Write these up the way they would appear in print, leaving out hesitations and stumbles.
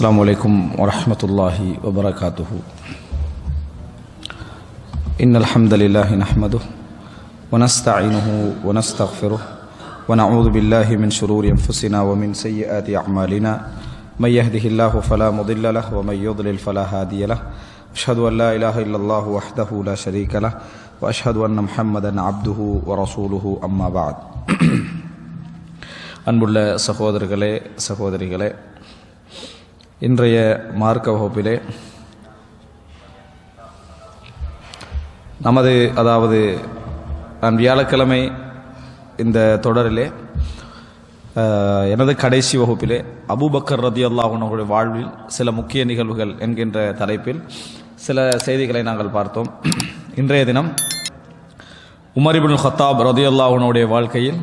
السلام عليكم ورحمة الله وبركاته. إن الحمد لله نحمده ونستعينه ونستغفره ونعوذ بالله من شرور أنفسنا ومن سيئات أعمالنا من يهده الله فلا مضل له ومن يضلل فلا هادي له. أشهد أن لا إله إلا الله وحده لا شريك له وأشهد أن محمدا عبده ورسوله أما بعد. அன்புள்ள சகோதரர்களே சகோதரிகளே, இன்றைய மார்க்க வகுப்பிலே நான் வியாழக்கிழமை இந்த தொடரிலே எனது கடைசி வகுப்பிலே அபூபக்கர் ரலியல்லாஹு அன்ஹுடைய வாழ்வில் சில முக்கிய நிகழ்வுகள் என்கின்ற தலைப்பில் சில செய்திகளை நாங்கள் பார்த்தோம். இன்றைய தினம் உமர் இப்னுல் கத்தாப் ரலியல்லாஹு அன்ஹுடைய வாழ்க்கையில்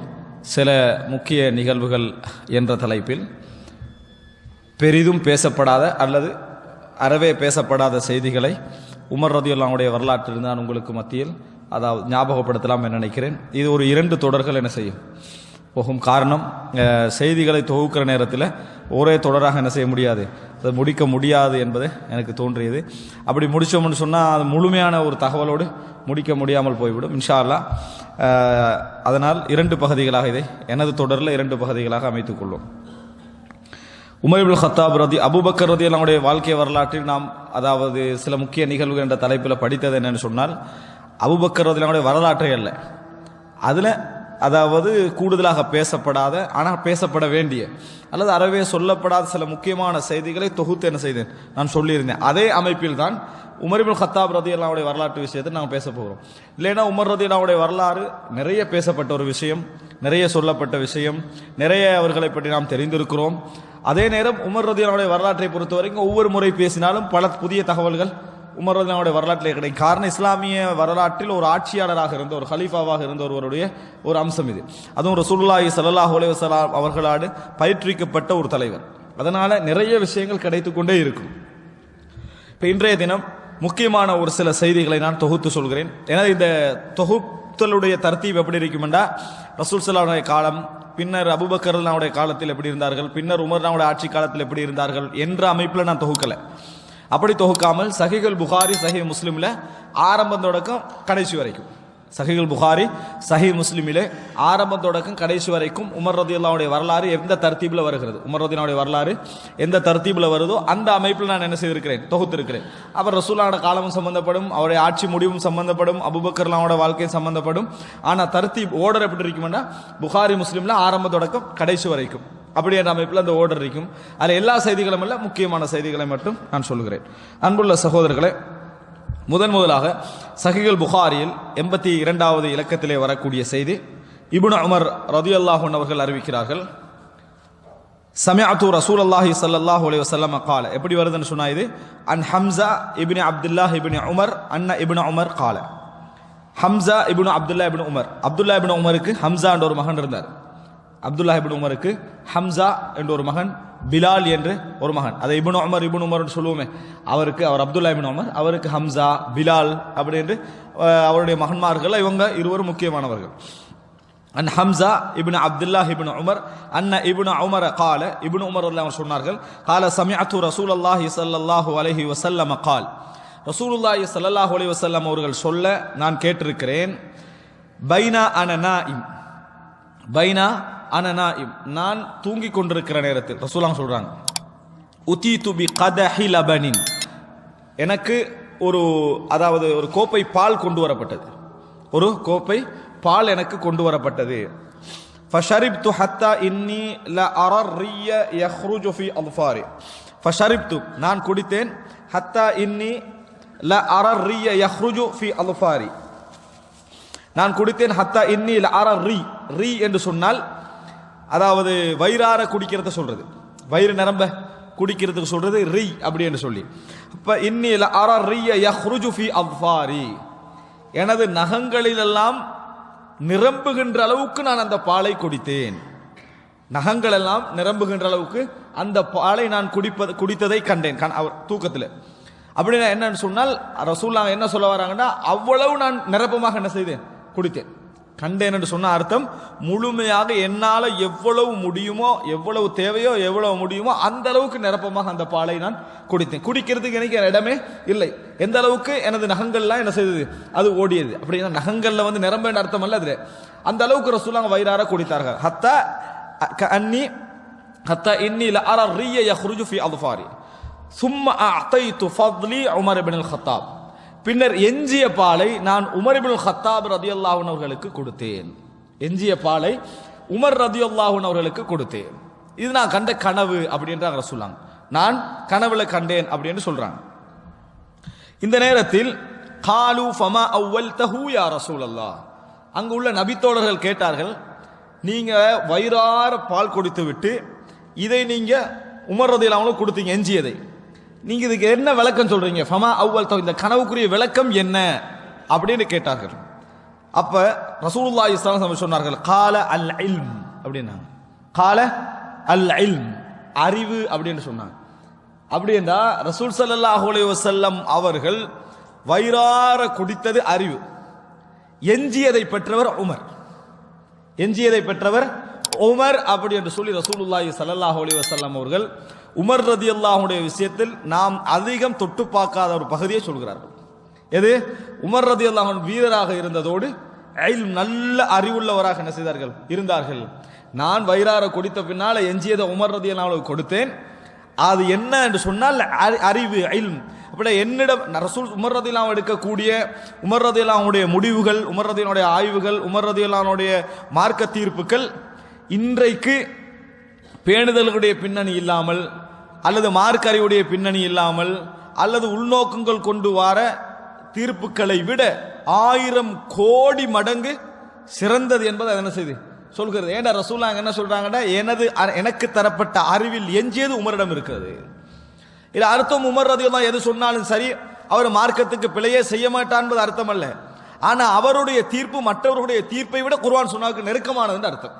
சில முக்கிய நிகழ்வுகள் என்ற தலைப்பில் பெரிதும் பேசப்படாத அல்லது அறவே பேசப்படாத செய்திகளை உமர் ரலியல்லாஹு அன்ஹுடைய வரலாற்றிலிருந்து நான் உங்களுக்கு மத்தியில் ஞாபகப்படுத்தலாம் என்று நினைக்கிறேன். இது ஒரு 2 தொடர்கள் என்ன செய்யும் போகும். காரணம், செய்திகளை தொகுக்கிற நேரத்தில் ஒரே தொடராக என்ன செய்ய முடியாது, அதை முடிக்க முடியாது என்பது எனக்கு தோன்றியது. அப்படி முடித்தோம்னு சொன்னால் அது முழுமையான ஒரு தகவலோடு முடிக்க முடியாமல் போய்விடும் இன்ஷா அல்லாஹ். அதனால் 2 பகுதிகளாக இதை எனது தொடரில் 2 பகுதிகளாக அமைத்துக் கொள்வோம். உமர் இப்னுல் கத்தாப் அபூபக்கர் ரலியல்லாஹு அன்ஹுடைய வாழ்க்கை வரலாற்றில் நாம் சில முக்கிய நிகழ்வுகள் என்ற தலைப்பில் படித்தது என்னன்னு சொன்னால், அபூபக்கர் ரலியல்லாஹு அன்ஹுடைய வரலாற்றை அல்ல, அதில் கூடுதலாக பேசப்படாத ஆனால் பேசப்பட வேண்டிய அல்லது அறவே சொல்லப்படாத சில முக்கியமான செய்திகளை தொகுத்து என்ன செய்தேன் நான் சொல்லியிருந்தேன். அதே அமைப்பில் தான் உமர் இப்னுல் கத்தாப் ரலியல்லாஹு அன்ஹுடைய வரலாற்று விஷயத்தை நாங்கள் பேச போகிறோம். இல்லைன்னா உமர் ரலியல்லாஹு அன்ஹுடைய வரலாறு நிறைய பேசப்பட்ட ஒரு விஷயம், நிறைய சொல்லப்பட்ட விஷயம், நிறைய அவர்களை பற்றி நாம் தெரிந்திருக்கிறோம். அதே நேரம் உமர் ரலியல்லாஹு அன்ஹுடைய வரலாற்றை பொறுத்த வரைக்கும் ஒவ்வொரு முறை பேசினாலும் பல புதிய தகவல்கள் உமர் ரலியல்லாஹு அன்ஹுடைய வரலாற்றிலே கிடைக்கும். காரணம், இஸ்லாமிய வரலாற்றில் ஒரு ஆட்சியாளராக இருந்த ஒரு ஹலீஃபாவாக இருந்த ஒருவருடைய ஒரு அம்சம் இது. அதுவும் ரசூலுல்லாஹி ஸல்லல்லாஹு அலைஹி வஸல்லம் அவர்களால் பயிற்றுவிக்கப்பட்ட ஒரு தலைவர். அதனால நிறைய விஷயங்கள் கிடைத்து கொண்டே இருக்கும். இப்போ இன்றைய தினம் முக்கியமான ஒரு சில செய்திகளை நான் தொகுத்து சொல்கிறேன். ஏன்னா இந்த தொகுத்தலுடைய தர்த்தீப் எப்படி இருக்குமெண்டா, ரசூல் ஸல்லல்லாஹு அலைஹி காலம், பின்னர் அபூபக்கர் ரலியல்லாஹு காலத்தில் எப்படி இருந்தார்கள், பின்னர் உமர் ரலியல்லாஹு ஆட்சி காலத்தில் எப்படி இருந்தார்கள் என்ற அமைப்பில் நான் தொகுக்கலை. அப்படி தொகுக்காமல் சஹீஹுல் புகாரி சஹீஹ் முஸ்லிமில் ஆரம்பம் தொடக்கம் கடைசி வரைக்கும், சஹீஹுல் புகாரி சஹீஹ் முஸ்லிமிலே ஆரம்பம் தொடக்கம் கடைசி வரைக்கும் உமர் ரலியல்லாஹு அன்ஹுடைய வரலாறு எந்த தர்த்தீபில் வருகிறது, உமர் ரலியல்லாஹு அன்ஹுடைய வரலாறு எந்த தர்த்தீபில் வருதோ அந்த அமைப்பில் நான் என்ன செய்திருக்கிறேன், தொகுத்திருக்கிறேன். அவர் ரசூலுல்லாஹ்வுடைய காலமும் சம்பந்தப்படும், அவருடைய ஆட்சி முடிவும் சம்பந்தப்படும், அபூபக்கர் ரலியல்லாஹு அன்ஹுடைய வாழ்க்கையும் சம்பந்தப்படும். ஆனால் தர்த்தீப் ஓர்டர் எப்படி இருக்குமென்னா, புகாரி முஸ்லிமில் ஆரம்ப தொடக்கம் கடைசி வரைக்கும் அப்படி என்ற அமைப்பில் அந்த ஓர்டர் இருக்கும். அதில் எல்லா செய்திகளும் இல்லை, முக்கியமான செய்திகளை மட்டும் நான் சொல்கிறேன். அன்புள்ள சகோதரர்களே, முதலாக சஹீஹுல் புகாரியில் 82வது இலக்கத்திலே வரக்கூடிய செய்தி, இப்னு உமர் ரலியல்லாஹு அன்ஹு அவர்கள் அறிவிக்கிறார்கள், சமிஅது ரசூலுல்லாஹி ஸல்லல்லாஹு அலைஹி வஸல்லம் قال. எப்படி வருதுன்னு சொன்னா, இது அன் Hamza ibn Abdullah ibn Umar அன்ன ibn Umar قال. Hamza ibn Abdullah ibn Umar, Abdullah ibn உமருக்கு ஹம்ஸா என்ற ஒரு மகன் இருந்தார். அப்துல்லாஹ் இப்னு உமருக்கு ஹம்ஸா என்ற ஒரு மகன், பிலால் என்று ஒரு மகன். அதை இப்னு உமர் சொல்லுவோமே, அவர் அப்துல்லாஹ் இப்னு உமர், அவருக்கு ஹம்ஸா பிலால் அப்படி என்று அவருடைய மகன்மார்கள், இவங்க இருவரும் முக்கியமானவர்கள். அன் Hamza ibn Abdullah ibn Umar அன்ன இப்னு உமர் قال. இப்னு உமர் ரலியல்லாஹு சொன்னார்கள், قال سمعت رسول الله صلى الله عليه وسلم قال. ரசூலுல்லாஹி ஸல்லல்லாஹு அலைஹி வஸல்லம் அவர்கள் சொல்ல நான் கேட்டிருக்கிறேன், பைனா அன நாயிம், பைனா அனநாயிம், நான் தூங்கி கொண்டிருக்கிற நேரத்தில், ரசூலுல்லாஹ் சொல்றாங்க, உதீது பி கதஹி லபனின், எனக்கு ஒரு கோப்பை பால் கொண்டு வரப்பட்டது, ஒரு கோப்பை பால் எனக்கு கொண்டு வரப்பட்டது. ஃபஷரிப்து ஹத்தா இன்னி ல அரர்ரிய யஹ்ருஜு ஃபி அல்ஃபாரி. ஃபஷரிப்து, நான் குடித்தேன், ஹத்தா இன்னி ல அரர்ரிய யஹ்ருஜு ஃபி அல்ஃபாரி, நான் குடித்தேன், ஹத்தா இன்னி ல அரர்ரி, ரி என்று சொன்னால் வயிறார குடிக்கிறத சொல்றது, வயிறு நிரம்ப குடிக்கிறதுக்கு சொல்றது ரி அப்படி என்று சொல்லி. அப்ப இன்னில அரரிய யஹ்ருஜு ஃபி அல்ஃபாரி, எனது நகங்களிலெல்லாம் நிரம்புகின்ற அளவுக்கு நான் அந்த பாலை குடித்தேன், நகங்கள் எல்லாம் நிரம்புகின்ற அளவுக்கு அந்த பாலை நான் குடித்ததை கண்டேன் அவர் தூக்கத்தில். அப்படின்னா என்னன்னு சொன்னால், ரசூலுல்லாஹ் என்ன சொல்ல வராங்கன்னா, அவ்வளவு நான் நிரப்பமாக என்ன செய்தேன், குடித்தேன். கண்டேன் என்று சொன்ன அர்த்தம் முழுமையாக என்னால எவ்வளவு முடியுமோ, எவ்வளவு தேவையோ, எவ்வளவு முடியுமோ அந்த அளவுக்கு நிரப்பமாக அந்த பாலை நான் குடித்தேன். குடிக்கிறதுக்கு எனக்கு இடமே இல்லை. எந்த அளவுக்கு எனது நகங்கள்லாம் என்ன செய்தது, அது ஓடியது. அப்படின்னா நகங்கள்ல வந்து நிரம்பேண்ட அர்த்தம் அல்ல அது. அந்த அளவுக்கு ரசூலுல்லாஹ் வயிறார குடித்தார்கள். ஹத்தா கன்னி ஹத்தா இன்னி லஅரா ரிய யஹ்ருஜு ஃபீ அத்ஃபாரி சும்ம அஅதைது ஃபضலி உமர் இப்னுல் கத்தாப். பின்னர் எஞ்சிய பாலை நான் உமர் இப்னுல் கத்தாப் ரலியல்லாஹு அன்ஹு அவர்களுக்கு கொடுத்தேன். எஞ்சிய பாலை உமர் ரலியல்லாஹு அன்ஹு அவர்களுக்கு கொடுத்தேன். இது நான் கண்ட கனவு அப்படின்றாங்க ரசூலுல்லாஹ். நான் கனவுல கண்டேன் அப்படின்னு சொல்றாங்க. இந்த நேரத்தில் காலு ஃபமா அவ்வல்தஹு யா ரசூலல்லாஹ், அங்கு உள்ள நபித்தோழர்கள் கேட்டார்கள், நீங்க வயிறார பால் கொடுத்து விட்டு இதை நீங்க உமர் ரலியல்லாஹு அன்ஹு கொடுத்தீங்க எஞ்சியதை, நீங்க இதுக்கு என்ன விளக்கம் சொல்றீங்க? ஃபமா அவ்வல்தஹு, இந்த கனவுக்குரிய விளக்கம் என்ன அப்படின்னு கேட்டார்கள். அப்ப ரசூலுல்லாஹி ஸல்லல்லாஹு அலைஹி வஸல்லம் சொன்னார்கள், கால அல் இல்ம் அப்படின்னாங்க. கால அல் இல்ம், அறிவு அப்படின்னு சொன்னாங்க. அப்படின்னா ரசூல் ஸல்லல்லாஹு அலைஹி வஸல்லம் அவர்கள் வயிறார குடித்தது அறிவு, எஞ்சியதை பெற்றவர் உமர், எஞ்சியதை பெற்றவர் உமர் அப்படி என்று சொல்லி ரசூலுல்லாஹி ஸல்லல்லாஹு அலைஹி வஸல்லம் அவர்கள் உமர் ரலியல்லாஹுடைய விஷயத்தில் நாம் அதிகம் தொட்டு பார்க்காத ஒரு பகுதியை சொல்கிறார்கள். எது? உமர் ரலியல்லாஹு அன்ஹு வீரராக இருந்ததோடு நல்ல அறிவுள்ளவராக என்ன செய்தார்கள், இருந்தார்கள். நான் வயிறார குடித்த பின்னால எஞ்சியதை உமர் ரலியல்லாஹு அன்ஹு கொடுத்தேன். அது என்ன என்று சொன்னால் அறிவு, இல்ம். அப்படி என்னிடம் ரசூல் உமர் ரலியல்லாஹு எடுக்கக்கூடிய உமர் ரலியல்லாஹுடைய முடிவுகள், உமர் ரலியல்லாஹுடைய ஆய்வுகள், உமர் ரலியல்லாஹுடைய மார்க்க தீர்ப்புகள் இன்றைக்கு பேணுதல்களுடைய பின்னணி இல்லாமல், அல்லது மார்க்க அறிவுடைய பின்னணி இல்லாமல், அல்லது உள்நோக்கங்கள் கொண்டு வர தீர்ப்புகளை விட 1000 கோடி மடங்கு சிறந்தது என்பதை என்ன செய்து சொல்கிறது. ஏன்னா ரசூலுல்லாஹ் என்ன சொல்றாங்கன்னா, எனக்கு தரப்பட்ட அறிவில் எஞ்சியது உமரிடம் இருக்கிறது. இது அர்த்தம் உமர் ரலியல்லாஹு எது சொன்னாலும் சரி அவர் மார்க்கத்துக்கு பிழையே செய்ய மாட்டான் என்பது அர்த்தம் அல்ல. ஆனா அவருடைய தீர்ப்பு மற்றவர்களுடைய தீர்ப்பை விட குர்ஆன் சுன்னாவுக்கு நெருக்கமானது அர்த்தம்.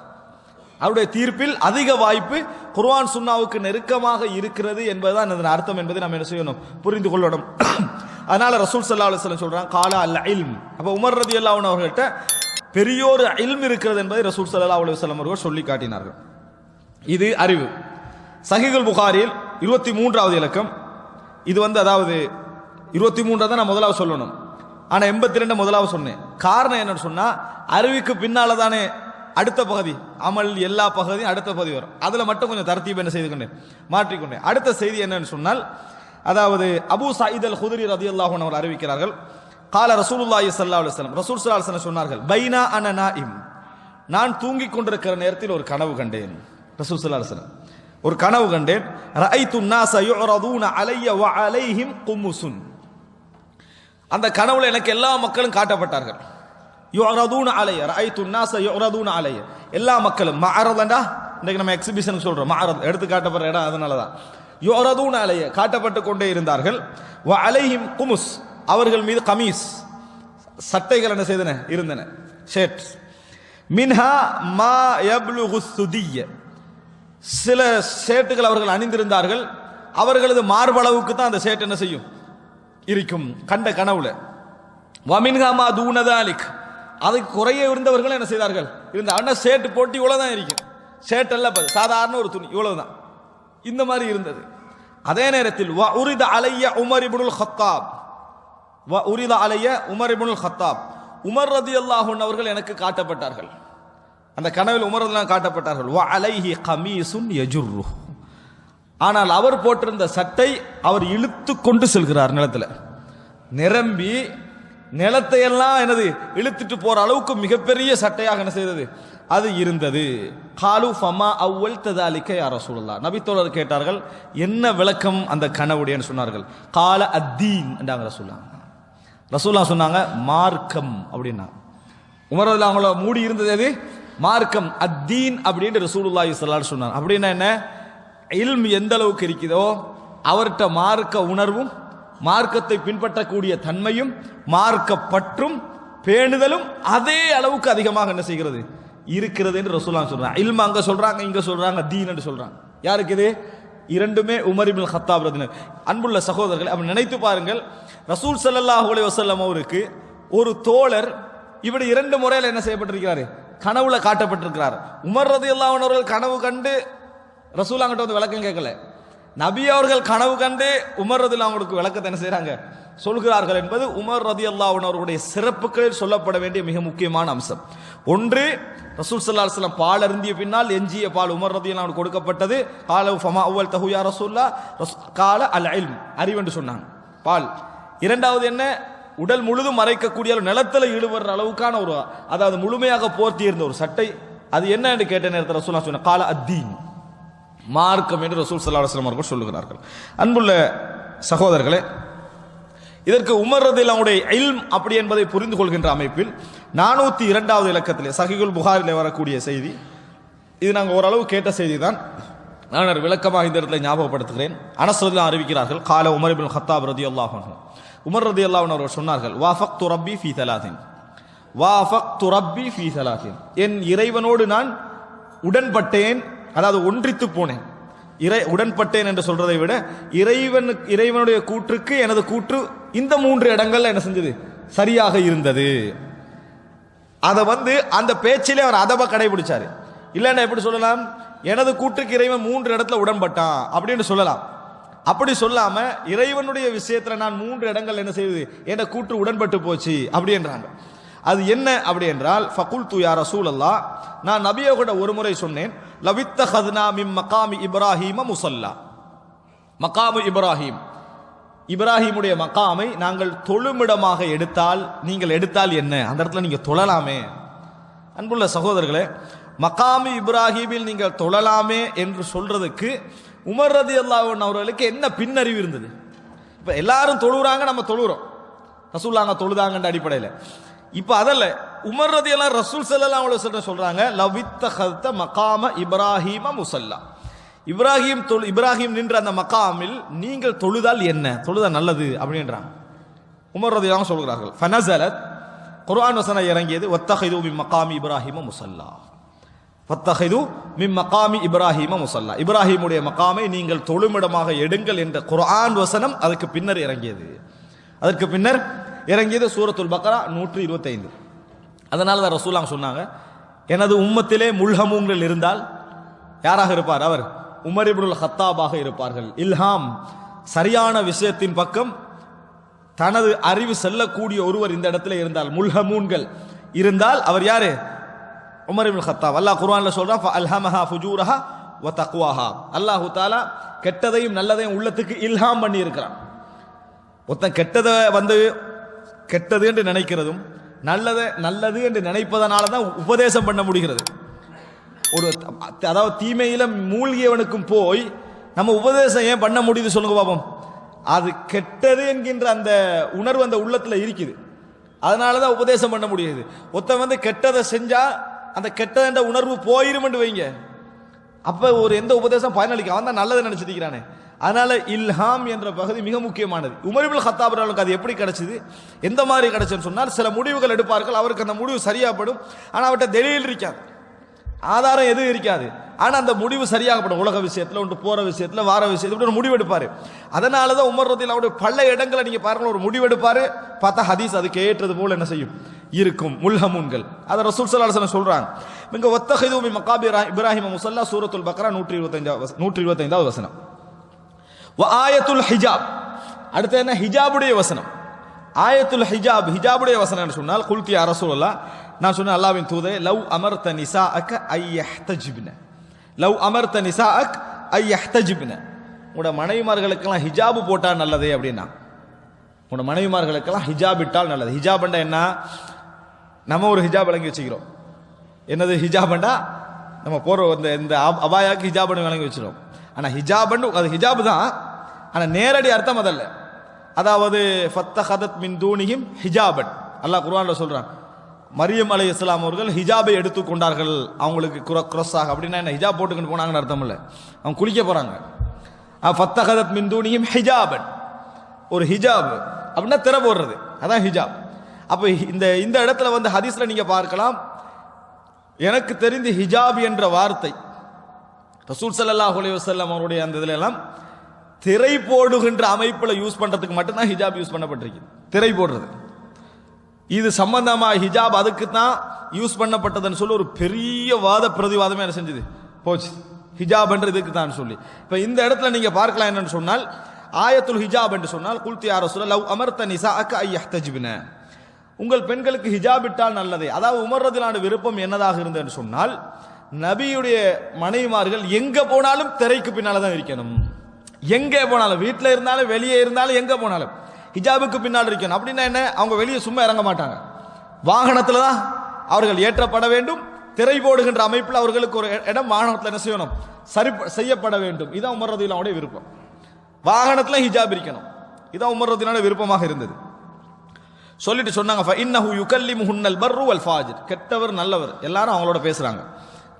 அவருடைய தீர்ப்பில் அதிக வாய்ப்பு குர்ஆன் சுன்னாவுக்கு நெருக்கமாக இருக்கிறது என்பதுதான் இதன் அர்த்தம் என்பதை நாம் என்ன செய்யணும், புரிந்து கொள்ளணும். அதனால ரசூல் ஸல்லல்லாஹு அலைஹி வஸல்லம் சொல்றாங்க, கால அல் இல்ம். அப்ப உமர் ரலியல்லாஹு அன்ஹு அவர்கள்ட்ட பெரியோரு இல்ம் இருக்கிறது என்பதை ரசூல் ஸல்லல்லாஹு அலைஹி வஸல்லம் அவர்கள் சொல்லி காட்டினார்கள். இது அறிவு. சஹீஹுல் புகாரியில் 23வது இலக்கம் இது வந்து, அதாவது 23 தான் நான் முதலாவது சொல்லணும், ஆனா 82 முதலாவது சொன்னேன். காரணம் என்னன்னு சொன்னா, அறிவுக்கு பின்னால தானே அடுத்த பகுதி, அமல் எல்லா பகுதியும் அடுத்த பகுதி வரும். அதுல மட்டும் கொஞ்சம் தர்த்தீப் என்ன செய்து கொண்டேன், மாற்றிக்கொண்டேன். அடுத்த செய்தி என்னன்னு சொன்னால், அதாவது அபூ சயீத் அல் குத்ரி ரலியல்லாஹு அன்ஹு அவர்கள் அறிவிக்கிறார்கள், கால ரசூலுல்லாஹி ஸல்லல்லாஹு அலைஹி வஸல்லம், ரசூல் ஸல்லல்லாஹு அலைஹி வஸல்லம் சொன்னார்கள், பைனா அன நாயிம், நான் தூங்கிக் கொண்டிருக்கிற நேரத்தில் ஒரு கனவு கண்டேன். ரசூல் ஸல்லல்லாஹு அலைஹி வஸல்லம் ஒரு கனவு கண்டேன். ரஅய்து الناس يعرضون علي وعليهم قمص, அந்த கனவுல எனக்கு எல்லா மக்களும் காட்டப்பட்டார்கள். யுஅரதுன அலைய, ரஅய்து الناس يعرضون علي, எல்லா மக்களும். மஅரதண்டா இன்னைக்கு நம்ம எக்ஸிபிஷன் சொல்றோம், மஅரத் எடுத்து காட்டப்படுற இடம், அதனால தான் யுஅரதுன அலைய காட்டப்பட்டு கொண்டே இருந்தார்கள். வ அலைஹிம் குமுஸ், அவர்கள் மீது கமீஸ் சட்டைகள் என்ன செய்தன இருந்தன, ஷர்ட். மின்ஹா மா யப்லுகு சுதிய, சில ஷர்ட்டுகள் அவர்கள் அணிந்திருந்தார்கள், அவர்களது மார்பளவுக்கு தான் அந்த ஷர்ட் என்ன செய்யும் இருக்கும் கண்ட கனவுல. வமின்ஹா மா தூன தாலிக், அதுக்கு குறைய இருந்தவர்கள் என்ன செய்தார்கள் இருந்த அண்ணா ஷர்ட் போட்டு இவ்வளவுதான் இருக்கும், ஷர்ட் அல்ல சாதாரண ஒரு துணி இவ்வளவுதான், இந்த மாதிரி இருந்தது. அதே நேரத்தில் வ உரித அலைய உமர் இப்னுல் கத்தாப், வ உரித அலைய உமர் இப்னுல் கத்தாப், உமர் ரலியல்லாஹு அன்ஹு அவர்கள் எனக்கு காட்டப்பட்டார்கள். அந்த கனவில் உமர் ரலியல்லாஹு காட்டப்பட்டார்கள். வ அலைஹி கமீசுன் யஜுர்ரு, ஆனால் அவர் போட்டிருந்த சட்டை அவர் இழுத்து கொண்டு செல்கிறார் நிலத்துல, நிரம்பி நிலத்தை எல்லாம் என்னது இழுத்துட்டு போற அளவுக்கு மிகப்பெரிய சட்டையாக என்ன செய்தது அது இருந்தது. காலு ஃபமா அவ்வல் ததாலிக யா ரசூலுல்லாஹ், நபி தோழர் கேட்டார்கள், என்ன விளக்கம் அந்த கனவுடையன்னு சொன்னார்கள். கால அத்தீன் என்றாங்க ரசூலுல்லாஹ். ரசூலுல்லாஹ் சொன்னாங்க மார்க்கம் அப்படின்னா. உமர் ரலியல்லாஹு அவங்கள மூடி இருந்தது எது, மார்க்கம். அத்தீன் அப்படின்னு ரசூலுல்லாஹி ஸல்லல்லாஹு அலைஹி சொன்னார். அப்படின்னா என்ன, இல்ம் எந்த அளவுக்கு இருக்குதோ அவர்கிட்ட மார்க்க உணர்வும், மார்க்கத்தை பின்பற்றக்கூடிய தன்மையும், மார்க்க பற்றும் பேணுதலும் அதே அளவுக்கு அதிகமாக என்ன செய்கிறது இருக்கிறது என்று ரசூலுல்லாஹ் சொல்றாங்க. இல்ம் அங்க சொல்றாங்க, இங்க சொல்றாங்க, தீன் என்று சொல்றாங்க. யாருக்கு இது? இரண்டுமே உமர் இப்னுல் கத்தாப் ரலியல்லாஹு அன்ஹு. அன்புள்ள சகோதரர்கள், அப்ப நினைத்து பாருங்கள், ரசூல் ஸல்லல்லாஹு அலைஹி வஸல்லம் அவருக்கு ஒரு தோழர் இப்படி 2 முறையில் என்ன செய்யப்பட்டிருக்கிறாரு, கனவுல காட்டப்பட்டிருக்கிறார். உமர் ரலியல்லாஹு அன்ஹு அவர்கள் கனவு கண்டு ரசூலுல்லாஹ்கிட்ட வந்து விளக்கம் கேட்கல, நபி அவர்கள் கனவு கண்டு உமர் ரலியல்லாஹு அவங்களுக்கு விளக்கத்தை என்ன செய்றாங்க, சொல்கிறார்கள் என்பது உமர் ரலியல்லாஹு அன்ஹு அவர்களுடைய சிறப்புகளில் சொல்லப்பட வேண்டிய மிக முக்கியமான அம்சம். ஒன்று, ரசூல் ஸல்லல்லாஹு அலைஹி வஸல்லம் பால் அருந்திய பின்னால் எஞ்சிய பால் உமர் ரலியல்லாஹு அன்ஹு கொடுக்கப்பட்டது. கால ஃபமா அவ்வல் தஹு யா ரசூலுல்லாஹ், கால அல் இல்ம், அறிவு என்று சொன்னாங்க பால். இரண்டாவது என்ன, உடல் முழுதும் மறைக்கக்கூடிய நிலத்தில் ஈடுபடுற அளவுக்கான ஒரு, அதாவது முழுமையாக போர்த்தி இருந்த ஒரு சட்டை, அது என்ன என்று கேட்ட நேரத்தில் ரசூலுல்லாஹ் சொன்ன கால அத்தீன், மார்க்கம் என்று ரசூல் ஸல்லல்லாஹு அலைஹி வஸல்லம் அவர்கள் சொல்லுகிறார்கள். அன்புள்ள சகோதரர்களே, இதற்கு உமர் ரலியல்லாஹு அன்ஹுடைய இல்ம் அப்படி என்பதை புரிந்து கொள்கின்ற அமைப்பில் 402வது இலக்கத்திலே சஹீஹுல் புகாரிலே வரக்கூடிய செய்தி, இது நாங்கள் ஓரளவு கேட்ட செய்தி தான், நான் விளக்கமாக இந்த இடத்துல ஞாபகப்படுத்துகிறேன். அனஸ் ரலியல்லாஹு அறிவிக்கிறார்கள், கால உமர் இப்னுல் கத்தாப் ரலியல்லாஹு அன்ஹு, உமர் ரலியல்லாஹு அன்ஹு அவர்கள் சொன்னார்கள், வாஃபக்து ரப்பி ஃபீ தலாத்தின், வாஃபக்து ரப்பி ஃபீ தலாத்தின், என் இறைவனோடு நான் உடன்பட்டேன், அதாவது ஒன்றித்து போனேன். உடன்பட்டேன் என்று சொல்றதை விட இறைவனுடைய கூற்றுக்கு எனது கூற்று இந்த 3 இடங்கள்ல என்ன செஞ்சது, சரியாக இருந்தது. அதை வந்து அந்த பேச்சிலே அவர் அதப கடைபிடிச்சாரு. இல்லைன்னா எப்படி சொல்லலாம், எனது கூற்றுக்கு இறைவன் 3 இடத்துல உடன்பட்டான் அப்படின்னு சொல்லலாம். அப்படி சொல்லாம இறைவனுடைய விஷயத்துல நான் 3 இடங்கள் என்ன செய்வது, என கூற்று உடன்பட்டு போச்சு அப்படி என்றாங்க. அது என்ன அப்படி என்றால், ஃபகுல்து யா ரசூலல்லாஹ், நான் நபியோட ஒரு முறை சொன்னேன், லவித்தஹத்னா மின் மகாமி இப்ராஹீம முஸல்லா, மகாமு இப்ராஹீம், இப்ராஹிமுடைய மகாமை நாங்கள் தொழுமிடமாக எடுத்தால், நீங்கள் எடுத்தால் என்ன, அந்த இடத்துல நீங்க தொழலாமே. அன்புள்ள சகோதரர்களே, மகாமி இப்ராஹீமில் நீங்கள் தொழலாமே என்று சொல்றதுக்கு உமர் ரலியல்லாஹு அன்ஹு அவர்களுக்கு என்ன பின்னறிவு இருந்தது? இப்ப எல்லாரும் தொழுறாங்க, நம்ம தொழுறோம், ரசூலுல்லாஹ் தொழுதாங்கன்ற அடிப்படையில். இப்ப அதல்ல, உமர் ரலியல்லாஹு ரசூல் ஸல்லல்லாஹு அலைஹி வஸல்லம் சொல்றாங்க, லவித்தஹத மகாம இப்ராஹீம முஸல்லா, இப்ராஹிம் நின்ற அந்த மகாமில் நீங்கள் தொழுதால் என்ன, தொழுதா நல்லது அப்படின்றாங்க. உமர் ரலியல்லாஹு அன்ஹு சொல்கிறார்கள், ஃபனஸலத், குர்ஆன் வசனம் இறங்கியது, வத்தஹிது மின் மகாமி இப்ராஹீம முஸல்லா, வத்தஹிது மின் மகாமி இப்ராஹீம முஸல்லா, இப்ராஹிமுடைய மகாமை நீங்கள் தொழுமிடமாக எடுங்கள் என்ற குர்ஆன் வசனம் அதுக்கு பின்னர் இறங்கியது. அதற்கு பின்னர் இறங்கியது சூரத்துல் பக்ரா 125. அதனால தான் ரசூலுல்லாஹ் சொன்னாங்க, எனது உம்மத்திலே முல்ஹமூன்கள் இருந்தால் யாராக இருப்பார், அவர் உமர் இப்னுல் கத்தாபாக இருப்பார்கள். இல்ஹாம், சரியான விஷயத்தின் பக்கம் தனது அறிவு செல்லக்கூடிய ஒருவர் இந்த இடத்துல இருந்தால், முல்ஹமூன்கள் இருந்தால் அவர் யாரு, உமர் இப்னுல் கத்தாப். அல்லாஹ் குர்ஆன்ல சொல்றான், ஃபஅல்ஹமஹா ஃபுஜூரஹா வ தக்வாஹா, அல்லாஹ் தஆலா கெட்டதையும் நல்லதையும் உள்ளத்துக்கு இல்ஹாம் பண்ணி இருக்கிறான். ஒருத்தன் கெட்டதை வந்து கெட்டது என்று நினைக்கிறதும் நல்லது என்று நினைப்பதனால தான் உபதேசம் பண்ண முடிகிறது. ஒரு அதாவது தீமையில மூழ்கியவனுக்கும் போய் நம்ம உபதேசம் ஏன் பண்ண முடியுது சொல்லுங்க பாப்போம். அது கெட்டது என்கின்ற அந்த உணர்வு அந்த உள்ளத்துல இருக்குது, அதனாலதான் உபதேசம் பண்ண முடியுது. ஒருத்தன் வந்து கெட்டதை செஞ்சா அந்த கெட்டத உணர்வு போயிரும் என்று வைங்க, அப்ப ஒரு எந்த உபதேசம் பயனளிக்க, அவன் தான் நல்லதை நினைச்சிருக்கிறானே. அதனால இல்ஹாம் என்ற பகுதி மிக முக்கியமானது. உமர் இப்னுல் கத்தாப் அவர்களுக்கு அது எப்படி கிடைச்சது, எந்த மாதிரி கிடைச்சதுன்னு சொன்னால், சில முடிவுகள் எடுப்பார்கள், அவருக்கு அந்த முடிவு சரியாப்படும், ஆனா அவர்கிட்ட தெளிவில் இருக்காது, ஆதாரம் எதுவும் இருக்காது, ஆனா அந்த முடிவு சரியாகப்படும். உலக விஷயத்துல ஒன்று, போற விஷயத்துல, வார விஷயத்துல இப்படி ஒரு முடிவு எடுப்பாரு. அதனாலதான் உமர் ரலியல்லாஹு அன்ஹு பல இடங்களை நீங்க பாருங்க, ஒரு முடிவு எடுப்பாரு, பார்த்தா ஹதீஸ் அதுக்கு ஏற்றது போல என்ன செய்யும் இருக்கும், முல்ஹமூன்கள். அதை ரசூல் ஸல்லல்லாஹு அலைஹி வஸல்லம் சொல்றாங்க. இங்க வத்தஹிது மின் மகாமி இப்ராஹீம முஸல்லா, சூரத்துல் பக்ரா 125வது வசனம். வ ஆயத்துல் ஹிஜாப், அடுத்து என்ன, ஹிஜாபுடைய வசனம். ஆயத்துல் ஹிஜாப், ஹிஜாபுடைய வசனம் என்று சொன்னால், குல்தி யா ரசூலல்லாஹ், நான் சொன்ன அல்லாஹ்வின் தூதரே, லவ் அமர்த நிசாஅக ஐயஹ்தஜிப்ன, லவ் அமர்த நிசாஅக் ஐயஹ்தஜிப்ன, உங்களோட மனைவிமார்களுக்கெல்லாம் ஹிஜாபு போட்டா நல்லதே அப்படின்னா, உங்களோட மனைவிமார்களுக்கெல்லாம் ஹிஜாப் இட்டால் நல்லது. ஹிஜாப்ண்டா என்ன, நம்ம ஒரு ஹிஜாப் வழங்கி வச்சுக்கிறோம், என்னது ஹிஜாப்ண்டா நம்ம போற இந்த அபாயாக்கு ஹிஜாப் வழங்கி வச்சிடும். ஆனா ஹிஜாபன்னு அது ஹிஜாப் தான், ஆனா நேரடி அர்த்தம் அதல்ல. அதாவது ஃபத்தஹதத் மின் தூனிஹிம் ஹிஜாபன், அல்லாஹ் குர்ஆன்ல சொல்றான், மரியம் அலைஹிஸ்ஸலாம் அவர்கள் ஹிஜாபை எடுத்துக் கொண்டார்கள், அவங்களுக்கு குரஸாக. அப்படின்னா என்ன, ஹிஜாப் போட்டுக்கிட்டு போனாங்கன்னு அர்த்தம் இல்லை, அவங்க குளிக்க போறாங்க. ஃபத்தஹதத் மின் தூனிஹிம் ஹிஜாபன், ஒரு ஹிஜாப் அப்படின்னா திரை போடுறது, அதான் ஹிஜாப். அப்ப இந்த இடத்துல வந்து ஹதீஸ்ல நீங்க பார்க்கலாம், எனக்கு தெரிந்து ஹிஜாப் என்ற வார்த்தை ரசூல் ஸல்லல்லாஹு அலைஹி வஸல்லம் அவருடைய அந்த இதுல எல்லாம் திரை போடுகின்ற அமைப்புல யூஸ் பண்றதுக்கு மட்டும்தான் ஹிஜாப் யூஸ் பண்ணப்பட்டிருக்கு. திரை போடுறது இது சம்பந்தமா ஹிஜாப் அதுக்கு தான் யூஸ் பண்ணப்பட்டதுன்னு சொல்லி ஒரு பெரிய வாத பிரதிவாதமே என்ன செஞ்சது போச்சு. ஹிஜாப் என்றதுக்கு தான் சொல்லி இப்ப இந்த இடத்துல நீங்க பார்க்கலாம் என்னன்னு சொன்னால் ஆயத்துல் ஹிஜாப் என்று சொன்னால் குல்தி யா ரசூலல்லாஹ் லவ் அமர்த நிசாஅக ஐயஹ்தஜிப்ன, உங்கள் பெண்களுக்கு ஹிஜாப் இட்டால் நல்லதே. அதாவது உமர் ரலியல்லாஹு விருப்பம் என்னதாக இருந்ததுன்னு சொன்னால் நபியுடைய மனைவிமார்கள் எங்க போனாலும் திரைக்கு பின்னால தான் இருக்கணும். எங்கே போனாலும், வீட்டில் இருந்தாலும் வெளியே இருந்தாலும் எங்க போனாலும் ஹிஜாபுக்கு பின்னால் இருக்கணும். அப்படின்னா என்ன, அவங்க வெளியே சும்மா இறங்க மாட்டாங்க, வாகனத்துல தான் அவர்கள் ஏற்றப்பட வேண்டும். திரை போடுகின்ற அமைப்பில் அவர்களுக்கு ஒரு இடம் வாகனத்தில் என்ன செய்யணும், சரி செய்யப்பட வேண்டும். இதான் உமர் ரலியல்லாஹு விருப்பம். வாகனத்துல ஹிஜாப் இருக்கணும், இதான் உமர் ரலியல்லாஹு விருப்பமாக இருந்தது. சொல்லிட்டு சொன்னாங்க ஃபஇன்னஹு யுகல்லிமுஹுன்னல் பர்ரு வல் ஃபாஜிர், கெட்டவர் நல்லவர் எல்லாரும் அவங்களோட பேசுறாங்க,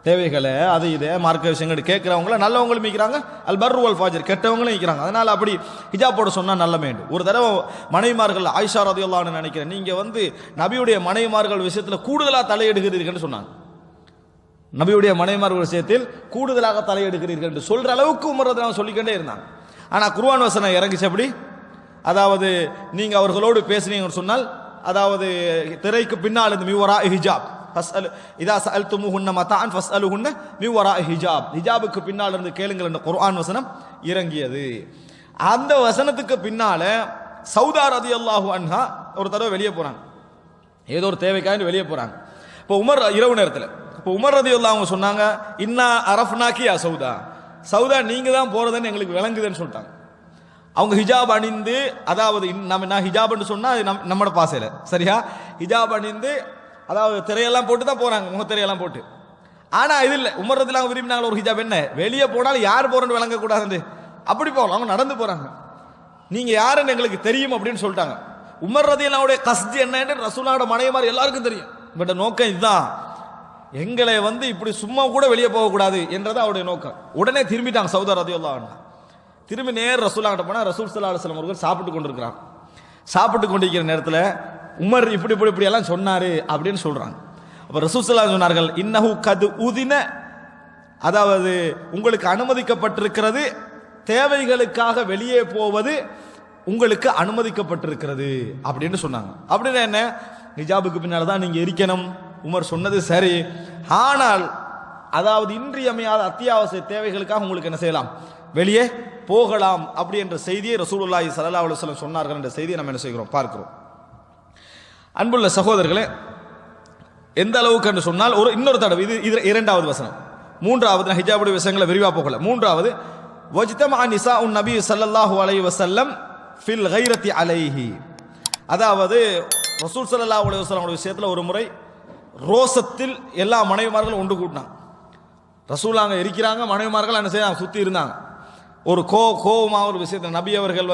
தேவைகளை அது இதே மார்க்க விஷயங்கள் கேட்கிறவங்கள நல்லவங்களும் இருக்கிறாங்க, அல் பர்ரு வல் ஃபாஜிர் கெட்டவங்களும் இருக்கிறாங்க. அதனால அப்படி ஹிஜாப் போட சொன்னா நல்ல வேண்டும். ஒரு தடவை மனைவிமார்கள் ஆயிஷா ரலியல்லாஹு அன்ஹா நினைக்கிறேன், நீங்க நபியுடைய மனைவிமார்கள் விஷயத்துல கூடுதலா தலையிடுகிறீர்கள் சொன்னாங்க. நபியுடைய மனைவிமார்கள் விஷயத்தில் கூடுதலாக தலையிடுகிறீர்கள் என்று சொல்ற அளவுக்கு உமர் ரலியல்லாஹு சொல்லிக்கிட்டே இருந்தாங்க. ஆனா குர்ஆன் வசனம் இறங்கிச்சு அப்படி, அதாவது நீங்க அவர்களோடு பேசுனீங்கன்னு சொன்னால், அதாவது திரைக்கு பின்னால் இருந்து மிவரா ஹிஜாப் இதா சஅல்துமுஹுன்ன மத்தான் ஃபஸ்அலுஹுன்ன மிவரா ஹிஜாப், ஹிஜாபுக்கு பின்னால் இருந்து கேளுங்கள் என்ற குர்ஆன் வசனம் இறங்கியது. அந்த வசனத்துக்கு பின்னால சௌதா ரலியல்லாஹு அன்ஹா ஒரு தடவை வெளியே போறாங்க, ஏதோ ஒரு தேவைக்காக வெளியே போறாங்க. இப்போ உமர் இரவு நேரத்தில், இப்போ உமர் ரலியல்லாஹு அவங்க சொன்னாங்க இன்னா அரஃப்னாக்கி யா சௌதா, சௌதா நீங்க தான் போறதுன்னு எங்களுக்கு விளங்குதுன்னு சொல்லிட்டாங்க. அவங்க ஹிஜாப் அணிந்து, அதாவது நான் ஹிஜாப்னு சொன்னா நம்மளோட பாசையில சரியா, ஹிஜாப் அணிந்து அதாவது திரையெல்லாம் போட்டு தான் போறாங்க, முகத்திரையெல்லாம் போட்டு. ஆனா இது இல்லை, உமர் ரலியல்லாஹு விரும்பினாங்க ஒரு ஹிஜாப் என்ன, வெளியே போனாலும் யார் போறன்னு விளங்கக்கூடாது, அப்படி போகலாம். அவங்க நடந்து போறாங்க, நீங்க யாருன்னு எங்களுக்கு தெரியும் அப்படின்னு சொல்லிட்டாங்க. உமர் ரலியல்லாஹுடைய கஸ்து என்னன்னு ரசூலுல்லாஹோட மனைவிமார் எல்லாருக்கும் தெரியும். பட் நோக்கம் இதுதான், எங்களை இப்படி சும்மா கூட வெளியே போகக்கூடாது என்றதான் அவருடைய நோக்கம். உடனே திரும்பிட்டாங்க சௌதா ரலியல்லாஹு அன்ஹா. திரும்பி நேர் ரசூலுல்லாஹ் கிட்ட போனா ரசூல் ஸல்லல்லாஹு அலைஹி வஸல்லம் அவர்கள் சாப்பிட்டு கொண்டிருக்கிறாங்க. சாப்பிட்டு கொண்டிருக்கிற நேரத்தில் உமர் இப்படி இப்படி இப்படி எல்லாம் சொன்னாரு அப்படின்னு சொல்றாங்க. அப்ப ரசூல் ஸல்லல்லாஹு அலைஹி சொன்னார்கள் இன்னஹு கத் உதின, அதாவது உங்களுக்கு அனுமதிக்கப்பட்டிருக்கிறது, தேவைகளுக்காக வெளியே போவது உங்களுக்கு அனுமதிக்கப்பட்டிருக்கிறது அப்படின்னு சொன்னாங்க. அப்படின்னா என்ன, ஹிஜாபுக்கு பின்னால தான் நீங்க இருக்கணும். உமர் சொன்னது சரி, ஆனால் அதாவது இன்றியமையாத அத்தியாவசிய தேவைகளுக்காக உங்களுக்கு என்ன செய்யலாம், வெளியே போகலாம் அப்படி என்ற செய்தியை ரசூலுல்லாஹி ஸல்லல்லாஹு அலைஹி வஸல்லம் சொன்னார்கள் என்ற செய்தியை நம்ம என்ன செய்கிறோம் பார்க்கிறோம். அன்புள்ள சகோதரர்களே, எந்த அளவுக்கு என்று சொன்னால் இன்னொரு தடவை இது இரண்டாவது வசனம். மூன்றாவது ஹிஜாபுடைய விஷயங்களை விரிவா போகல. மூன்றாவது வஜ்தமா நிசாஉன் நபி ஸல்லல்லாஹு அலைஹி வஸல்லம் ஃபில் கைரத்தி அலைஹி, அதாவது ரசூல் ஸல்லல்லாஹு அலைஹி வஸல்லம் விஷயத்தில் ஒரு முறை ரோசத்தில் எல்லா மனைவிமார்களும் ஒன்று கூட்டினாங்க. ரசூலாங்க இருக்கிறாங்க, மனைவிமார்கள் என்ன செய்ய சுத்தி இருந்தாங்க. ஒரு கோபமாக ஒரு விஷயத்தில் நபி அவர்கள்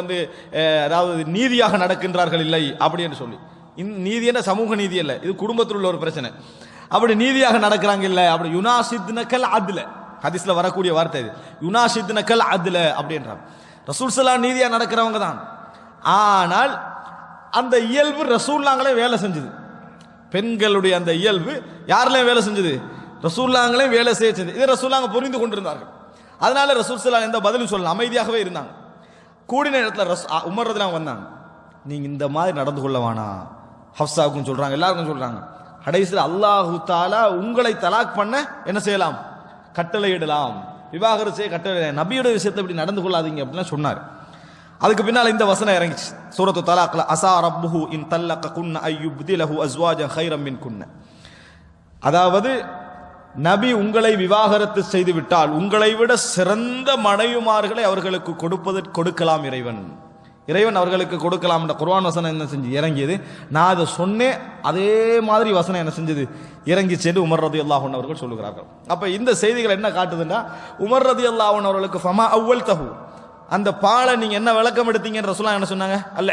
அதாவது நீதியாக நடக்கின்றார்கள் இல்லை அப்படி என்று சொல்லி, நீதி என்ன சமூக நீதி இல்லை, இது குடும்பத்தில் உள்ள ஒரு பிரச்சனை. அப்படி நீதியாக நடக்கிறாங்க இல்லை, அப்படி யுனாசித்னகல் அத்ல, ஹதீஸ்ல வரக்கூடிய வார்த்தை இது, யுனாசித்னகல் அத்ல அப்படின்றாங்க. ரசூல் ஸல்லல்லாஹு நீதியா நடக்கிறவங்க தான், ஆனால் அந்த இயல்பு ரசூலுல்லாஹ்களே வேலை செஞ்சது. பெண்களுடைய அந்த இயல்பு யாரெல்லாம் வேலை செஞ்சது, ரசூலுல்லாஹ்களே வேலை செய்ய செஞ்சது. இதை ரசூலுல்லாஹ் புரிந்து கொண்டிருந்தார்கள். அதனால ரசூல் ஸல்லல்லாஹு எந்த பதிலும் சொல்லல, அமைதியாகவே இருந்தாங்க. கூடின நேரத்தில் உமர் ரலியல்லாஹு வந்தாங்க, நீங்க இந்த மாதிரி நடந்து கொள்ள வேணாம், ஹப்ஸாவுக்கும் சொல்றாங்க, எல்லாருக்கும் சொல்றாங்க. கடைசியில் அல்லாஹு தஆலா உங்களை தலாக் பண்ண என்ன செய்யலாம், கட்டளையிடலாம், விவாகரத்து செய்ய கட்டளை, நபியோட விஷயத்தை இப்படி நடந்து கொள்ளாதீங்க அப்படின்னு சொன்னார். அதுக்கு பின்னால் இந்த வசனம் இறங்கிச்சு சூரத்து தலாக்ல, அஸா ரப்புஹு இன் தல்லக குன்ன அய்யுப்திலஹு அஸ்வாஜன் கைரம் மின் குன்ன, அதாவது நபி உங்களை விவாகரத்து செய்து விட்டால் உங்களை விட சிறந்த மனைவிமார்களை அவர்களுக்கு கொடுக்கலாம் இறைவன் அவர்களுக்கு கொடுக்கலாம் என்ற குர்ஆன் வசனம் என்ன செஞ்சு இறங்கியது. நான் அதை சொன்னேன், அதே மாதிரி வசனம் என்ன செஞ்சது இறங்கி சென்று உமர் ரலியல்லாஹு அன்ஹு அவர்கள் சொல்லுகிறார்கள். அப்ப இந்த செய்திகள் என்ன காட்டுதுன்னா, உமர் ரலியல்லாஹு அன்ஹு அவர்களுக்கு ஃபமா அவ்வல்தஹு, அந்த பாலை நீங்க என்ன விளக்கம் எடுத்தீங்கன்னு ரசூலுல்லாஹ் என்ன சொன்னாங்க, அல்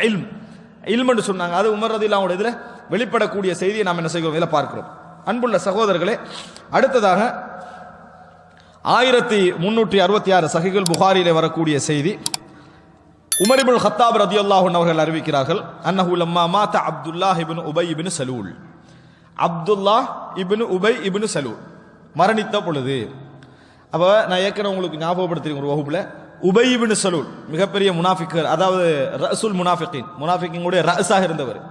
இல்ம் என்று சொன்னாங்க. அது உமர் ரலியல்லாஹு அன்ஹு இதுல வெளிப்படக்கூடிய செய்தியை நாம் என்ன செய்கிறோம், இதில் பார்க்கிறோம். அன்புள்ள சகோதரர்களே, அடுத்ததாக 1366 சஹீஹுல் புகாரியிலே வரக்கூடிய செய்தி, உமர் இப்னு கத்தாப் ரலியல்லாஹு அன்ஹு அவர்கள் அறிவிக்கிறார்கள், அன்னஹு லம்மா மாத அப்துல்லாஹ் இப்னு உபை இப்னு சலூல், அப்துல்லாஹ் இப்னு உபை இப்னு சலூல் மரணித்த பொழுது, அப்ப நான் ஏற்கனவே உங்களுக்கு ஞாபகப்படுத்துறேன் ஒரு வகுப்புல, உபை இப்னு சலூல் மிகப்பெரிய முனாஃபிக், அதாவது ரஸுல் முனாஃபிகீன், முனாஃபிகீனுடைய ரஸாக இருந்தவர்.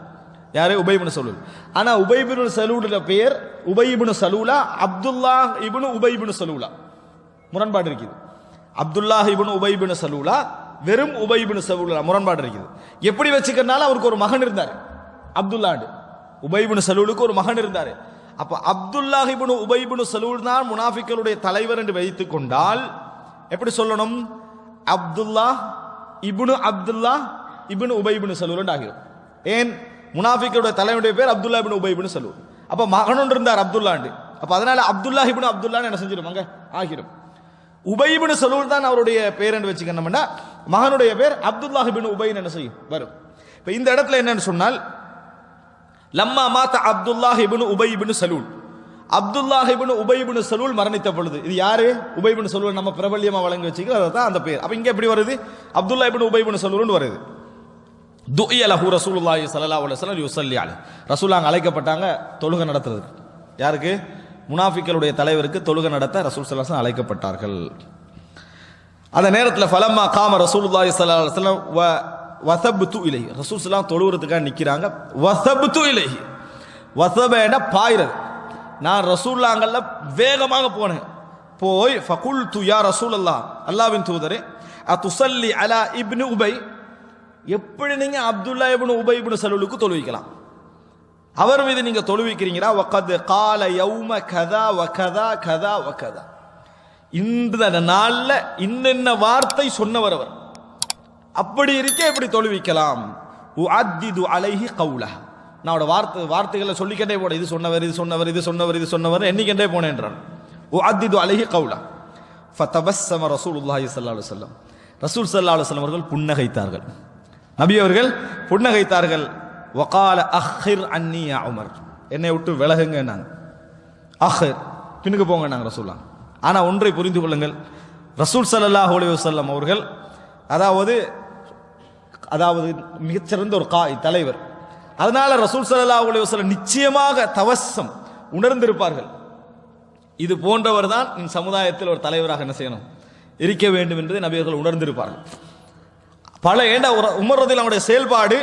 யாரு? உபை இப்னு சலூல். ஆனா உபை இப்னு சலூலுடைய பெயர் உபை இப்னு சலூலா, அப்துல்லாஹ் இப்னு உபை இப்னு சலூலா. முரண்பாடு இருக்குது. அப்துல்லாஹ் இப்னு உபை இப்னு சலூலா, வெறும் உபை இப்னு சலூலா, முரண்பாடு இருக்குது. எப்படி வச்சுக்கிறனால அவருக்கு ஒரு மகன் இருந்தார், அப்துல்லாஹ். உபை இப்னு சலூலுக்கு ஒரு மகன் இருந்தார். அப்ப அப்துல்லாஹ் இப்னு உபை இப்னு சலூல் தான் முனாஃபிக்களுடைய தலைவர் என்று வைத்துக் கொண்டால் எப்படி சொல்லணும்? அப்துல்லாஹ் இப்னு உபை இப்னு சலூல் ஆகிரும். ஏன்? முனாஃபிக்களுடைய தலைவருடைய பேர் அப்துல்லாஹ் இப்னு உபை இப்னு சலூல். அப்ப மகன் ஒன்று இருந்தார் அப்துல்லாஹ். அப்ப அதனால அப்துல்லாஹ் இப்னு அப்துல்லாஹ் என்ன செஞ்சிருவாங்க? ஆகிரும். உபை இப்னு சலூல் தான் அவருடைய பேர் என்று வச்சுக்கணும்னா மகனுடைய பேர் அப்துல்லாஹ் இப்னு உபை என்ன செய்யும்? வரும். இப்ப இந்த இடத்துல என்னன்னு சொன்னால் லம்மா மாத அப்துல்லாஹ் இப்னு உபை இப்னு சலூல், அப்துல்லாஹ் இப்னு உபை இப்னு சலூல் மரணித்த பொழுது, இது யாரு? உபை இப்னு சலூல் நம்ம பிரபல்யமா வழங்கி வச்சுக்கிறோம், அதுதான் அந்த பேர். அப்ப இங்க எப்படி வருது? அப்துல்லாஹ் இப்னு உபை இப்னு சலூல்னு வருது. துஇய லஹு ரசூலுல்லாஹி ஸல்லல்லாஹு அலைஹி வஸல்லம் யுஸல்லி அலைஹி, ரசூலுல்லாஹ் அழைக்கப்பட்டாங்க தொழுகை நடத்துறதுக்கு. யாருக்கு? முனாஃபிக்களுடைய தலைவருக்கு தொழுகை நடத்த ரசூல் ஸல்லல்லாஹு அலைஹி வஸல்லம் அழைக்கப்பட்டார்கள். அந்த நேரத்தில் ஃபலம்மா காம ரசூலுல்லாஹி ஸல்லல்லாஹு அலைஹி வஸல்லம் வஸப்து இலைஹி, ரசூல் ஸல்லல்லாஹு தொழுகிறதுக்காக நிக்கிறாங்க. வஸப்து இலைஹி, வஸபன பாயிரது, நான் ரசூலுல்லாஹ்ங்கள்ல வேகமாக போனேன். போய் ஃபகுல்து யா ரசூலல்லாஹ், அல்லாஹ்வின் தூதரே, அதுஸல்லி அலா இப்னு உபை, எப்படி நீங்க அப்துல்லாஹ் இப்னு உபை இப்னு சலூலுக்கு தொழுவிக்கலாம்? அவர் மீது நீங்க தொழுவிக்கிறீங்களா? வகத் கால யௌம கதா வகதா கதா வகதா, இந்த நாள்ல இன்னென்ன வார்த்தை சொன்னவர் அவர், அப்படி இருக்க எப்படி தொழுவிக்கலாம்? உஅத்திது அலைஹி கௌலஹ், நான் வார்த்தைகளை சொல்லிக்கிட்டே போட, இது சொன்னவர் இது சொன்னவர் இது சொன்னவர் இது சொன்னவர் எண்ணிக்கிட்டே போனேன் என்றார். உஅத்திது அலைஹி கௌலஹ். ஃபதபஸ்ஸம ரசூலுல்லாஹி ஸல்லல்லாஹு அலைஹி வஸல்லம், ரசூல் ஸல்லல்லாஹு அலைஹி வஸல்லம் அவர்கள் புன்னகைத்தார்கள், நபி அவர்கள் புன்னகைத்தார்கள். வகால அஹ்ஹிர் அன்னி யா உமர், என்னை விட்டு விலகுங்க நாங்க, அஹ்ஹிர் பின்னுக்கு போங்க நாங்க ரசூலுல்லாஹ். ஆனா ஒன்றை புரிந்து கொள்ளுங்கள், ரசூல் ஸல்லல்லாஹு அலைஹி வஸல்லம் அவர்கள் அதாவது மிகச்சிறந்த ஒரு தலைவர். அதனால ரசூல் ஸல்லல்லாஹு அலைஹி வஸல்லம் நிச்சயமாக தவஸ்ஸம் உணர்ந்திருப்பார்கள், இது போன்றவர் தான் இந்த சமுதாயத்தில் ஒரு தலைவராக என்ன செய்யணும், இருக்க வேண்டும் என்பதை நபியர்கள் உணர்ந்திருப்பார்கள். பல உமர் ரலியல்லாஹு அன்ஹுடைய செயல்பாடு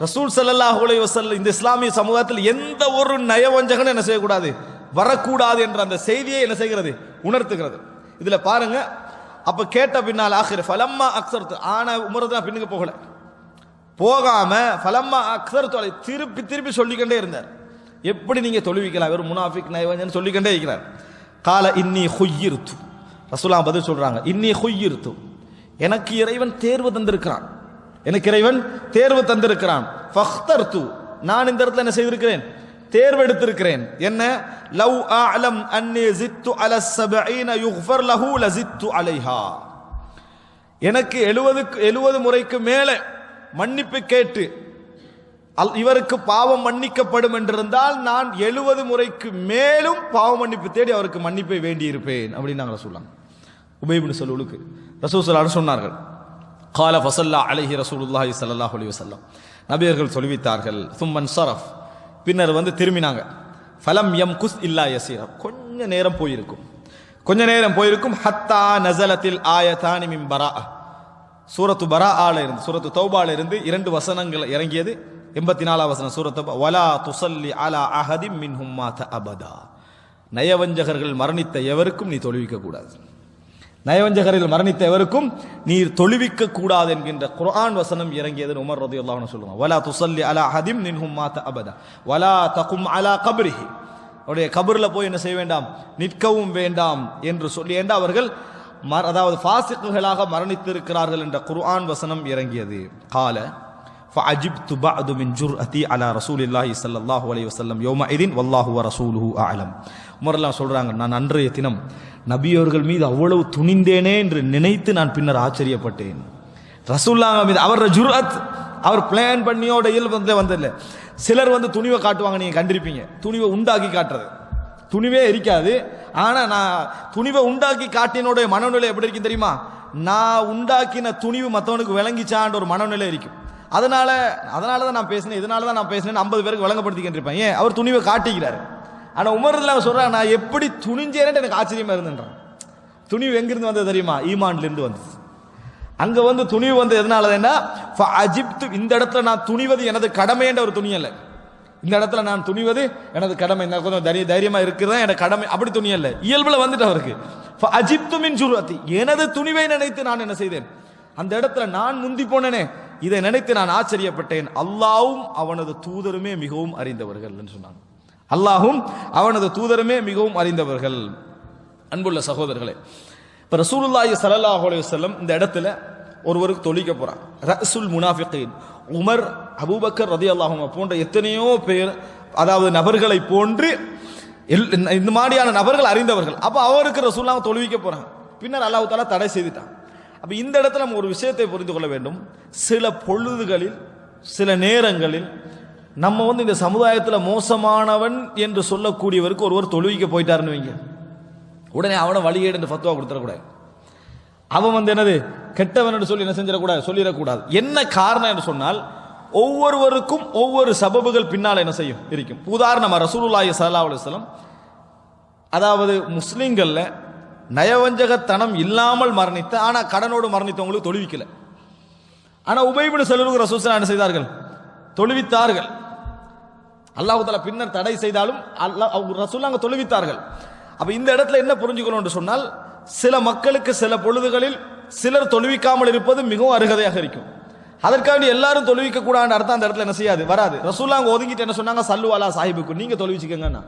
ரசூல் ஸல்லல்லாஹு அலைஹி வஸல்லம் இந்த இஸ்லாமிய சமூகத்தில் எந்த ஒரு நயவஞ்சகனும் என்ன செய்யக்கூடாது, வரக்கூடாது என்ற அந்த செய்தியை என்ன செய்கிறது, உணர்த்துகிறது. இதுல பாருங்க, அப்ப கேட்ட பின்னால் ஆகிற ஃபலம்மா அக்ஸர்து, ஆனா உமர் தான் பின்னுக்கு போகாம ஃபலம்மா அக்ஸர்து திருப்பி திருப்பி சொல்லிக்கொண்டே இருந்தார். எப்படி நீங்க தொழுவிக்கலாம், வெறும் முனாஃபிக் நயவஞ்சன் சொல்லிக்கொண்டே இருக்கிறார். கால இன்னி ஹுய்யிர்து, ரசூலுல்லாஹ் பதில் சொல்றாங்க, இன்னி ஹுய்யிர்து, எனக்கு இறைவன் தேர்வு தந்திருக்கிறான், எனக்கு இறைவன் தேர்வு தந்திருக்கிறான். ஃபக்தர்து, நான் இந்த இடத்துல என்ன செய்திருக்கிறேன், தேர்வெடுத்திருக்கிறேன். என்ன? லவ் அஅலம் அன்னி ஜித்து அல 70 யுக்ஃபர் லஹு லஸித்து அலைஹா, எனக்கு 70 முறைக்கு மேலே மன்னிப்பு கேட்டு இவருக்கு பாவம் மன்னிக்கப்படும் என்றிருந்தால் நான் 70 முறைக்கு மேலும் பாவ மன்னிப்பு தேடி அவருக்கு மன்னிப்பை வேண்டி இருப்பேன் அப்படின்னு நாங்கள் சொல்லலாம். உபை இப்னு சலூலுக்கு ரசூல் ஸல்லல்லாஹு அலைஹி சொன்னார்கள். கால ஃபஸல்லா அலைஹி ரசூலுல்லாஹி ஸல்லல்லாஹு அலைஹி வஸல்லம், நபியர்கள் சொல்வித்தார்கள். சும்மன் ஸரஃப், பின்னர் திரும்பினாங்க. ஃபலம் யம்குஸ் இல்லா யஸீரா, கொஞ்ச நேரம் போயிருக்கும். ஹத்தா நஸலத்தில் ஆயதானி மின் பராஅ, சூரத்து பராஆல இருந்து சூரத்து தௌபால இருந்து 2 வசனங்கள் இறங்கியது. 84 வசனம் சூரத் தௌபா. வலா துஸல்லி அலா அஹதிம் மின்ஹும் மாத அபதா, நயவஞ்சகர்கள் மரணித்த எவருக்கும் நீ தொழுவிக்க கூடாது, நயவஞ்சகரில் மரணித்த எவருக்கும் நீர் தொழுவிக்க கூடாது என்கின்ற குர்ஆன் வசனம் இறங்கியது. உமர் ரலியல்லாஹு அன்ஹு சொல்லுவாங்க, வலா துஸல்லி அலா அஹதிம் மின்ஹும் மாத அபதா வலா தகும் அலா கப்ரிஹி, அவருடைய கபர்ல போய் என்ன செய்ய வேண்டாம், நிற்கவும் வேண்டாம் என்று சொல்லி, ஏண்டா அவர்கள் அதாவது ஃபாசிக்குகளாக மரணித்திருக்கிறார்கள் என்ற குர்ஆன் வசனம் இறங்கியது. கால ஃபஅஜிப்து பஅது மின் ஜுர்அதி அலா ரசூலில்லாஹி ஸல்லல்லாஹு அலைஹி வஸல்லம் யௌமஇதின் வல்லாஹு வ ரசூலுஹு அஅலம். உமர்லாம் சொல்றாங்க, நான் அன்றைய தினம் நபியவர்கள் மீது அவ்வளவு துணிந்தேனே என்று நினைத்து நான் பின்னர் ஆச்சரியப்பட்டேன். ரசூலுல்லாஹ் மீது அவர் ஜுர்அத், அவர் பிளான் பண்ணியோட வந்ததில்லை. சிலர் துணிவை காட்டுவாங்க, நீங்க கண்டிருப்பீங்க, துணிவை உண்டாக்கி காட்டுறது, துணிவே இருக்காது. ஆனா நான் துணிவை உண்டாக்கி காட்டினோட மனநிலை எப்படி இருக்கு தெரியுமா, நான் உண்டாக்கின துணிவு மற்றவனுக்கு விளங்கிச்சான்ற ஒரு மனநிலை இருக்கும். அதனால தான் நான் பேசினேன், இதனால தான் நான் பேசினேன் 50 பேருக்கு விளங்கப்படுத்திக்கிட்டு ஏன் அவர் துணிவை காட்டிக்கிறாரு. ஆனா உமர்லாம் சொல்றாங்க, நான் எப்படி துணிஞ்சேன்னு எனக்கு ஆச்சரியமா இருந்துன்றான். துணிவு எங்கிருந்து வந்தது தெரியுமா, ஈமான்ல இருந்து வந்தது. அங்க துணிவு வந்தது எதனாலன்னா ஃபஅஜிப்து, இந்த இடத்துல நான் துணிவது எனது கடமை என்ற ஒரு துணி அல்ல. இந்த இடத்துல நான் துணிவது எனது கடமை, இந்த கொஞ்சம் தைரியமா இருக்கிறதா என் கடமை, அப்படி துணி அல்ல, இயல்புல வந்துட்டு அவருக்கு. ஃபஅஜிப்து மின் ஜுர்அத்தி, எனது துணிவை நினைத்து நான் என்ன செய்தேன், அந்த இடத்துல நான் முந்தி போனேனே, இதை நினைத்து நான் ஆச்சரியப்பட்டேன். அல்லாஹ்வும் அவனது தூதருமே மிகவும் அறிந்தவர்கள் என்று சொன்னாங்க. அல்லாஹ்வும் அவனது தூதருமே மிகவும் அறிந்தவர்கள். அன்புள்ள சகோதரர்களே, இப்ப ரசூலுல்லாஹி ஸல்லல்லாஹு அலைஹி வஸல்லம் இந்த இடத்துல ஒருவருக்கு தொழிக்க போறாங்க. ரஸுல் முனாஃபிகீன் உமர், அபூபக்கர் ரலியல்லாஹு அன்ஹு போன்ற எத்தனையோ பேர், அதாவது நபர்களை போன்று இந்த மாதிரியான நபர்கள் அறிந்தவர்கள். அப்ப அவருக்கு ரசூலுல்லாஹ் தொழுவிக்க போறாங்க. பின்னர் அல்லாஹ் தஆலா தடை செய்துட்டான். அப்ப இந்த இடத்துல நம்ம ஒரு விஷயத்தை புரிந்து கொள்ள வேண்டும். சில பொழுதுகளில், சில நேரங்களில் நம்ம இந்த சமுதாயத்தில் மோசமானவன் என்று சொல்லக்கூடியவருக்கு ஒருவர் தொழுவிக்க போயிட்டாருன்னு வைங்க, உடனே அவனை வழிகேடு என்று ஃபத்வா கொடுத்துடக்கூடாது. அவன் என்னது கெட்டவன் என்று சொல்லி என்ன செஞ்சிடக்கூடாது, சொல்லிடக்கூடாது. என்ன காரணம் என்று சொன்னால், ஒவ்வொருவருக்கும் ஒவ்வொரு சபபுகள் பின்னால் என்ன செய்யும் இருக்கும். உதாரணமா ரசூலுல்லாஹி ஸல்லல்லாஹு அலைஹி வஸல்லம், அதாவது முஸ்லிம்கள்ல நயவஞ்சகத்தனம் இல்லாமல் மரணித்த, ஆனா கடனோடு மரணித்தவங்களுக்கு தொழுவிக்கல. ஆனா உபை இப்னு ஸலூலுக்கு ரசூல் ஸல்லல்லாஹு அலைஹி வஸல்லம் என்ன செய்தார்கள், தொழுவித்தார்கள். அல்லாஹ் தஆலா பின்னர் தடை செய்தாலும் ரசூல் அங்க தொழுவித்தார்கள். அப்ப இந்த இடத்துல என்ன புரிஞ்சுக்கணும் என்று சொன்னால், சில மக்களுக்கு சில பொழுதுகளில் சிலர் தொழுவிக்காமல் இருப்பது மிகவும் அருகதையாக இருக்கும். அதற்காக எல்லாரும் தொழுவிக்க கூடாது அர்த்தம் அந்த இடத்துல என்ன செய்யாது, வராது. ரசூலுல்லாஹ் அங்க ஒதுங்கிட்டு என்ன சொன்னாங்க, சல்லு அலா சாஹிபுக்கு, நீங்க தொழுவிச்சுக்கங்கன்னா.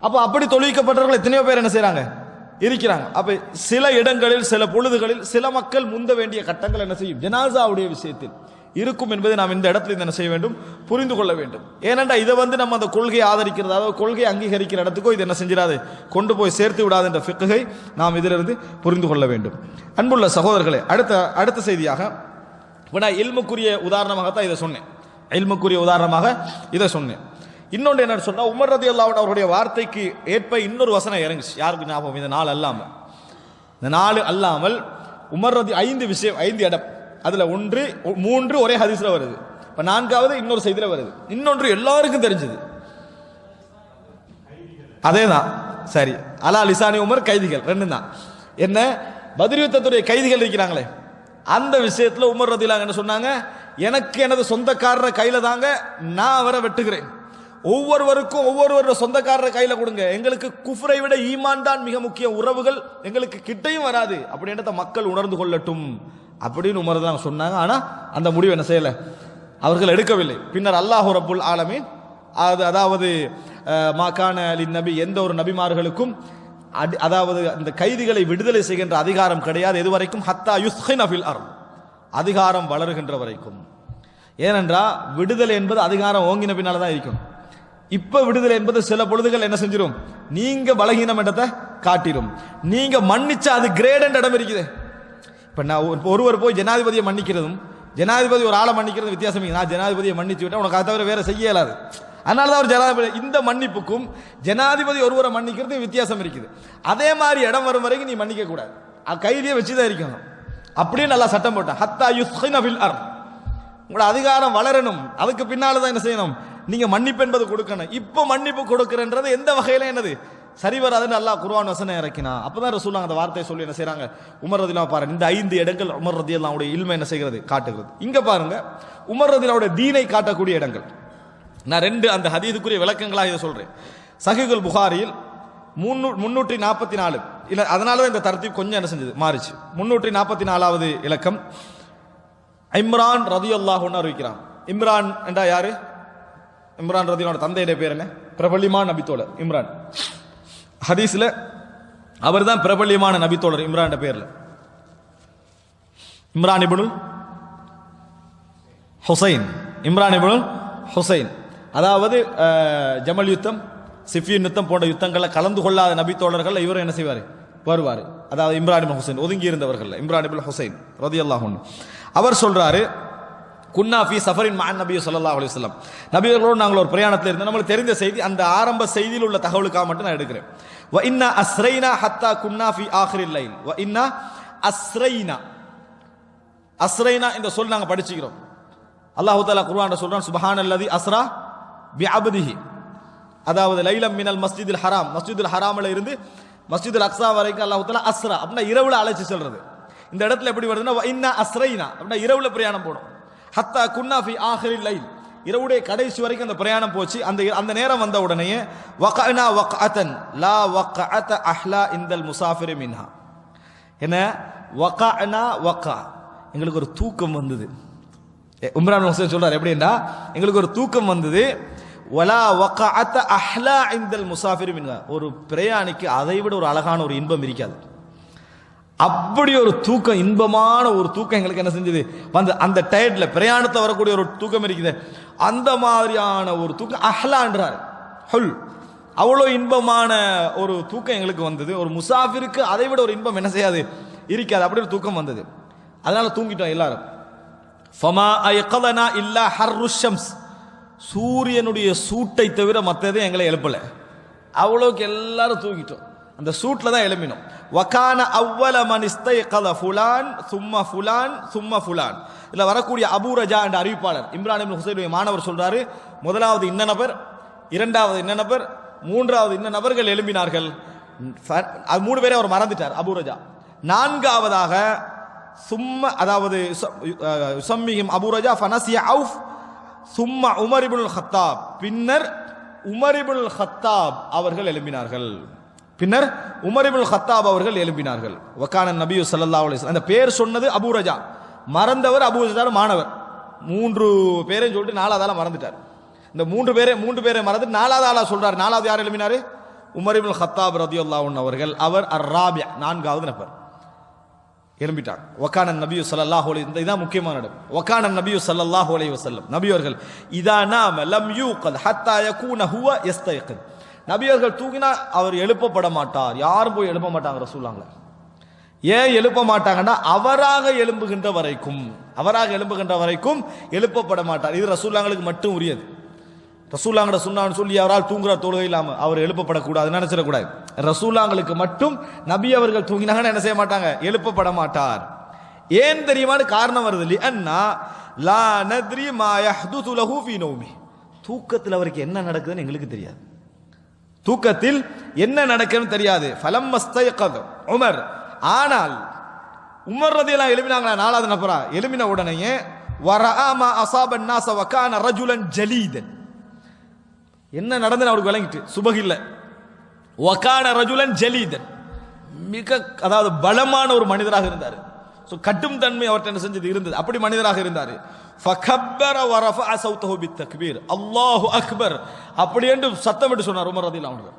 அப்ப அப்படி தொழுவிக்கப்பட்டவர்கள் எத்தனையோ பேர் என்ன செய்யறாங்க, இருக்கிறாங்க. அப்ப சில இடங்களில் சில பொழுதுகளில் சில மக்கள் முந்த வேண்டிய கட்டங்கள் என்ன செய்யும், ஜனாசாவுடைய விஷயத்தில் இருக்கும் என்பதை நாம் இந்த இடத்துல என்ன செய்ய வேண்டும், புரிந்து கொள்ள வேண்டும். ஏனென்றா இதை நம்ம அந்த கொள்கையை ஆதரிக்கிறது, அதாவது கொள்கையை அங்கீகரிக்கிற இடத்துக்கோ இது என்ன செஞ்சிடாது, கொண்டு போய் சேர்த்து விடாது என்ற ஃபிக்ஹை நாம் இதிலிருந்து புரிந்து கொள்ள வேண்டும். அன்புள்ள சகோதரர்களே, அடுத்த செய்தியாக நான் இல்முக்குரிய உதாரணமாகத்தான் இதை சொன்னேன், இல்முக்குரிய உதாரணமாக இதை சொன்னேன். இன்னொன்று என்ன சொன்னா, உமர் ரலியல்லாஹு அன்ஹு அவருடைய வார்த்தைக்கு ஏற்ப இன்னொரு வசனம் இறங்குச்சு. யாருக்கு ஞாபகம், இந்த நாள் அல்லாமல், இந்த நாள் அல்லாமல் உமர் ரதி 5 விஷயம், 5 இடம், அதுல 1 3 ஒரே ஹதீஸ்ல வருது, இப்ப 4வது இன்னொரு செய்தியில வருது. இன்னொன்று எல்லாருக்கும் தெரிஞ்சது, அதேதான். சரி, அலா லிசானி உமர், கைதிகள் 2 தான். என்ன, பத்ர் யுத்தத்துடைய கைதிகள் இருக்கிறாங்களே, அந்த விஷயத்துல உமர் ரலியல்லாஹு அன்ஹு என்ன சொன்னாங்க, எனக்கு எனது சொந்தக்காரரை கையில தாங்க, நான் அவரை வெட்டுகிறேன். ஒவ்வொருவருக்கும் ஒவ்வொருவரோட சொந்தக்காரரை கையில கொடுங்க, எங்களுக்கு குஃப்ரை விட ஈமான் தான் மிக முக்கிய, உறவுகள் எங்களுக்கு கிட்டையும் வராது அப்படின்றத மக்கள் உணர்ந்து கொள்ளட்டும் அப்படின்னு உமர் தான் சொன்னாங்க. ஆனா அந்த முடிவு என்ன செய்யல, அவர்கள் எடுக்கவில்லை. பின்னர் அல்லாஹ் ரப்புல் ஆலமீன், அதாவது மாகான அலின் நபி, எந்த ஒரு நபிமார்களுக்கும் அதாவது அந்த கைதிகளை விடுதலை செய்கின்ற அதிகாரம் கிடையாது, எதுவரைக்கும் ஹத்தா யுஸ்ஹின ஃபில் அர்த், அதிகாரம் வளருகின்ற வரைக்கும். ஏனென்றா விடுதலை என்பது அதிகாரம் ஓங்கின பின்னால தான் இருக்கும். இப்ப விடுதலை என்பது சில பொழுதுகள் என்ன செஞ்சிடும், நீங்க பலகீனம் என்றதை காட்டிடும். நீங்க மன்னிச்சா அது கிரேட் என்ற இடம் இருக்குது. இப்ப நான் ஒருவர் போய் ஜனாதிபதியை மன்னிக்கிறதும் ஜனாதிபதி ஒரு ஆளை மன்னிக்கிறது வித்தியாசம். நான் ஜனாதிபதியை மன்னிச்சு விட்டேன், உனக்கு அதை தவிர வேற செய்ய இயலாது, அதனாலதான் ஒரு ஜனாதிபதி. இந்த மன்னிப்புக்கும் ஜனாதிபதி ஒருவரை மன்னிக்கிறது வித்தியாசம் இருக்குது. அதே மாதிரி இடம் வரும் வரைக்கும் நீ மன்னிக்க கூடாது, கைதியை வச்சுதான் இருக்கணும். அப்படியே நல்லா சட்டம் போட்டான், ஹத்தா யுஸ்ஹின ஃபில் அர்த், உங்களோட அதிகாரம் வளரணும், அதுக்கு பின்னால்தான் என்ன செய்யணும், நீங்க மன்னிப்பு என்பது கொடுக்கணும். இப்ப மன்னிப்பு கொடுக்கிறன்றது எந்த வகையில என்னது சரி வராதுன்னு அல்லாஹ் குர்ஆன் வசனம் இறக்கினா. அப்பதான் ரசூலுல்லாஹ் அந்த வார்த்தையை சொல்லி என்ன செய்றாங்க, உமர் ரலியல்லாஹு பாருங்க, இந்த 5 இடங்கள் உமர் ரலியல்லாஹுடைய இல்மை என்ன செய்கிறது, காட்டுகிறது. இங்க பாருங்க, உமர் ரலியல்லாஹுடைய தீனை காட்டக்கூடிய இடங்கள். நான் 2 அந்த ஹதீஸுக்குரிய விளக்கங்களாக இதை சொல்றேன். சஹீஹுல் புகாரியில் 344, இல்ல அதனாலதான் இந்த தர்த்தீப் கொஞ்சம் என்ன செஞ்சது, மாறிச்சு. 344வது இலக்கம், இம்ரான் ரலியல்லாஹு அன்ஹு அறிவிக்கிறான். இம்ரான் என்றா யாரு, இம்ரான் ரலியல்லாஹு தந்தையுடைய பேர் என்ன, பிரபல்யமான நபித்தோழர் இம்ரான். ஹதீஸ்ல அவர் தான் பிரபல்யமான நபித்தோழர் இம்ரான் பேர்ல. இம்ரான் இப்னுல் ஹுசைன், இம்ரான் இப்னுல் ஹுசைன், அதாவது ஜமல் யுத்தம், சிஃபியன் யுத்தம் போன்ற யுத்தங்களில் கலந்து கொள்ளாத நபித்தோழர்கள் இவரும் என்ன செய்வார், வருவார். அதாவது இம்ரான் இப்னு ஹுசைன், ஒதுங்கி இருந்தவர்கள் இம்ரான் இப்னு ஹுசைன் ரலியல்லாஹு அன்ஹு. அவர் சொல்றாரு, குன்னா ஃபீ சஃபரின் மஅன் நபி ஸல்லல்லாஹு அலைஹி வஸல்லம், நபிகளோடு நாங்கள் ஒரு பிரயாணத்தில் இருந்தோம். நம்மளுக்கு தெரிந்த செய்தி, அந்த ஆரம்ப செய்தியில் உள்ள தகவலுக்காக மட்டும் நான் எடுக்கிறேன். வ இன்னா அஸ்ரைனா ஹத்தா குன்னா ஃபீ ஆகிரில் லைல், வ இன்னா அஸ்ரைனா, அஸ்ரைனா இந்த சொல் நாங்கள் படிச்சுக்கிறோம். அல்லாஹ் தஆலா குர்ஆன்ல சொல்றான், சுப்ஹானல்லதி அஸ்ரா பிஅப்திஹி, அதாவது லைலம் மினல் மஸ்ஜிதில் ஹராம், மஸ்ஜிதுல் ஹராம்ல இருந்து மஸ்ஜிதுல் அக்ஸா வரைக்கும் அல்லாஹ் தஆலா அஸ்ரா அப்படின்னா இரவுல அழைச்சு செல்றது. இந்த இடத்துல எப்படி வருதுன்னா, வ இன்னா அஸ்ரைனா அப்படின்னா இரவுல பிரயாணம் போடும். ஹத்தா குன்னா ஃபி ஆஹிரில் லைல், இரவுடைய கடைசி வரைக்கும் அந்த பிரயாணம் போச்சு. அந்த நேரம் வந்த உடனே வகஅனா வகஅதன் லா வகஅத அஹ்லா இந்தல் முசாஃபிர் மின்ஹா. என்ன வகஅனா வகா, எங்களுக்கு ஒரு தூக்கம் வந்தது. இம்ரான் ஹுசைன் சொல்றார் எப்படின்னா, எங்களுக்கு ஒரு தூக்கம் வந்தது. வலா வகஅத அஹ்லா இந்தல் முசாஃபிர் மின்ஹா, ஒரு பிரயாணிக்கு அதை விட ஒரு அழகான ஒரு இன்பம் இருக்காது. அப்படி ஒரு தூக்கம், இன்பமான ஒரு தூக்கம் எங்களுக்கு என்ன செஞ்சது வந்து அந்த டயர்ட்ல பிரயாணத்தை வரக்கூடிய ஒரு தூக்கம் இருக்குது. அந்த மாதிரியான ஒரு தூக்கம் அஹ்லான்றார். ஹுல், அவ்வளோ இன்பமான ஒரு தூக்கம் எங்களுக்கு வந்தது. ஒரு முசாஃபிருக்கு அதை விட ஒரு இன்பம் என்ன செய்யாது, இருக்காது. அப்படி ஒரு தூக்கம் வந்தது. அதனால தூங்கிட்டோம் எல்லாரும். ஃபமா ஐகலனா இல்லா ஹர்ருஷ் ஷம்ஸ், சூரியனுடைய சூட்டை தவிர மற்றதே எங்களை எழுப்பல. அவ்வளோக்கு எல்லாரும் தூங்கிட்டோம். அந்த சூட்ல தான் எழுப்பினோம். வகான அவ்வல மன் இஸ்தைகல ஃபுலான் சும்ம ஃபுலான் சும்ம ஃபுலான். இதுல வரக்கூடிய அபூ ரஜா என்ற அறிவிப்பாளர் இம்ரான் இப்னு ஹுசைனுடைய மாணவர் சொல்றாரு, முதலாவது இன்ன நபர், இரண்டாவது இன்ன நபர், மூன்றாவது இன்ன நபர்கள் எழுப்பினார்கள். அது மூணு பேரை அவர் மறந்துட்டார் அபூ ரஜா. நான்காவதாக சும்ம, அதாவது யுஸம்மிஹிம் அபூ ரஜா ஃபனசிய அவுஃப் சும்ம உமர் இப்னுல் கத்தாப், பின்னர் உமர் இப்னுல் கத்தாப் அவர்கள் எழுப்பினார்கள். பின்னர் உமர் இப்னுல் கத்தாப் அவர்கள் எழுப்பினார்கள். வகான நபி ஸல்லல்லாஹு அலைஹி வஸல்லம், அந்த பேர் சொன்னது அபூ ரஜா, மறந்தவர் அபூ ரஜா மாணவர். மூன்று பேரையும் சொல்லிட்டு நாலாவது ஆளா மறந்துட்டார். இந்த மூன்று பேரை மறந்து நாலாவது ஆளா சொல்றாரு. நாலாவது யார் எழுப்பினாரு? உமர் இப்னுல் கத்தாப் ரலியல்லாஹு அன்ஹு அவர்கள். அவர் அர்-ராபி, நான்காவது நபர் எழும்பிட்டார். வகான நபி ஸல்லல்லாஹு அலைஹி வஸல்லம், இதுதான் முக்கியமான இடம். வகான நபி ஸல்லல்லாஹு அலைஹி வஸல்லம், நபி அவர்கள் இதா நாம லம் யூகத் ஹத்தா யகூன ஹுவ யஸ்தைகின், நபி அவர்கள் தூங்கினா அவர் எழுப்பப்பட மாட்டார். யாரும் போய் எழுப்ப மாட்டாங்க ரசூலுல்லாஹ். ஏன் எழுப்ப மாட்டாங்கன்னா, அவராக எழும்புகின்ற வரைக்கும் எழுப்பப்பட மாட்டார். இது ரசூலுல்லாஹ்களுக்கு மட்டும் உரியது. ரசூலுல்லாஹ்ங்கட சுன்னான்னு சொல்லி அவரால் தூங்குற தொழுகை இல்லாம அவர் எழுப்பப்படக்கூடாது, நினைச்சிடக்கூடாது. ரசூலுல்லாஹ்களுக்கு மட்டும் நபி அவர்கள் தூங்கினாங்கன்னா என்ன செய்ய மாட்டாங்க, எழுப்பப்பட மாட்டார். ஏன் தெரியுமான்னு காரணம் வருது. லிஅன்னா லா நத்ரி மா யஹ்துது லஹு ஃபீ நௌமி, தூக்கத்தில் அவருக்கு என்ன நடக்குதுன்னு எங்களுக்கு தெரியாது. தூக்கத்தில் என்ன நடக்குதுன்னு தெரியாது. ஃபலம் மஸ்தைகத உமர், ஆனால் உமர் ரலியல்லாஹு எழுப்பினாங்களா நாலாவது நபரா, எழுப்பின உடனேயே வரஆ மா அஸாபன் நாஸ வகான ரஜுலன் ஜலீதன், என்ன நடந்தது அவருக்கு விளங்கிட்டு. சுபஹ் இல்ல, வகான ரஜுலன் ஜலீதன், மிக அதாவது பலமான ஒரு மனிதராக இருந்தார். கட்டும் தன்மை அவர்கிட்ட என்ன செஞ்சது இருந்தது, அப்படி மனிதராக இருந்தார். ஃபகப்பர வரஃபஅ ஸௌதஹு பித்தக்பீர், அல்லாஹு அக்பர் அப்படி என்று சத்தமிட்டு சொன்னார் உமர் ரலியல்லாஹு அன்ஹு.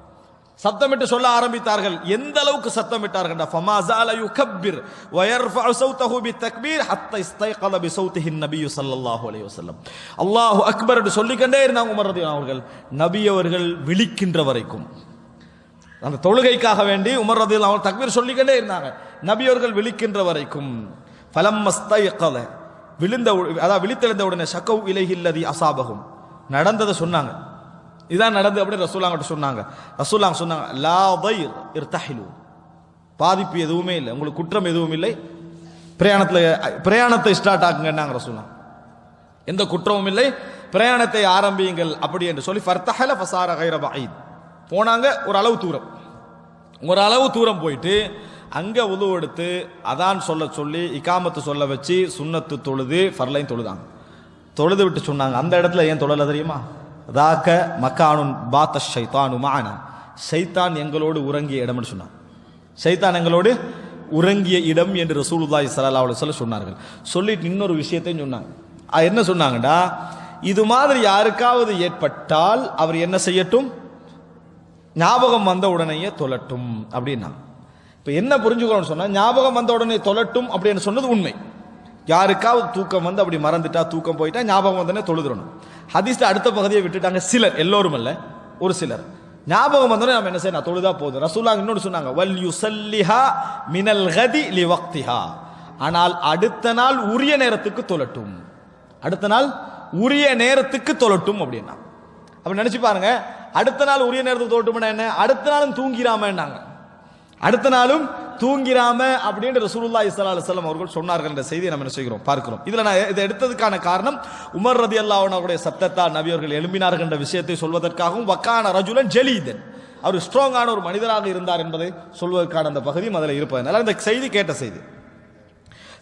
சத்தமிட்டு சொல்ல ஆரம்பித்தார்கள். எந்த அளவுக்கு சத்தமிட்டார்கள், ஃபமா ஸால யுகப்பிர் வ யர்ஃபஅு ஸௌதஹு பித்தக்பீர் ஹத்தா இஸ்தைகல பிஸௌதிஹி நபி ஸல்லல்லாஹு அலைஹி வஸல்லம், அல்லாஹு அக்பர் என்று சொல்லிக்கொண்டே இருந்தாங்க உமர் ரலியல்லாஹு அவர்கள், நபி அவர்கள் விழிக்கின்ற வரைக்கும். அந்த தொழுகைக்காக வேண்டி உமர் ரலியல்லாஹு அன்ஹு தக்பீர் சொல்லிக்கொண்டே இருந்தாங்க, நபி அவர்கள் விழிக்கின்ற வரைக்கும். ஃபலம் மஸ்தைகல, விழித்தெழுந்த உடனே ஷகவ் இலைஹி அல்லதி அஸாபஹும், நடந்ததை சொன்னாங்க. இதான் நடந்து அப்படி ரசூலுல்லாஹ் கிட்ட சொன்னாங்க. ரசூலுல்லாஹ் சொன்னாங்க, லா தைர் இர்தஹிலு, பாதிப்பு எதுவுமே இல்லை, உங்களுக்கு குற்றம் எதுவும் இல்லை, பிரயாணத்தை ஸ்டார்ட் ஆக்குங்கன்னாங்க ரசூலுல்லாஹ். எந்த குற்றமும் இல்லை, பிரயாணத்தை ஆரம்பியுங்கள் அப்படி என்று சொல்லி ஃபர்தஹல ஃபஸார கைர பஈத், போனாங்க. ஒரு அளவு தூரம் போயிட்டு அங்க உது எடுத்து அதான் சொல்லி இகாமத்து சொல்ல வச்சு சுன்னத்து தொழுது ஃபர்லைன் தொழுதாங்க. தொழுது விட்டு சொன்னாங்க, அந்த இடத்துல ஏன் தொழல தெரியுமா, தாக்க மக்கானுன் பாத்த ஷைத்தானு மஅனா, ஷைத்தான் எங்களோடு உறங்கிய இடம்னு சொன்னாங்க. ஷைத்தான் எங்களோடு உறங்கிய இடம் என்று ரசூலுல்லாஹி ஸல்லல்லாஹு அலைஹி வஸல்லம் சொன்னார்கள். சொல்லிட்டு இன்னொரு விஷயத்தையும் சொன்னாங்க. என்ன சொன்னாங்கடா, இது மாதிரி யாருக்காவது ஏற்பட்டால் அவர் என்ன செய்யட்டும், ஞாபகம் வந்த உடனேயே தொழட்டும் அப்படின்னா. இப்ப என்ன புரிஞ்சுக்கணும்னு சொன்னா, ஞாபகம் வந்த உடனே தொழட்டும் அப்படின்னு சொன்னது உண்மை. யாருக்காவது தூக்கம் வந்து அப்படி மறந்துட்டா, தூக்கம் போயிட்டா, ஞாபகம் வந்தோடனே தொழுதுறணும். ஹதீஸ்ல அடுத்த பகுதியை விட்டுட்டாங்க சிலர், எல்லோரும் அல்ல, ஒரு சிலர். ஞாபகம் வந்தோடனே நம்ம என்ன செய்யணும், தொழுதா போதும். ரசூலுல்லாஹ் இன்னொரு சொன்னாங்க, வல் யுஸல்லிஹா மினல் கதி லிவக்திஹா, ஆனால் அடுத்த நாள் உரிய நேரத்துக்கு தொழட்டும், அடுத்த நாள் உரிய நேரத்துக்கு தொழட்டும் அப்படின்னா. அப்ப நினைச்சு பாருங்க, அடுத்த நாள் உரிய நேரத்துக்கு தொழட்டும்னா என்ன, அடுத்த நாளும் தூங்கிராமன்னாங்க, அடுத்த நாளும் தூங்கிராம அப்படின்னு ரசூலுல்லாஹி ஸல்லல்லாஹு அலைஹி வஸல்லம் அவர்கள் சொன்னார்கள் என்ற செய்தியை நம்ம என்ன செய்கிறோம், பார்க்கிறோம். இதுல நான் இதை எடுத்ததுக்கான காரணம், உமர் ரலியல்லாஹு அன்ஹு அவருடைய சத்தத்தால் நபி அவர்கள் எழும்பினார்கள் என்ற விஷயத்தை சொல்வதற்காகவும், வக்கான ரஜுலன் ஜலீதன், அவர் ஸ்ட்ராங்கான ஒரு மனிதராக இருந்தார் என்பதை சொல்வதற்கான அந்த பகுதியும் அதில் இருப்பதனால இந்த செய்தி கேட்ட செய்தி.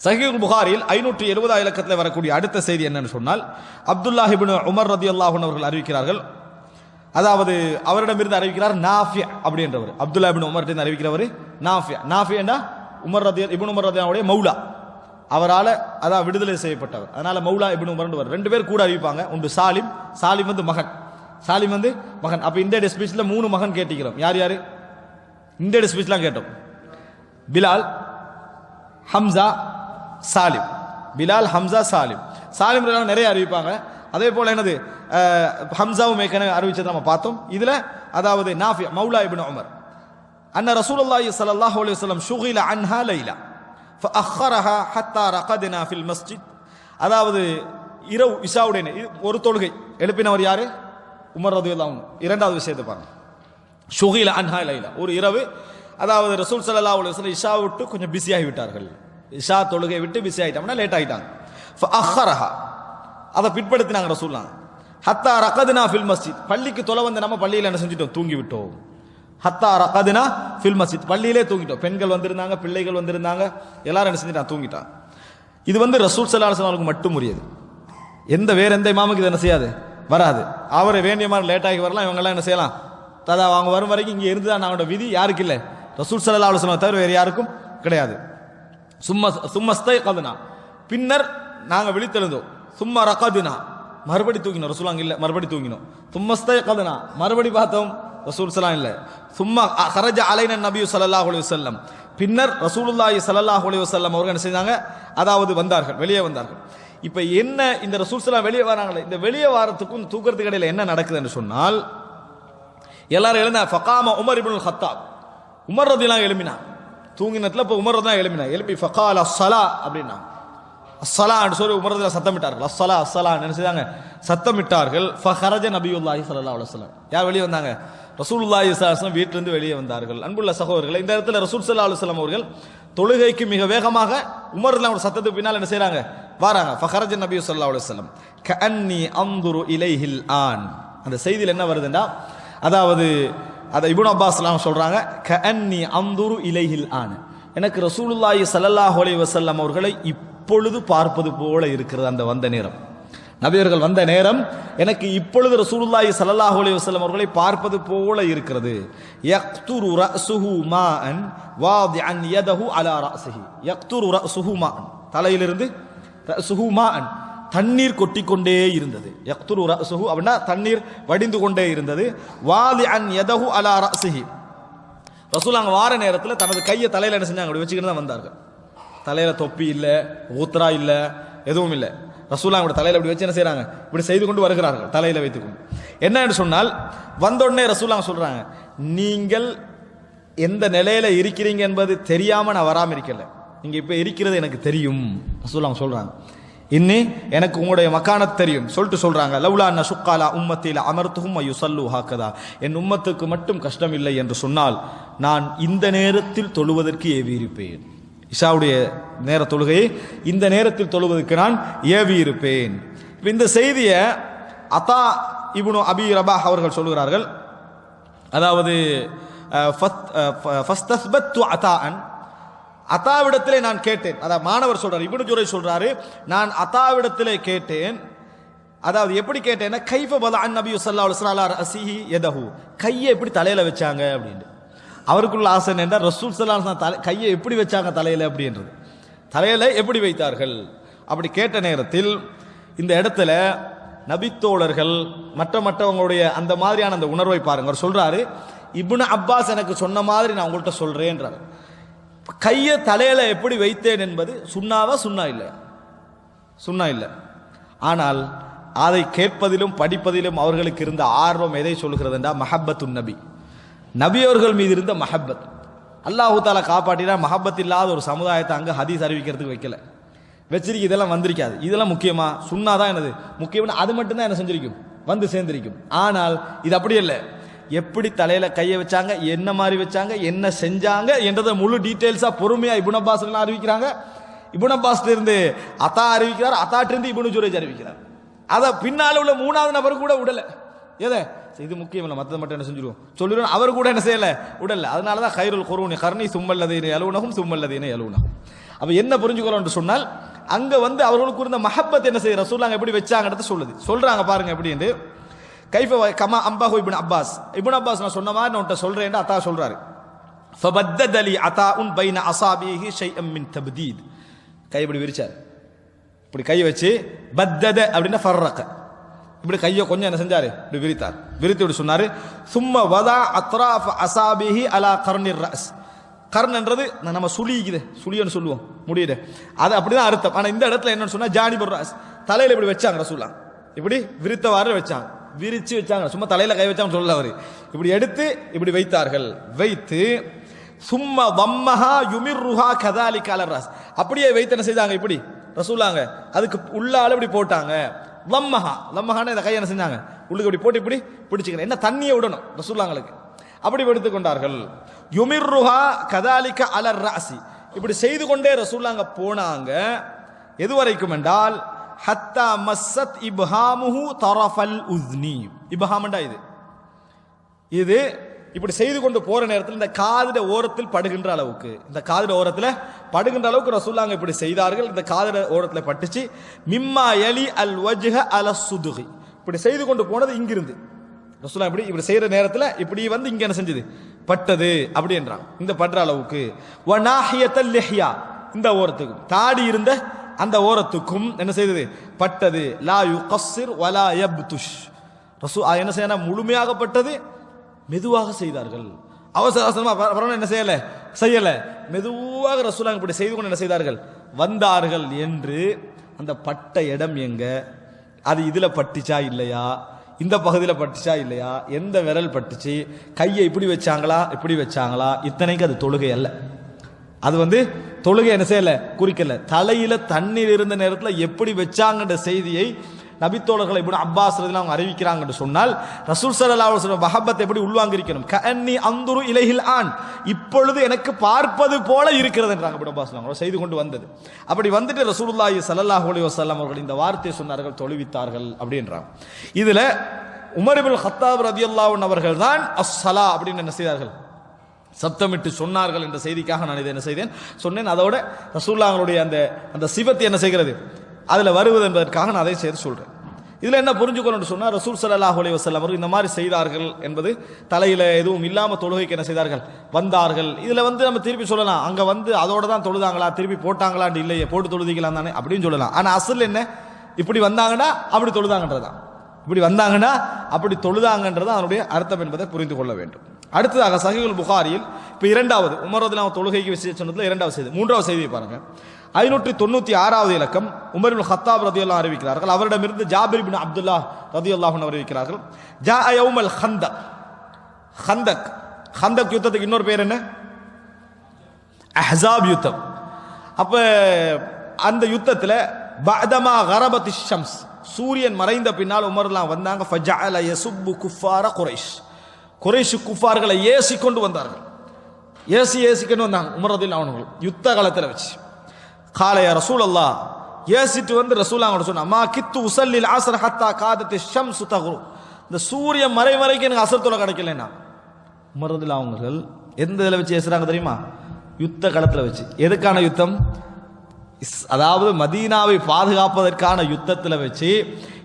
சஹீஹுல் புகாரில் 570 இலக்கத்தில் வரக்கூடிய அடுத்த செய்தி என்னன்னு சொன்னால், அப்துல்லாஹ் இப்னு உமர் ரலியல்லாஹு அன்ஹு அவர்கள் அறிவிக்கிறார்கள். அதாவது அவரிடமிருந்து அறிவிக்கிறார் நாஃபி அப்படின்றவர். அப்துல்லாஹ் இப்னு உமர் கிட்ட அறிவிக்கிறவர் நாஃபி. நாஃபின்னா இப்னு உமர் ரலியல்லாஹு மௌலா, அவரால் அதான் விடுதலை செய்யப்பட்டவர். அதனால மௌலா இப்னு உமர் ரெண்டு பேர் கூட அறிவிப்பாங்க. ஒன்று சாலிம், சாலிம் வந்து மகன், சாலிம் வந்து மகன். அப்ப இந்த ஸ்பீச்ல 3 மகன் கேட்டிக்கிறோம். யார் யாரு இந்த ஸ்பீச்லாம் கேட்டோம்? பிலால், ஹம்சா, சாலிம். பிலால், ஹம்சா, சாலிம். சாலிம் நிறைய அறிவிப்பாங்க. அதே போல என்னது ஹம்சாவும் ஏற்கனவே அறிவிச்சதை நம்ம பார்த்தோம். இதுல அதாவது நாஃபி மௌலா இப்னு உமர் அன்ன ரசூலுல்லாஹி ஸல்லல்லாஹு அலைஹி வஸல்லம் ஷுகில அன்ஹா லைலா ஃபஅخرها حتى رقدنا في المسجد. அதாவது இரவு இஷாவுடைய ஒரு தொழுகை எழுப்பினவர் யாரு? உமர் ரலியல்லாஹு அன்ஹு. இரண்டாவது விஷயத்தை பாருங்க, ஷுகில அன்ஹா லைலா, ஒரு இரவு. அதாவது ரசூல் ஸல்லல்லாஹு அலைஹி வஸல்லம் இஷா விட்டு கொஞ்சம் பிஸி ஆகி விட்டார்கள். இஷா தொழுகை விட்டு பிஸி ஆயிட்டாங்கன்னா லேட் ஆயிட்டாங்க. ஃபஅخرها, அதை பிற்படுத்தினாங்க ரசூலுல்லாஹ். ஹத்தா ரகதுனா ஃபில் மஸ்ஜித், பள்ளிக்கு தொலை வந்து நம்ம பள்ளியில் என்ன செஞ்சிட்டோம்? தூங்கி விட்டோம். ஹத்தா ரகதுனா ஃபில் மஸ்ஜித், பள்ளியிலே தூங்கிட்டோம். பெண்கள் வந்திருந்தாங்க, பிள்ளைகள் வந்திருந்தாங்க, எல்லாரும் என்ன செஞ்சிட்டாங்க? தூங்கிட்டாங்க. இது வந்து ரசூல் ஸல்லல்லாஹு அலைஹி வஸல்லம் மட்டும் உரியது. வேற எந்த இமாமுக்கு இது என்ன செய்யாது, வராது. அவரை வேண்டிய மாதிரி லேட் ஆகி வரலாம், இவங்கெல்லாம் என்ன செய்யலாம்? அவங்க வரும் வரைக்கும் இங்கே இருந்துதான் அவனோட விதி யாருக்கு இல்லை? ரசூல் ஸல்லல்லாஹு அலைஹி வஸல்லம் தவிர வேறு யாருக்கும் கிடையாது. சும்மஸ்தைகதுனா, பின்னர் நாங்கள் விழித்தெழுந்தோம். சும்மா ரகதுனா, மறுபடி தூங்கினோம். ரசூலுல்லாஹ் இல்லை, மறுபடி தூங்கினோம். சும்மஸ்தைகதுனா, மறுபடி பார்த்தோம். ரசூல் ஸல்லல்லாஹு இல்லை. சும்மா ஹரஜ அலைனா நபி ஸல்லல்லாஹு அலைஹி வஸல்லம், பின்னர் ரசூலுல்லாஹி ஸல்லல்லாஹு அலைஹி வஸல்லம் அவர்கள் என்ன செஞ்சாங்க? அதாவது வந்தார்கள், வெளியே வந்தார்கள். இப்ப என்ன, இந்த ரசூல் ஸல்லல்லாஹு வெளியே வராங்களே, இந்த வெளியே வாரத்துக்கும் தூக்கறதுக்கு இடையில என்ன நடக்குது என்று சொன்னால், எல்லாரும் எழுந்தா. ஃபகாம உமர் இப்னுல் ஹத்தாப், உமர் ரலியல்லாஹு எழுப்பினா. தூங்கினத்துல இப்ப உமர் ரலியல்லாஹு எழுப்பி ஃபகால அஸ்ஸலா அப்படின்னா, அஸ்ஸலா என்று சொல்லி உமர் ரலியல்லாஹு சத்தமிட்டார்கள். அஸ்ஸலா அஸ்ஸலா என்ன செய்தாங்க? சத்தமிட்டார்கள். ஃபஹரஜ நபியுல்லாஹி ஸல்லல்லாஹு அலைஹி வஸல்லம், யார் வெளியே வந்தாங்க? ரசூலுல்லாஹி ஸல்லல்லாஹு அலைஹி வஸல்லம் வீட்டிலிருந்து வெளியே வந்தார்கள். அன்புள்ள சகோதரர்களே, இந்த இடத்துல ரசூல் ஸல்லல்லாஹு அலைஹி வஸல்லம் அவர்கள் தொழுகைக்கு மிக வேகமாக உமர் ரலியல்லாஹு சத்தத்துக்கு பின்னால் என்ன செய்றாங்க? வராங்க. ஃபஹரஜ நபி ஸல்லல்லாஹு அலைஹி வஸல்லம் கஅன்னி அன்துரு இலைஹில் ஆன். அந்த செய்தியில் என்ன வருதுன்னா, அதாவது அதை இப்னு அப்பாஸ் சொல்றாங்க, கஅன்னி அன்துரு இலைஹில் ஆன், எனக்கு ரசூலுல்லாஹி ஸல்லல்லாஹு அலைஹி வஸல்லம் அவர்களை இப்பொழுது பார்ப்பது போல இருக்கிறது. அந்த வந்த நேரம், நபியர்கள் வந்த நேரம் எனக்கு இப்பொழுது ரசூலுல்லாஹி ஸல்லல்லாஹு அலைஹி வஸல்லம் அவர்களை பார்ப்பது போல இருக்கிறது. யக்துரு ரஅஸுஹு மாஅன் வாதிஅன் யதஹு அலா ரஅஸிஹி. யக்துரு ரஅஸுஹு மாஅன், தலையிலிருந்து ரஅஸுஹு மாஅன், தண்ணீர் கொட்டிக்கொண்டே இருந்தது. யக்துரு ரஅஸுஹு அப்படின்னா தண்ணீர் வடிந்து கொண்டே இருந்தது. வாதிஅன் யதஹு அலா ரஅஸிஹி, ரசூல் அங்க வார நேரத்தில் தனது கையை தலையில என்ன செஞ்சாங்க? அப்படி வச்சுக்கிட்டு தான் வந்தார்கள். தலையில தொப்பி இல்லை, ஊத்ரா இல்லை, எதுவும் இல்லை. ரசூலுல்லாஹ் அவருடைய தலையில அப்படி வச்சு என்ன செய்யறாங்க? இப்படி செய்து கொண்டு வருகிறார்கள், தலையில வைத்துக்கொண்டு. என்ன என்று சொன்னால், வந்தோடனே ரசூலுல்லாஹ் சொல்றாங்க, நீங்கள் எந்த நிலையில இருக்கிறீங்க என்பது தெரியாம நான் வராம இருக்கல, நீங்க இப்ப இருக்கிறது எனக்கு தெரியும். ரசூலுல்லாஹ் சொல்றாங்க, இன்னி எனக்கு உங்களுடைய மக்கானத் தெரியும் சொல்லிட்டு சொல்றாங்க. லவ்லா அன்ன ஷுக்காலா உம்மத்தில அமர்த்துஹும் யுஸல்லு ஹக்கதா, என் உம்மத்துக்கு மட்டும் கஷ்டம் இல்லை என்று சொன்னால் நான் இந்த நேரத்தில் தொழுவதற்கு ஏவி இருப்பேன். இஷாவுடைய நேர தொழுகையை இந்த நேரத்தில் தொழுவதற்கு நான் ஏவி இருப்பேன். இந்த செய்தியை அதா இப்னு அபி ரபாஹ் அவர்கள் சொல்கிறார்கள். அதாவது ஃபஸ்தஸ்பத்து அதான், அத்தாவிடத்திலே நான் கேட்டேன். அதாவது மாணவர் சொல்றாரு, இப்னு ஜுரைஜ் சொல்றாரு, நான் அத்தாவிடத்திலே கேட்டேன். அதாவது எப்படி கேட்டேன்னா, கைஃப வதஅன் நபி ஸல்லல்லாஹு அலைஹி வஸல்லம் ரஸிஹி யதஹு, கையை எப்படி தலையில வச்சாங்க அப்படின்னு. அவருக்குள்ள ஆசை என்ன, ரசூல் ஸல்லல்லாஹு அலைஹி வஸல்லம் கையை எப்படி வச்சாங்க தலையில அப்படின்றது, தலையில எப்படி வைத்தார்கள் அப்படி கேட்ட நேரத்தில் இந்த இடத்துல நபித்தோழர்கள் மற்றவங்களுடைய அந்த மாதிரியான அந்த உணர்வை பாருங்க. அவர் சொல்றாரு, இப்னு அப்பாஸ் எனக்கு சொன்ன மாதிரி நான் உங்கள்கிட்ட சொல்றேன்றார். கையை தலையில எப்படி வைத்தேன் என்பது சுன்னாவா? சுன்னா இல்லை, சுன்னா இல்லை. ஆனால் அதை கேட்பதிலும் படிப்பதிலும் அவர்களுக்கு இருந்த ஆர்வம் எதை சொல்கிறது என்றால், மஹப்பத்துன் நபி, நபி அவர்கள் மீது இருந்த மஹப்பத். அல்லாஹு தாலா காப்பாற்றினா மஹப்பத் இல்லாத ஒரு சமுதாயத்தை அங்கே ஹதீஸ் அறிவிக்கிறதுக்கு வைக்கல, வச்சிருக்கு. இதெல்லாம் வந்திருக்காது. இதெல்லாம் முக்கியமா? சுன்னா தான் என்னது முக்கியம்னு அது மட்டும்தான் என்ன செஞ்சிருக்கும், வந்து சேர்ந்திருக்கும். ஆனால் இது அப்படி இல்லை. எப்படி தலையில கையை வச்சாங்க, என்ன மாதிரி வச்சாங்க, என்ன செஞ்சாங்க என்றதை முழு டீட்டெயில்ஸா பொறுமையா இப்னு அப்பாஸ் அறிவிக்கிறாங்க. இப்னு அப்பாஸ் இருந்து அத்தா அறிவிக்கிறார், அத்தாட்டிருந்து இப்னு ஜுரைஜ் அறிவிக்கிறார். அதை பின்னால் உள்ள மூணாவது நபர் கூட விடல. எதை இது முக்கியம் இல்லை, மற்றது மட்டும் என்ன செஞ்சிருவோம் சொல்லிடுவோம், அவர் கூட என்ன செய்யல, விடல. அதனாலதான் கைருல் குரூனி கர்னி சும்மல்லதீன யலூனஹும் சும்மல்லதீன யலூனஹும். அப்ப என்ன புரிஞ்சுக்கணும் சொன்னால் அங்க வந்து அவர்களுக்கு இருந்த மஹப்பத் என்ன செய்ய ரசூலுல்லாஹ் எப்படி வச்சாங்கன்றத சொல்றாங்க பாருங்க எப்படி என்று கைஃப கமா அம்பாஹு இப்னு அப்பாஸ் நான் சொன்ன மாதிரி நான் உன்கிட்ட சொல்றேன்னு அத்தா சொல்றாரு ஃபபத்தத லி அதாஉன் பைன அஸாபிஹி ஷைஅம் மின் தப்தீத் கை இப்படி விரிச்சார் இப்படி கை வச்சு பத்தத அப்படின்னா ஃபர்ரக இப்படி கையை கொஞ்சம் என்ன செஞ்சாரு இப்படி விரித்து இப்படி சொன்னாரு சும்ம வதா அத்ராஃப் அஸாபிஹி அலா கர்னிர் ரஸ் கர்ன்ன்றது நம்ம சுழின்னு சொல்லுவோம் முடியுது அது அப்படிதான் அர்த்தம். ஆனா இந்த இடத்துல என்னன்னு சொன்னா ஜானிபுர் ரஸ் தலையில இப்படி வச்சாங்க ரசூலுல்லாஹ் இப்படி விரித்தவாறு வச்சாங்க விரிச்சு வச்சாங்க சும்மா தலையில கை வச்சாங்க சொல்லல அவரு இப்படி எடுத்து இப்படி வைத்தார்கள் வைத்து சும்மா வம்மஹா யுமிர்ருஹா கதாலிக அலர் ரஸ் அப்படியே வைத்து என்ன செய்தாங்க இப்படி ரசூலுல்லாஹ் அதுக்கு உள்ளால இப்படி போட்டாங்க லம்மஹான இந்த கையை என்ன செஞ்சாங்க உள்ளுக்கு இப்படி போட்டு இப்படி பிடிச்சிக்கணும் என்ன தண்ணியை விடணும் ரசூலுல்லாஹ்களுக்கு அப்படி எடுத்துக் கொண்டார்கள் யுமிர்ருஹா கதாலிக அலர் ரஸி இப்படி செய்து கொண்டே ரசூலுல்லாஹ் போனாங்க எது வரைக்கும் என்றால் ஹத்தா மஸ்ஸத் இப்ஹாமுஹு தரஃபல் உஸ்னி இப்ஹாம்டா இது இப்படி செய்து கொண்டு போற நேரத்தில் இந்த காதுட ஓரத்தில் படுகின்ற அளவுக்கு ரசூலுல்லாஹ் இப்படி செய்தார்கள். இந்த காதுட ஓரத்தில் பட்டுச்சு மிம்மா யலி அல் வஜ்ஹ அல சுதுகி இப்படி செய்து கொண்டு போனது இங்கிருந்து ரசூலுல்லாஹ் இப்படி செய்யற நேரத்தில் இப்படி வந்து இங்க என்ன செஞ்சது பட்டது அப்படி என்றான் இந்த படுற அளவுக்கு வ நாஹியத்தல் லிஹ்யா இந்த ஓரத்துக்கும் தாடி இருந்த அந்த ஓரத்துக்கும் என்ன செய்தது பட்டது லா யுகஸ்ஸிர் வலா யப்துஷ் ரசூல் என்ன செய்யணும் முழுமையாகப்பட்டது மெதுவாக செய்தார்கள் அவசரமா என்ன செய்யல மெதுவாக ரசூலுல்லாஹ் இப்படி செய்து கொண்டு என்ன செய்தார்கள் வந்தார்கள் என்று அந்த பட்ட இடம் எங்க அது இதுல பட்டுச்சா இல்லையா இந்த பகுதியில் பட்டுச்சா இல்லையா எந்த விரல் பட்டுச்சு கையை இப்படி வச்சாங்களா இத்தனைக்கு அது தொழுகை அல்ல அது வந்து தொழுகை என்ன செய்யல குறிக்கல தலையில தண்ணீர் இருந்த நேரத்தில் எப்படி வச்சாங்கன்ற செய்தியை நபித்தோழர்களை இப்னு அப்பாஸ் ரலியல்லாஹு அவங்க அறிவிக்கிறாங்க என்று சொன்னால் ரசூல் ஸல்லல்லாஹு அலைஹி வஸல்லம் மஹப்பத் எப்படி உள்வாங்கியிருக்கணும் கஅன்னி அந்துரு இலைஹில் ஆன் இப்பொழுது எனக்கு பார்ப்பது போல இருக்கிறது என்றாங்க இப்னு அப்பாஸ் அவங்க செய்து கொண்டு வந்தது அப்படி வந்துட்டு ரசூலுல்லாஹி ஸல்லல்லாஹு அலைஹி வஸல்லம் அவர்கள் இந்த வார்த்தையை சொன்னார்கள் தொழுவித்தார்கள் அப்படின்றாங்க. இதுல உமர் இப்னு கத்தாப் ரலியல்லாஹு அன்ஹு அவர்கள் தான் அஸ்ஸலா அப்படின்னு என்ன செய்தார்கள் சப்தமிட்டு சொன்னார்கள் என்ற செய்திக்காக நான் இதை என்ன செய்தேன் சொன்னேன். அதோட ரசூலுல்லாஹ்வுடைய அந்த சிவத்தை என்ன செய்கிறது அதுல வருவது என்பதற்காக நான் அதை சேர்த்து சொல்றேன். இதுல என்ன புரிஞ்சுக்கணும்னு சொன்னா ரசூல் ஸல்லல்லாஹு அலைஹி வஸல்லம் அவர்கள் இந்த மாதிரி செய்தார்கள் என்பது தலையில எதுவும் இல்லாம தொழுகைக்கு என்ன செய்தார்கள் வந்தார்கள். இதுல வந்து நம்ம திருப்பி சொல்லலாம் அங்க வந்து அதோட தான் தொழுதாங்களா திருப்பி போட்டாங்களான்னு இல்லையே போட்டு தொழுதிக்கலாம் தானே அப்படின்னு சொல்லலாம். ஆனா அசல் என்ன இப்படி வந்தாங்கன்னா அப்படி தொழுதாங்கன்றதான் அப்படி தொழுதாங்கன்றது அதனுடைய அர்த்தம் என்பதை புரிந்து கொள்ள வேண்டும். அடுத்ததாக சஹீஹுல் புகாரியில் இப்ப இரண்டாவது உமர் ரலியல்லாஹு தொழுகைக்கு விஷயம் சொன்னதுல இரண்டாவது செய்தி மூன்றாவது செய்தியை பாருங்க 596வது இலக்கம் உமர் இப்னு கத்தாப் ரலியல்லாஹு அறிவிக்கிறார்கள் அவரிடமிருந்து ஜாபிர் இப்னு அப்துல்லாஹ் ரலியல்லாஹு அன்ஹு அறிவிக்கிறார்கள் ஜா யௌமல் கந்தக் யுத்தத்துக்கு இன்னொரு பேர் என்ன அஹ்ஸாப் யுத்தம். அப்ப அந்த யுத்தத்துல பஅதமா கரபத்தி ஷம்ஸ் சூரியன் மறைந்த பின்னால் உமர்லாம் வந்தாங்க ஃபஜஅல யசுப்பு குஃபார குறைஷ் குஃபார்களை ஏசிக்கொண்டு வந்தார்கள் ஏசிக்கொண்டு வந்தாங்க உமர் ரலியல்லாஹு அன்ஹு யுத்த காலத்தில் வச்சு காலையா ரசூலல்லாஹ் ஏசிட்டு வந்து ரசூலுல்லாஹ் சொன்னா மா கித்து உஸல்லில் அஸ்ர் ஹத்தா காதத்தி ஷம்ஸ் தக்ரு இந்த சூரியன் மறைவரைக்கும் எனக்கு அஸ்ர் தொலை கிடைக்கலனா உமர் ரலியல்லாஹு அன்ஹு எந்த இதில் வச்சு ஏசுறாங்க தெரியுமா யுத்த களத்தில் வச்சு. எதுக்கான யுத்தம் அதாவது மதீனாவை பாதுகாப்பதற்கான யுத்தத்தில் வச்சு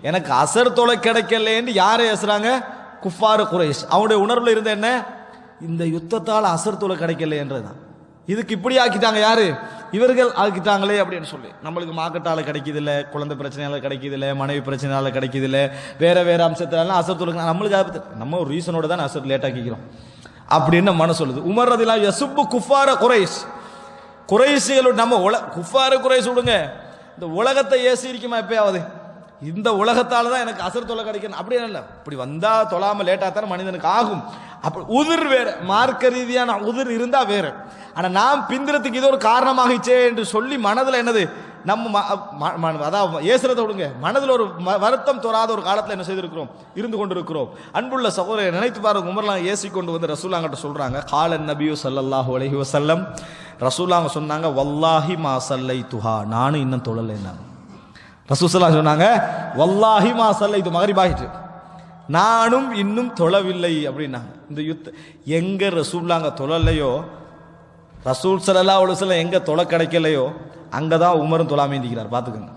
எனக்கு அசர் தொலை கிடைக்கலன்னு யாரை ஏசுறாங்க குஃபாரு குறைஷ். அவனுடைய உணர்வுல இருந்த என்ன இந்த யுத்தத்தால் அசர் தொலை கிடைக்கல என்றதுதான். இதுக்கு இப்படி ஆக்கிட்டாங்க யாரு இவர்கள் ஆக்கிட்டாங்களே அப்படின்னு சொல்லி நம்மளுக்கு மார்க்கெட்டால கிடைக்குது இல்லை குழந்தை பிரச்சனையால கிடைக்குது இல்லை மனைவி பிரச்சனையால கிடைக்குது இல்லை வேற அம்சத்தினால அசர் தொலை நம்மளுக்கு நம்ம ஒரு ரீசனோட தான் அசர் லேட் ஆக்கிக்கிறோம் அப்படின்னு மன சொல்லுது. உமர் ரலியல்லாஹு யசுப்பு குஃபார குறைஷிகளோட நம்ம குஃபார குறைஷ் விடுங்க இந்த உலகத்தை ஏசி இருக்குமா எப்பயாவது இந்த உலகத்தால தான் எனக்கு அசர் தொலை கிடைக்கணும் அப்படி இல்லை இப்படி வந்தா தொழாம லேட்டா தானே மனிதனுக்கு ஆகும். அப்படி உதிர் வேற மார்க்க ரீதியான உதிர் இருந்தா வேற. ஆனா நாம் பிந்திரத்துக்கு இது ஒரு காரணமாகிச்சே என்று சொல்லி மனதில் என்னது நம்ம அதாவது ஏசுறத விடுங்க மனதில் ஒரு வருத்தம் தோறாத ஒரு காலத்தில் என்ன செய்திருக்கிறோம் இருந்து கொண்டிருக்கிறோம். அன்புள்ள சகோதரரை நினைத்து பாருங்க உமர்லாம் ஏசி கொண்டு வந்து ரசூலுல்லாஹ்கிட்ட சொல்றாங்க காலன் நபியு ஸல்லல்லாஹு அலைஹி வஸல்லம் ரசூலுல்லாஹ் சொன்னாங்க வல்லாஹி மா ஸல்லைதுஹா நானும் இன்னும் தொழலைன்னாங்க. ரசூல் ஸல்லல்லாஹு சொன்னாங்க வல்லாஹி மா ஸல்லைது மக்ரிப் ஆயிட்டு நானும் இன்னும் தொழவில்லை அப்படின்னாங்க. இந்த யுத்த எங்க ரசூலுல்லாஹ் தொழலையோ ரசூல் ஸல்லல்லாஹு அலைஹி வஸல்லம் எங்க தொலை கிடைக்கலையோ அங்கதான் உமரும் தொழாம இருக்கிறார். பாத்துக்கோங்க.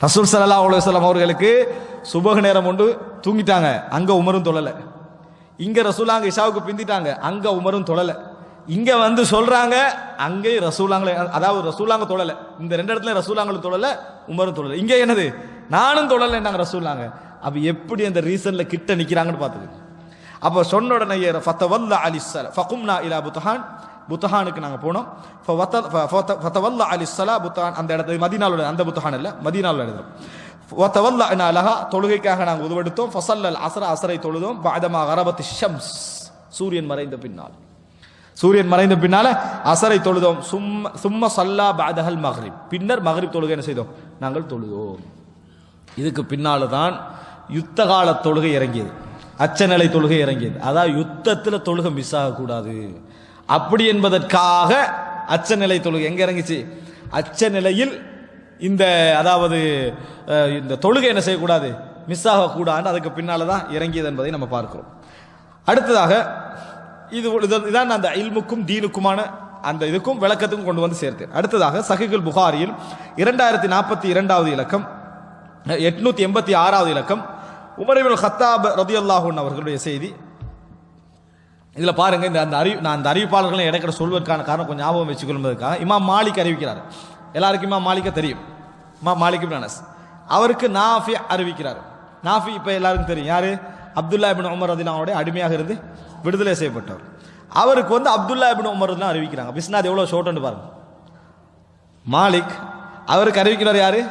ரசூல் ஸல்லல்லாஹு அலைஹி வஸல்லம் அவர்களுக்கு சுபஹ் நேரம் உண்டு, தூங்கிட்டாங்க, அங்க உமரும் தொழல. இங்க ரசூலாங்க இஷாவுக்கு பிந்திட்டாங்க, அங்க உமரும் தொழல. இங்க வந்து சொல்றாங்க அங்கே ரசூலாங்களே, அதாவது ரசூலாங்க தொழல. இந்த ரெண்டு இடத்துல ரசூலாங்களும் தொழல, உமரும் தொழல. இங்க என்னது, நானும் தொழல நாங்க ரசூலாங்க. அப்ப எப்படி அந்த ரீசன்ல கிட்ட நிக்கிறாங்கன்னு பாத்துக்கோங்க. அப்ப சொன்ன உடனே ஃபதவல்லா அலிஸ்ஸலா ஃபகும்னா இலா புத்ஹான், புத்ஹானுக்கு நாங்க போனோம். ஃபதவல்லா அலிஸ்ஸலா புத்ஹான் அந்த இடத்துல மதீனாவுல, அந்த புத்ஹான் இல்ல மதீனாவுல எழுதுறோம். வதவல்லனா லஹா தொழுகைக்காக நாங்க உதவெடுத்தோம். ஃபஸல்லல் அஸ்ர அஸ்ரை தொழுதோம். பஅதமா கரபத் ஷம்ஸ் சூரியன் மறைந்த பின்னால், சூரியன் மறைந்த பின்னால அசரை தொழுதோம். சும்ம சல்லா பஅதஹல் மக்ரிப், பின்னர் மக்ரிப் தொழுகை என்ன செய்தோம், நாங்கள் தொழுதோம். இதுக்கு பின்னால தான் யுத்த கால தொழுகை இறங்கியது, அச்சநிலை தொழுகை இறங்கியது. அதாவது யுத்தத்தில் தொழுகை மிஸ் ஆகக்கூடாது அப்படி என்பதற்காக அச்சநிலை தொழுகை எங்க இறங்கிச்சு. அச்ச நிலையில் இந்த அதாவது இந்த தொழுகை என்ன செய்யக்கூடாது, மிஸ் ஆகக்கூடாது. அதுக்கு பின்னால தான் இறங்கியது என்பதை நம்ம பார்க்கிறோம். அடுத்ததாக இதுதான் அந்த இல்முக்கும் தீனுக்குமான அந்த இதுக்கும் விளக்கத்துக்கும் கொண்டு வந்து சேர்த்தேன். அடுத்ததாக சஹீஹுல் புகாரியில் 2042வது இலக்கம், 886வது இலக்கம், உமர் இப்னு கத்தாப் ரலியல்லாஹு அன்ஹு அவர்களுடைய செய்தி. இதுல பாருங்க, இந்த நான் அந்த அறிவிப்பாளர்களை இடைக்கிட சொல்வதற்கான காரணம் கொஞ்சம் ஞாபகம் வச்சுக்கொள்வதற்காக இமாம் மாலிக் அறிவிக்கிறார். எல்லாருக்கும் இமாம் மாலிக்க தெரியும். இமாம் மாலிக் இப்னு அனஸ் அவருக்கு நாஃபி அறிவிக்கிறார். நாஃபி இப்ப எல்லாருக்கும் தெரியும் யாரு, அப்துல்லா இப்னு உமர் ரலியல்லாஹு அன்ஹு அடிமையாக இருந்து விடுதலை செய்யப்பட்டவர். அவருக்கு வந்து அப்துல்லா இப்னு உமர் தான் அறிவிக்கிறாங்க. பிஸ்னாத் எவ்வளவு ஷார்ட்னு பாருங்க. மாலிக் அவருக்கு அறிவிக்கிறார் யாரு,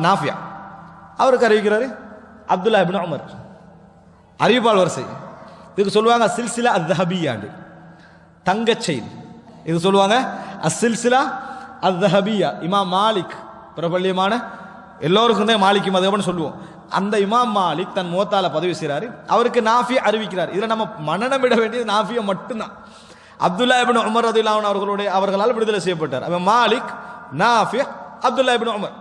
நாஃபியா. அவருக்கு அறிவிக்கிறாரு அப்துல்லா இப்னு உமர். அறிவிப்பால் வரிசை இதுக்கு சொல்லுவாங்க சில்சிலா அத்-தஹபியாண்டு, தங்க செயின். இது சொல்லுவாங்க அஸ்-சில்சிலா அத்-தஹபியா. இமாம் மாலிக் பிரபல்யமான எல்லோருக்கும் தான் மாலிக் மதஹப்னு சொல்லுவோம். அந்த இமாம் மாலிக் தன் முவத்தால பதிவு செய்கிறாரு. அவருக்கு நாஃபி அறிவிக்கிறார். இதுல நம்ம மனநம் விட வேண்டியது நாஃபியை மட்டும்தான். அப்துல்லா இப்னு உமர் ரலியல்லாஹு அன்ஹு அவர்களால் விடுதலை செய்யப்பட்டார். அவன் மாலிக், நாஃபி, அப்துல்லா இப்னு உமர்.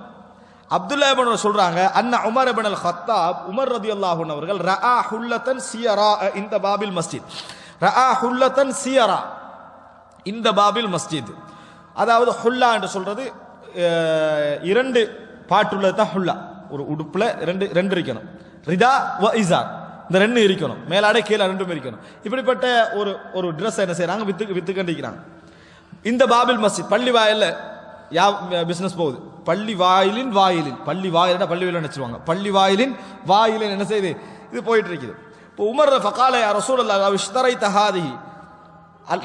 அப்துல்லா இப்னு உமர் சொல்றாங்க, அன்ன உமர் இப்னு அல்-கத்தாப் உமர் ரலியல்லாஹு அன்ஹு அவர்கள் ரஆ ஹுல்லத்தன் சியரா இந்த பாபில் மஸ்ஜித். ரஆ ஹுல்லத்தன் சியரா இந்த பாபில் மஸ்ஜித். அதாவது ஹுல்லா என்று சொல்றது இரண்டு பாட்டுள்ளது தான் ஹுல்லா. ஒரு உடுப்புல ரெண்டு இருக்கணும், ரிதா வ இஸார், இந்த ரெண்டு இருக்கணும், மேலாடை கீழே ரெண்டும் இருக்கணும். இப்படிப்பட்ட ஒரு ட்ரெஸ் என்ன செய்யறாங்க, வித்து கண்டிக்கிறாங்க. இந்த பாபில் மஸ்ஜித், பள்ளி வாயில்ல பிசினஸ் போகுது. பள்ளி வாயிலின் பள்ளி வாயில பள்ளி வாயில நினைச்சிருவாங்க. பள்ளி வாயிலின் வாயிலின் என்ன செய்யுது, இது போயிட்டு இருக்குது. இப்போ உமர் ஃபகால யா ரசூலல்லாஹ் லவ் இஷ்தரைத ஹாதிஹி,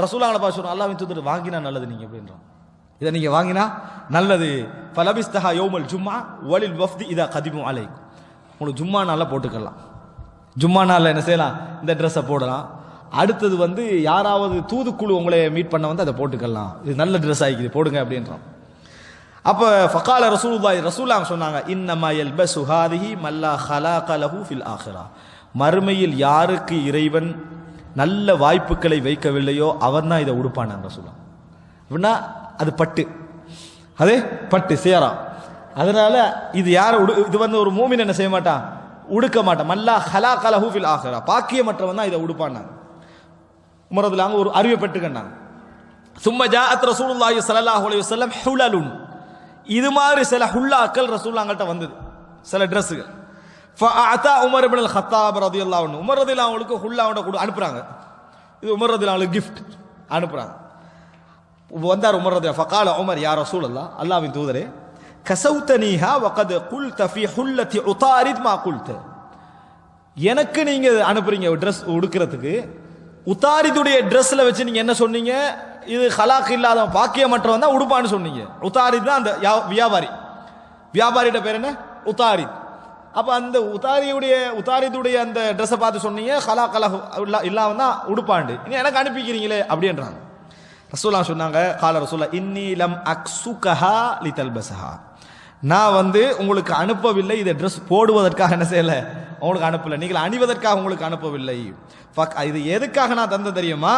ரசூலுல்லாஹ் பார்த்து சொல்றாங்க, அல்லாஹ்வின் தூதர் வாங்கினா நல்லது நீங்க அப்படின்றாங்க. இதை நீங்க வாங்கினா நல்லது. ஃபலபிஸ்தஹா யௌமல் ஜும்ஆ வலில் வஃப்தி இதா கதிமு அலைக்கும், உங்களுக்கு ஜும்மா நாள்ல போட்டுக்கலாம். ஜும்மா நாள்ல என்ன செய்யலாம், இந்த ட்ரெஸ்ஸை போடலாம். அடுத்தது வந்து யாராவது தூதுக்குழு உங்களை மீட் பண்ண வந்து அதை போட்டுக்கலாம், இது நல்ல ட்ரெஸ் ஆகிக்குது போடுங்க அப்படின்றான். அப்ப ஃபகால ரசூலுல்லாஹ் சொன்னாங்க, இன்னமா யல்பசு ஹாதிஹி மல்லா ஹலாக லஹு ஃபில் ஆখিরা, மறுமையில் யாருக்கு இறைவன் நல்ல வாய்ப்புகளை வைக்கவில்லையோ அவர் தான் இதை உடுப்பானாங்க ரசூலுல்லாஹ். அப்படின்னா அது பட்டு, அதே பட்டு சேரா. அதனால இது யார் இது வந்து ஒரு மூமின் என்ன செய்ய மாட்டான், உடுக்க மாட்டான். மல்லா ஹலாக லஹு ஃபில் ஆখিরা, பாக்கியமற்றவன் தான் இதை உடுப்பானாங்க. உமர் ரலியல்லாஹு அன்ஹு ஒரு அறிவை பெற்றுக்கண்டாங்க. சும்ம ஜாஅத் ரசூலுல்லாஹி ஸல்லல்லாஹு அலைஹி வஸல்லம் ஹுலலுன், இது மாதிரி சில ஹுல்லாக்கள் ரசூலுல்லாஹ்கிட்ட வந்தது, சில ட்ரெஸ்ஸுகள். ஃபஅதா உமர் இப்னு அல்-கத்தாப் ரலியல்லாஹு அன்ஹு, உமர் ரலியல்லாஹு அன்ஹுக்கு ஹுல்லாவோட கூட அனுப்புறாங்க. இது உமர் ரலியல்லாஹு அன்ஹு கிஃப்ட் அனுப்புறாங்க. வந்தார் உமர் ரலியல்லாஹு, ஃபகால உமர் யா ரசூலல்லாஹ், அல்லாஹ்வின் தூதரே, கஸௌதனீஹா வகத் குல்த ஃபீ ஹுல்லதி உதாரித் மா குல்த, எனக்கு நீங்க அனுப்புறீங்க ட்ரெஸ் உடுக்கிறதுக்கு, உதாரிதுடைய ட்ரெஸ்ல வச்சு நீங்க என்ன சொன்னீங்க, இது ஹலாக் இல்லாத பாக்கியமற்றவன் தான் உடுப்பான்னு சொன்னீங்க. உதாரித் தான் அந்த வியாபாரி, வியாபாரியோட பேர் என்ன, உதாரித். அப்ப அந்த உதாரிதுடைய அந்த ட்ரெஸ்ஸை பார்த்து சொன்னீங்க ஹலாக் இல்லாம தான் உடுப்பாண்டு, நீ எனக்கு அனுப்பிக்கிறீங்களே அப்படின்றாங்க. ரசூலுல்லாஹ் சொன்னாங்க, கால ரசூலுல்லாஹ் இன்னி லம் அக்ஸுகஹா லிதல்பஸஹா, நான் வந்து உங்களுக்கு அனுப்பவில்லை இதை ட்ரெஸ் போடுவதற்காக என்ன செய்யல உங்களுக்கு அனுப்பல, நீங்கள் அணிவதற்காக உங்களுக்கு அனுப்பவில்லை. இது எதுக்காக நான் தந்த தெரியுமா,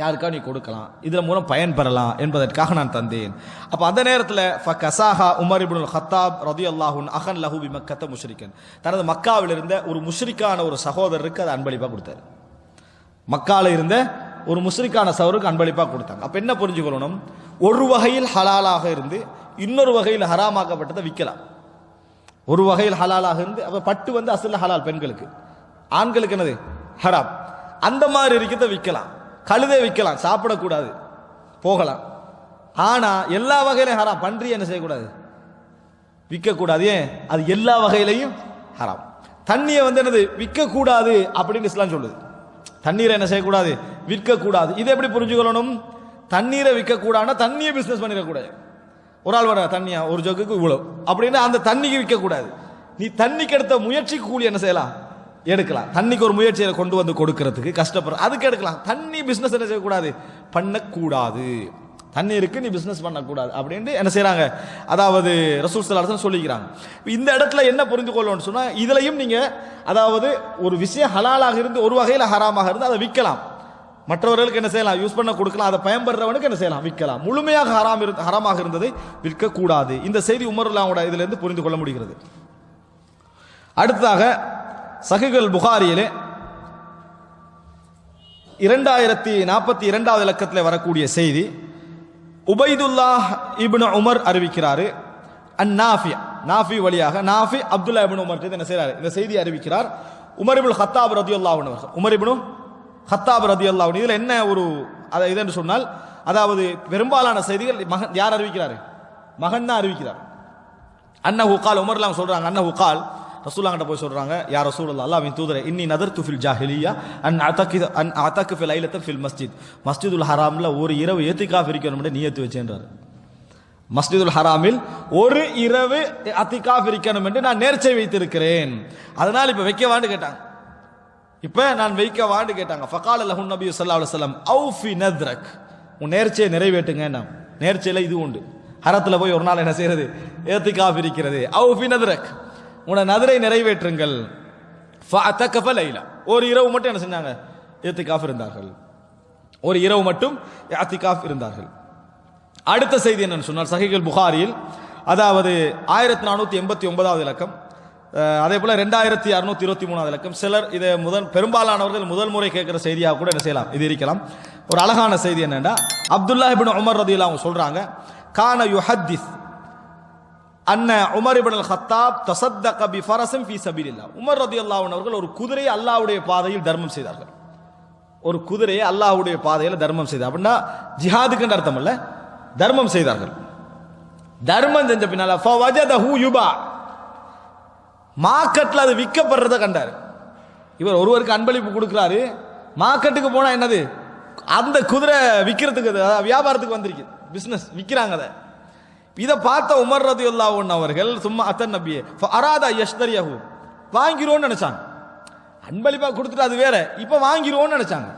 யாருக்கா நீ கொடுக்கலாம், இதன் மூலம் பயன் பெறலாம் என்பதற்காக நான் தந்தேன். அப்ப அந்த நேரத்தில் ஃபகஸாஹா உமர் இப்னு அல்-கத்தாப் ரலியல்லாஹு அன்ஹு அகன் லஹு பிமக்கத முஷ்ரிகன், தனது மக்காவில் இருந்த ஒரு முஷ்ரிக்கான ஒரு சகோதரருக்கு அதை அன்பளிப்பாக கொடுத்தாரு. மக்கால இருந்த ஒரு முஸ்ரிக்கான சவருக்கு அன்பளிப்பாக கொடுத்தாங்க. அப்போ என்ன புரிஞ்சுக்கொள்ளணும், ஒரு வகையில் ஹலாலாக இருந்து இன்னொரு வகையில் ஹராமாக்கப்பட்டதை விற்கலாம். ஒரு வகையில் ஹலாலாக இருந்து அப்போ பட்டு அசல்ல ஹலால் பெண்களுக்கு, ஆண்களுக்கு என்னது ஹராம். அந்த மாதிரி இருக்கிறத விற்கலாம். கழுதை விற்கலாம், சாப்பிடக்கூடாது, போகலாம். ஆனா எல்லா வகையிலையும் ஹராம். பன்றி என்ன செய்யக்கூடாது, விற்கக்கூடாது. ஏன், அது எல்லா வகையிலையும் ஹராம். தண்ணியை என்னது விற்கக்கூடாது அப்படின்னு இஸ்லாம் சொல்லுது. தண்ணீரை என்ன செய்யக்கூடாது, விற்கக்கூடாது. இதை எப்படி புரிஞ்சுக்கொள்ளணும், தண்ணீரை விற்கக்கூடாதுன்னா தண்ணியை பிசினஸ் பண்ணிடக்கூடாது. ஒரு ஆள் வர தண்ணியா ஒரு ஜோக்குக்கு இவ்வளவு அப்படின்னு அந்த தண்ணிக்கு விற்கக்கூடாது. நீ தண்ணிக்கு எடுத்த முயற்சிக்கு கூலி என்ன செய்யலாம், எடுக்கலாம். தண்ணிக்கு ஒரு முயற்சியை கொண்டு வந்து கொடுக்கறதுக்கு கஷ்டப்படுற அதுக்கு எடுக்கலாம். தண்ணி பிசினஸ் என்ன செய்யக்கூடாது, பண்ணக்கூடாது. தண்ணீருக்கு நீ பிசினஸ் பண்ணக்கூடாது அப்படின்னு என்ன செய்யறாங்க, அதாவது ரசூல் ஸல்லல்லாஹு அலைஹி வஸல்லம் சொல்லிக்கிறாங்க. இந்த இடத்துல என்ன புரிந்து கொள்ளணும்னு சொன்னா, இதுலயும் நீங்க அதாவது ஒரு விஷயம் ஹலாலாக இருந்து ஒரு வகையில் ஹராமாக இருந்து அதை விற்கலாம். மற்றவர்களுக்கு என்ன செய்யலாம், யூஸ் பண்ண கொடுக்கலாம். அதை பயன்படுறவனுக்கு என்ன செய்யலாம், விற்கலாம். முழுமையாக ஹராமாக இருந்ததை விற்கக்கூடாது. இந்த செய்தி உமர் ரலியல்லாஹு இதுல இருந்து புரிந்து கொள்ள முடிகிறது. அடுத்ததாக சஹீஹுல் புகாரியிலே 2042வது இலக்கத்தில் வரக்கூடிய செய்தி, உபைதுல்லாஹ் இப்னு உமர் அறிவிக்கிறாரு. அந்நாஃபி, நாஃபி வழியாக நாஃபி அப்துல்லா இப்னு உமர் என்ன செய்றாரு, இந்த செய்தி அறிவிக்கிறார். உமர் இப்னு கத்தாப் ரலியல்லாஹு அன்ஹு, உமர் இப்னு கத்தாப் ரலியல்லாஹு அன்ஹு. இதுல என்ன ஒரு இது என்று சொன்னால், அதாவது பெரும்பாலான செய்திகள் மகன் யார் அறிவிக்கிறாரு, மகன் தான் அறிவிக்கிறார். அன்னஹு கால், உமர்லாம் சொல்றாங்க, அன்னஹு கால், ரசூலுல்லாஹ் கிட்ட போய் சொல்றாங்க, யா ரசூலுல்லாஹ், அல்லாஹ்வின் தூதரே, இன்னி நதர்து ஃபில் ஜாஹிலிய்யா அன் அதகிஃப லைலத்தன் ஃபில் மஸ்ஜித், மஸ்ஜிதுல் ஹராம்ல ஒரு இரவு இத்திகாஃப் இருக்கணும்னு நியத்து வச்சேன்றார். மஸ்ஜிதுல் ஹராமில் ஒரு இரவு இத்திகாஃப் இருக்கணும் என்று நான் நேர்ச்சை வைத்திருக்கிறேன். அதனால இப்ப வைக்கவான்னு கேட்டாங்க. இப்ப நான் வைக்கவான்னு கேட்டாங்க. ஃபகால லஹு நபி ஸல்லல்லாஹு அலைஹி வஸல்லம் அவ்ஃபி நத்ரக், உன் நேர்ச்சையை நிறைவேற்றுங்க. நேர்ச்சையில இது உண்டு. ஹரத்துல போய் ஒரு நாள் என்ன செய்யறது, இத்திகாஃப் இருக்கிறது. அவ்ஃபி நத்ரக், உன நதரை நிறைவேற்றுங்கள். ஃபஅதகஃப லைலா, ஒரு இரவு மட்டும் என்ன செஞ்சாங்க, இத்திகாஃப் இருந்தார்கள். ஒரு இரவு மட்டும் இத்திகாஃப் இருந்தார்கள். அடுத்த செய்தி என்னன்னு சொன்னால், சஹீஹுல் புகாரியில் அதாவது 1489வது இலக்கம், அதே போல 2623வது இலக்கம். சிலர் இதை பெரும்பாலானவர்கள் முதல் முறை கேட்கிற செய்தியாக கூட என்ன செய்யலாம், இது இருக்கலாம். ஒரு அழகான செய்தி என்னன்னா, அப்துல்லாஹ் இப்னு உமர் ரலியல்லாஹு அன்ஹு சொல்றாங்க, கான யுஹத்திஸ் அன்ன உமர் இப்னுல் கத்தாப் தஸத்தக பிஃபரஸின் ஃபீ ஸபீலில்லாஹ். உமர் ரலியல்லாஹு அன்ஹு அவர்கள் ஒரு குதிரையை அல்லாஹ்வுடைய பாதையில் தர்மம் செய்தார்கள். ஒரு குதிரையை அல்லாஹ்வுடைய பாதையில் தர்மம் செய்தார். அப்படின்னா ஜிஹாதுக்கு அர்த்தம் அல்ல, தர்மம் செய்தார்கள். தர்மம் செஞ்ச பின்னால ஃபவஜதஹு யுபா, மார்க்கெட்ல அது விற்கப்படுறத கண்டார். இவர் ஒருவருக்கு அன்பளிப்பு கொடுக்கிறாரு, மார்க்கெட்டுக்கு போனா என்னது, அந்த குதிரை விற்கிறதுக்கு வியாபாரத்துக்கு வந்திருக்கு, பிசினஸ் விற்கிறாங்க. அதை இதை பார்த்த உமர் ரலியல்லாஹு அன்ஹு அவர்கள் சும்மா அத்தன் நபியே ஃபஅராத யஷ்தரியஹு, வாங்கிரோன்னு நினைச்சாங்க. அன்பளிப்பா கொடுத்துட்டு அது வேற, இப்ப வாங்கிரோன்னு நினைச்சாங்க.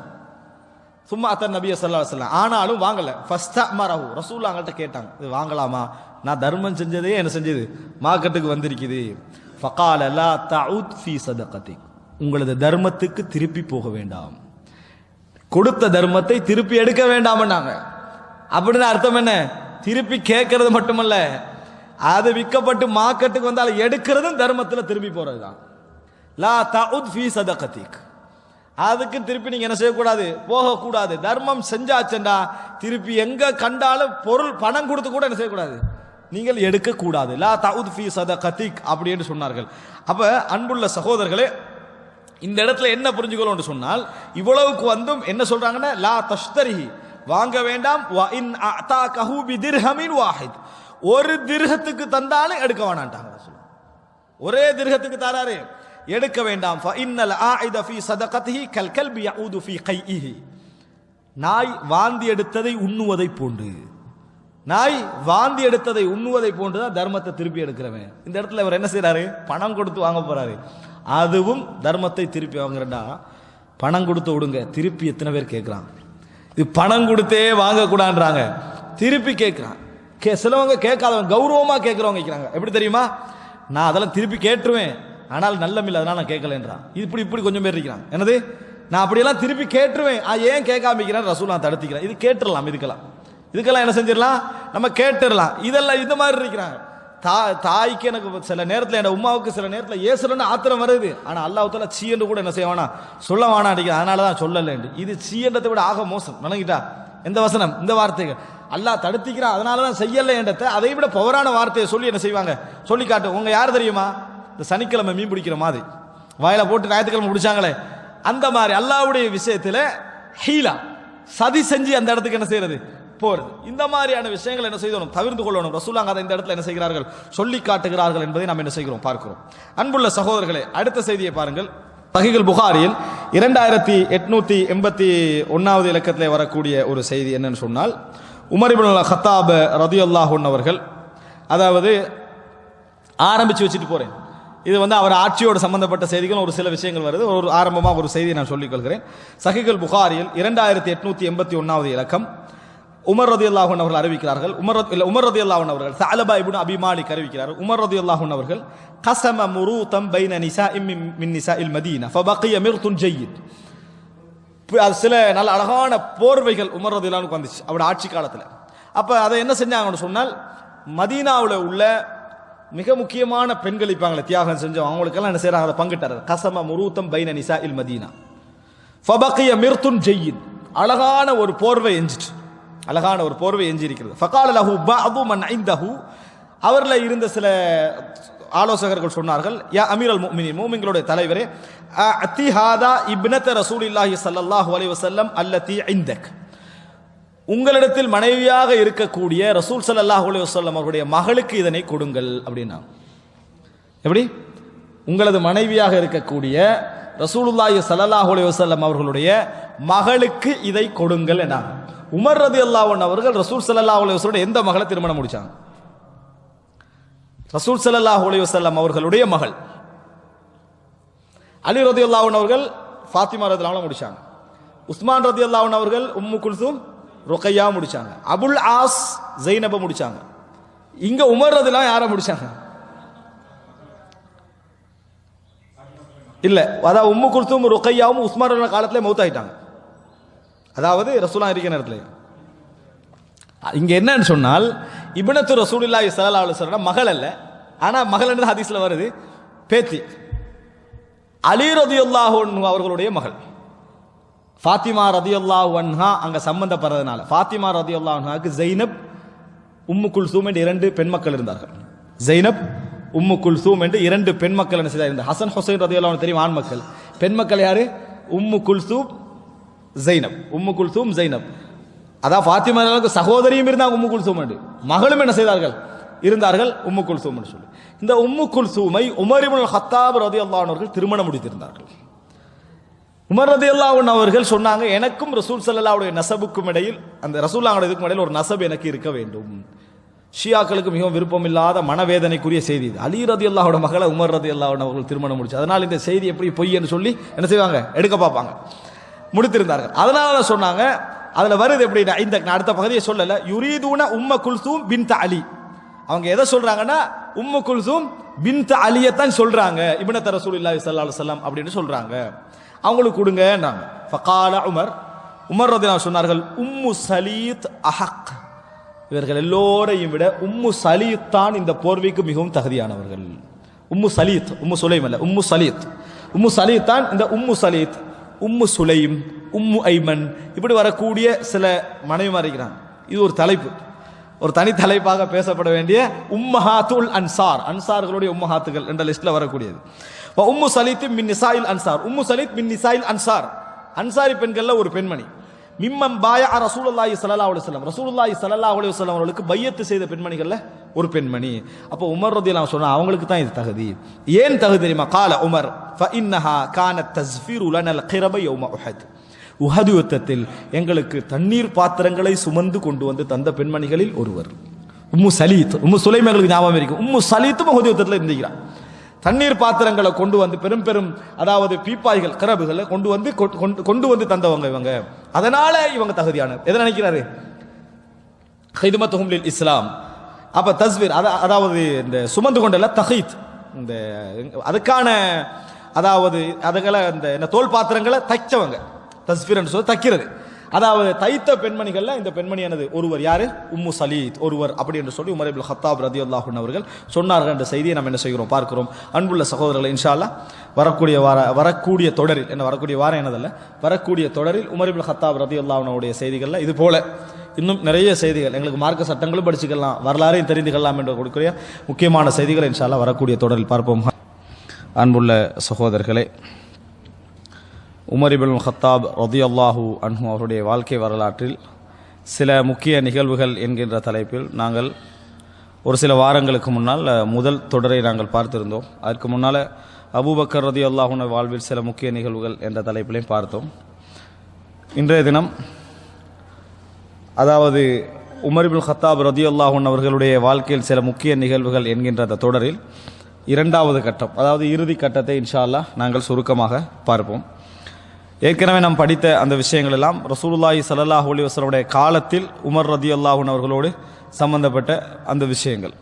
சும்மா அத்தன் நபிய ஸல்லல்லாஹு அலைஹி வஸல்லம், ஆனாலும் வாங்கல. ஃபஸ்தமரஹு, ரசூலுல்லாஹ் அவங்கள்ட்ட கேட்டாங்க, இது வாங்கலாமா, நான் தர்மம் செஞ்சதே என்ன செஞ்சது, மார்க்கெட்டுக்கு வந்திருக்குது. ஃபகால லா தஊத் ஃபீ ஸதகதிக், உங்களது தர்மத்துக்கு திருப்பி போக வேண்டாம், கொடுத்த தர்மத்தை திருப்பி எடுக்க வேண்டாம்னாங்க. அப்படின்னு அர்த்தம் என்ன, திருப்பி கேட்கறது மட்டுமல்ல, அது விற்கப்பட்டு மார்க்கெட்டுக்கு வந்தால் எடுக்கிறதும் தர்மத்தில் திருப்பி போறதுதான். லா தஊத் ஃபீ ஸதகதிக், அதுக்கு திருப்பி நீங்க என்ன செய்யக்கூடாது, போகக்கூடாது. தர்மம் செஞ்சாச்சண்டா திருப்பி எங்க கண்டாலும் பொருள் பணம் கொடுத்து கூட என்ன செய்யக்கூடாது, நீங்கள் எடுக்கக்கூடாது. லா தஊத் ஃபீ ஸதகதிக் அப்படின்னு சொன்னார்கள். அப்ப அன்புள்ள சகோதரர்களே, இந்த இடத்துல என்ன புரிஞ்சுக்கணும் சொன்னால், இவ்வளவுக்கு வந்தும் என்ன சொல்றாங்கன்னா, லா தஷ்தரிஹி, வாங்க வேண்டாம். வ இன் அதாகஹு பிதிர்ஹமின் வாஹித், ஒரு திர்ஹத்துக்கு தந்தாலும் எடுக்க வேண்டாம்ட்டாங்க. ஒரே திர்ஹத்துக்கு தராரு, எடுக்க வேண்டாம். ஃப இன்னல் ஆஇத ஃபீ ஸதகதிஹி கல் கல்பி யஊது ஃபீ கைஇஹி, நாய் வாந்தி எடுத்ததை உண்ணுவதை போன்று, நாய் வாந்தி எடுத்ததை உண்ணுவதை போன்றுதான் தர்மத்தை திருப்பி எடுக்கிறவன். இந்த இடத்துல இவர் என்ன செய்யறாரு, பணம் கொடுத்து வாங்க போறாரு. அதுவும் தர்மத்தை திருப்பி வாங்குறா, பணம் கொடுத்து விடுங்க. திருப்பி எத்தனை பேர் கேட்கிறான், இது பணம் கொடுத்தே வாங்கக்கூடாதுன்றாங்க, திருப்பி கேட்கிறான். சிலவங்க கேட்காதவங்க, கௌரவமா கேட்கிறவங்க கேட்கிறாங்க. எப்படி தெரியுமா, நான் அதெல்லாம் திருப்பி கேட்டுருவேன், ஆனால் நல்ல மில்ல, அதனால நான் கேட்கலன்றான். இப்படி கொஞ்சம் பேர் இருக்கிறான். என்னது, நான் அப்படியெல்லாம் திருப்பி கேட்டுருவேன், ஏன் கேட்காமிக்கிறேன், ரசூல் நான் தடுத்துக்கிறேன். இது கேட்டுடலாம், இதுக்கெல்லாம் என்ன செஞ்சிடலாம், நம்ம கேட்டுடலாம். இதெல்லாம் இந்த மாதிரி இருக்கிறாங்க. தாய்க்கு எனக்கு சில நேரத்தில் என் உமாவுக்கு சில நேரத்தில் ஏசுறன்னு ஆத்திரம் வருது. ஆனால் அல்லாஹ் தாலா சீ என்று கூட என்ன செய்வானா சொல்ல வேணா அடிக்க, அதனால தான் சொல்லலேண்டு. இது சீ என்றதை விட ஆக மோசம். வணங்கிட்டா எந்த வசனம் இந்த வார்த்தைகள் அல்லாஹ் தடுத்திக்கிறான், அதனால தான் செய்யலை என்றதை அதை விட பவரான வார்த்தையை சொல்லி என்ன செய்வாங்க சொல்லி காட்டு. உங்க யார் தெரியுமா, இந்த சனிக்கிழமை மீன் பிடிக்கிற மாதிரி வாயில போட்டு ஞாயிற்றுக்கிழமை பிடிச்சாங்களே அந்த மாதிரி அல்லாஹ்வுடைய விஷயத்துல ஹீலா சதி செஞ்சு அந்த இடத்துக்கு என்ன செய்யறது போறது. இந்த மாதிரியான விஷயங்கள் என்ன செய்யணும் தவிர்த்து கொள்ளணும். ரசூலுல்லாஹ் அதை இந்த இடத்துல என்ன செய்கிறார்கள் சொல்லி காட்டுகிறார்கள் என்பதை நாம் என்ன செய்கிறோம் பார்க்கிறோம். அன்புள்ள சகோதரர்களே, அடுத்த செய்தியை பாருங்கள். சஹீஹுல் புகாரியில் 2881வது இலக்கத்திலே வரக்கூடிய ஒரு செய்தி என்னன்னு சொன்னால், உமர் இப்னுல் கத்தாப் ரலியல்லாஹு அன்ஹு அவர்கள், அதாவது ஆரம்பிச்சு வச்சுட்டு போறேன், இது அவர் ஆட்சியோடு சம்பந்தப்பட்ட செய்திகள் ஒரு சில விஷயங்கள் வருது. ஒரு ஆரம்பமாக ஒரு செய்தியை நான் சொல்லிக் கொள்கிறேன். சஹீஹுல் புகாரியில் 2881வது இலக்கம், உமர் ரலியல்லாஹு அன்ஹு அவர்கள் அறிவிக்கிறார்கள். உமர் ரலியல்லாஹு அன்ஹு அவர்கள் தஅலபா இப்னு அபி மாலிக் அறிவிக்கிறார்கள். உமர் ரலியல்லாஹு அன்ஹு அவர்கள் கஸம முரூதம் பைன நிசாஇம் மின் நிசாஇல் மதீனா ஃபபகிய மிர்துன் ஜய்யித். சில நல்ல அழகான போர்வைகள் உமர் ரலியல்லாஹு அன்ஹு வந்துச்சு அவருடைய ஆட்சி காலத்தில். அப்ப அதை என்ன செஞ்சாங்கன்னு சொன்னால், மதீனாவில் உள்ள மிக முக்கியமான பெண்கள் இருப்பாங்களே தியாகம் செஞ்சோம், அவங்களுக்கெல்லாம் என்ன செய்யறாங்க அதை பங்கிட்டார். கஸம முரூதம் பைன நிசாஇல் மதீனா ஃபபகிய மிர்துன் ஜய்யித். அழகான ஒரு போர்வை எஞ்சிச்சு, அழகான ஒரு போர்வை எஞ்சி இருக்கிறது. ஃபகால லஹு பஅது மன் இந்தஹு, அவர்ல இருந்த சில ஆலோசகர்கள் சொன்னார்கள், யா அமீரல் முஃமினீன், மூமின்களுடைய தலைவரே, அத்தி ஹாதா இப்னத ரசூலில்லாஹி ஸல்லல்லாஹு அலைஹி வஸல்லம் அல்லதி இந்தக், உங்களிடத்தில் மனைவியாக இருக்கக்கூடிய ரசூல் ஸல்லல்லாஹு அலைஹி வஸல்லம் அவருடைய மகளுக்கு இதனை கொடுங்கள் அப்படின்னா. எப்படி? உங்களது மனைவியாக இருக்கக்கூடிய ரசூலுல்லாஹி ஸல்லல்லாஹு அலைஹி வஸல்லம் அவர்களுடைய மகளுக்கு இதை கொடுங்கள் என உமர் ரலியல்லாஹு அன்ஹு அவர்கள் ரசூல் ஸல்லல்லாஹு அலைஹி வஸல்லம் எந்த மகளை திருமணம் முடிச்சாங்க? ரசூல் ஸல்லல்லாஹு அலைஹி வஸல்லம் அவர்களுடைய மகள். அலி ரலியல்லாஹு அன்ஹு அவர்கள் ஃபாத்திமா ரலியல்லாஹு அன்ஹா முடிச்சாங்க. உஸ்மான் ரலியல்லாஹு அன்ஹு அவர்கள் உம்மு குல்சூம் ருக்கையா முடிச்சாங்க. அபுல் ஆஸ் ஜைனப முடிச்சாங்க. இங்க உமர் ரலியல்லாஹு யாரை முடிச்சாங்க? இல்ல, அதாவது உம்மு குல்சூம் ருக்கையாவும் உஸ்மான் ரலியல்லாஹு காலத்திலே மௌத் ஆயிட்டாங்க. அதாவது ரசூலுல்லாஹ் இருக்கிற நேரத்தில். இங்க என்னன்னு சொன்னால், இப்னத்து ரசூலுல்லாஹி ஸல்லல்லாஹு அலைஹி வஸல்லம் மகள் அல்ல, ஆனா மகள் என்று ஹதீஸ்ல வருது, பேத்தி. அலி ரலியல்லாஹு அன்ஹு அவர்களுடைய மகள் ஃபாத்திமா ரலியல்லாஹு அன்ஹா அங்க சம்பந்தப்படுறதுனால, ஃபாத்திமா ரலியல்லாஹு அன்ஹாக்கு ஜைனப் உம்மு குல்சூம் என்று 2 பெண் மக்கள் இருந்தார்கள். ஜைனப் உம்மு குல்சூம் என்று 2 பெண் மக்கள் என்ன செய்தார். ஹசன் ஹுசைன் ரலியல்லாஹு அன்ஹு தெரியும், ஆண் மக்கள். பெண் மக்கள் யாரு? உம்மு குல்சூம் ஜைனப். உம்மு குல்சூம் ஜைனப், அதான் ஃபாத்திமாவுக்கு சகோதரியும் இருந்தாங்க உம்மு குல்சூம் என்று, மகளும் என்ன செய்தார்கள் இருந்தார்கள் உம்மு குல்சூம் என்று சொல்லி. இந்த உம்மு குல்சூமை உமர் இப்னுல் கத்தாப் ரலியல்லாஹு அன்ஹு அவர்கள் திருமணம் முடித்திருந்தார்கள். உமர் ரலியல்லாஹு அன்ஹு அவர்கள் சொன்னாங்க, எனக்கும் ரசூல் ஸல்லல்லாஹு அலைஹி நஸபுக்கும் இடையில், அந்த ரசூலுல்லாஹ் இதுக்கும் இடையில் ஒரு நஸப் எனக்கு இருக்க வேண்டும். ஷியாக்களுக்கு மிகவும் விருப்பம் இல்லாத மனவேதனைக்குரிய செய்தி இது. அலி ரலியல்லாஹு அன்ஹு மகளை உமர் ரலியல்லாஹு அன்ஹு அவர்கள் திருமணம் முடிச்சு, அதனால் இந்த செய்தி எப்படி பொய் என்று சொல்லி என்ன செய்வாங்க எடுக்க பார்ப்பாங்க. முடித்திருந்தார்கள். அதனால சொன்னாங்க, அதுல வருது எப்படின்னா, இந்த அடுத்த பகுதியை சொல்லல, யுரீதுன உம்ம குல்சூம் பின்த் அலி. அவங்க எதை சொல்றாங்கன்னா, உம்மு குல்சூம் பின்த் அலியத்தான் சொல்றாங்க, இப்னத் ரசூலுல்லாஹி ஸல்லல்லாஹு அலைஹி வஸல்லம் அப்படின்னு சொல்றாங்க, அவங்களுக்கு கொடுங்கன்றாங்க. ஃபகால உமர் ரலியல்லாஹு அன்ஹு சொன்னார்கள், உம்மு சலீத் அஹக், இவர்கள் எல்லோரையும் விட உம்மு சலீத் தான் இந்த போர்வைக்கு மிகவும் தகுதியானவர்கள். உம்மு சலீத், உம்மு சுலைம் அல்ல, உம்மு சலீத். உம்மு சலீத் தான் இந்த உம்மு சலீத், உம்மு சுலைம், உம்மு ஐமன், இப்படி வரக்கூடிய சில மனைவிமார் இருக்கிறாங்க. இது ஒரு தலைப்பு, ஒரு தனி தலைப்பாக பேசப்பட வேண்டிய உம்மஹாத்துல் அன்சார், அன்சார்களுடைய உம்மஹாத்துகள் என்ற லிஸ்ட்ல வரக்கூடியது. உம்மு சலீத் மின் நிசாயில் அன்சார், உம்மு சலீத் மின் நிசாயில் அன்சார், அன்சாரி பெண்கள்ல ஒரு பெண்மணி. மிம்மம் பாயா ரசூலுல்லாஹி ஸல்லல்லாஹு அலைஹி வஸல்லம், ரசூலுல்லாஹி ஸல்லல்லாஹு அலைஹி வஸல்லம் அவர்களுக்கு பையத்து செய்த பெண்மணிகள்ல ஒரு பெண்மணி. அப்போ உமர் ரலியல்லாஹு அன்ஹு சொன்னா அவங்களுக்கு தான் இது தகுதி. ஏன் தகுதி தெரியுமா? கால உமர் ஃபஇன்னஹா கானத் தஸ்ஃபிரு லனல் கிரப யௌம உஹத், உஹது யுத்தத்தில் எங்களுக்கு தண்ணீர் பாத்திரங்களை சுமந்து கொண்டு வந்து தந்த பெண்மணிகளில் ஒருவர் உம்மு சலீத். உம்மு சுலைம் எங்களுக்கு ஞாபகம் இருக்கும். உம்மு சலீத்தும் உஹது யுத்தத்தில் இருந்திருக்கிறார். தண்ணீர் பாத்திரங்களை கொண்டு வந்து பெரும் பெரும், அதாவது பீப்பாய்கள் கிரபுகளை கொண்டு வந்து தந்தவங்க இவங்க, அதனால இவங்க தகுதியான. எதை நினைக்கிறாரு? ஹிதுமத்துஹும் லில் இஸ்லாம். அப்ப தஸ்வீர், அதாவது இந்த சுமந்து கொண்டல தஹீத், இந்த அதுக்கான, அதாவது அதுகளை இந்த தோல் பாத்திரங்களை தைச்சவங்க, தஸ்வீர் என்று சொல்லி தைக்கிறது. அதாவது தைத்த பெண்மணிகள்ல இந்த பெண்மணி எனது ஒருவர் யாரு, உம்மு சலீத் ஒருவர் அப்படி என்று சொல்லி உமர் இப்னு கத்தாப் ரலியல்லாஹு அன்ஹு அவர்கள் சொன்னார்கள் என்ற செய்தியை நாம் என்ன செய்கிறோம் பார்க்கிறோம். அன்புள்ள சகோதரர்களை, இன்ஷா அல்லாஹ் வரக்கூடிய தொடரில் என்ன வரக்கூடிய வாரம் எனதல்ல வரக்கூடிய தொடரில் உமர் இப்னு கத்தாப் ரலியல்லாஹு அன்ஹு உடைய செய்திகள்ல இது போல இன்னும் நிறைய செய்திகள், எங்களுக்கு மார்க்க சட்டங்களும் படிச்சுக்கலாம், வரலாறையும் தெரிந்து கொள்ளலாம் என்று கொடுக்கிற முக்கியமான செய்திகளை இன்ஷா அல்லாஹ் வரக்கூடிய தொடரில் பார்ப்போம். அன்புள்ள சகோதரர்களே, உமர் இப்னு கத்தாப் ரலியல்லாஹு அன்ஹு அவருடைய வாழ்க்கை வரலாற்றில் சில முக்கிய நிகழ்வுகள் என்கின்ற தலைப்பில் நாங்கள் ஒரு சில வாரங்களுக்கு முன்னால் முதல் தொடரை நாங்கள் பார்த்திருந்தோம். அதற்கு முன்னால் அபூபக்கர் ரலியல்லாஹு அன்ஹு வாழ்வில் சில முக்கிய நிகழ்வுகள் என்ற தலைப்பிலையும் பார்த்தோம். இன்றைய தினம் அதாவது உமர் இப்னு கத்தாப் ரலியல்லாஹு அன்ஹு அவர்களுடைய வாழ்க்கையில் சில முக்கிய நிகழ்வுகள் என்கின்ற அந்த தொடரில் இரண்டாவது கட்டம், அதாவது இறுதி கட்டத்தை இன்ஷா அல்லாஹ் நாங்கள் சுருக்கமாக பார்ப்போம். ஏற்கனவே நாம் படித்த அந்த விஷயங்கள் எல்லாம் ரசூலுல்லாஹி ஸல்லல்லாஹு அலைஹி வஸல்லம் காலத்தில் உமர் ரலியல்லாஹு அன்ஹு அவர்களோடு சம்பந்தப்பட்ட அந்த விஷயங்கள்.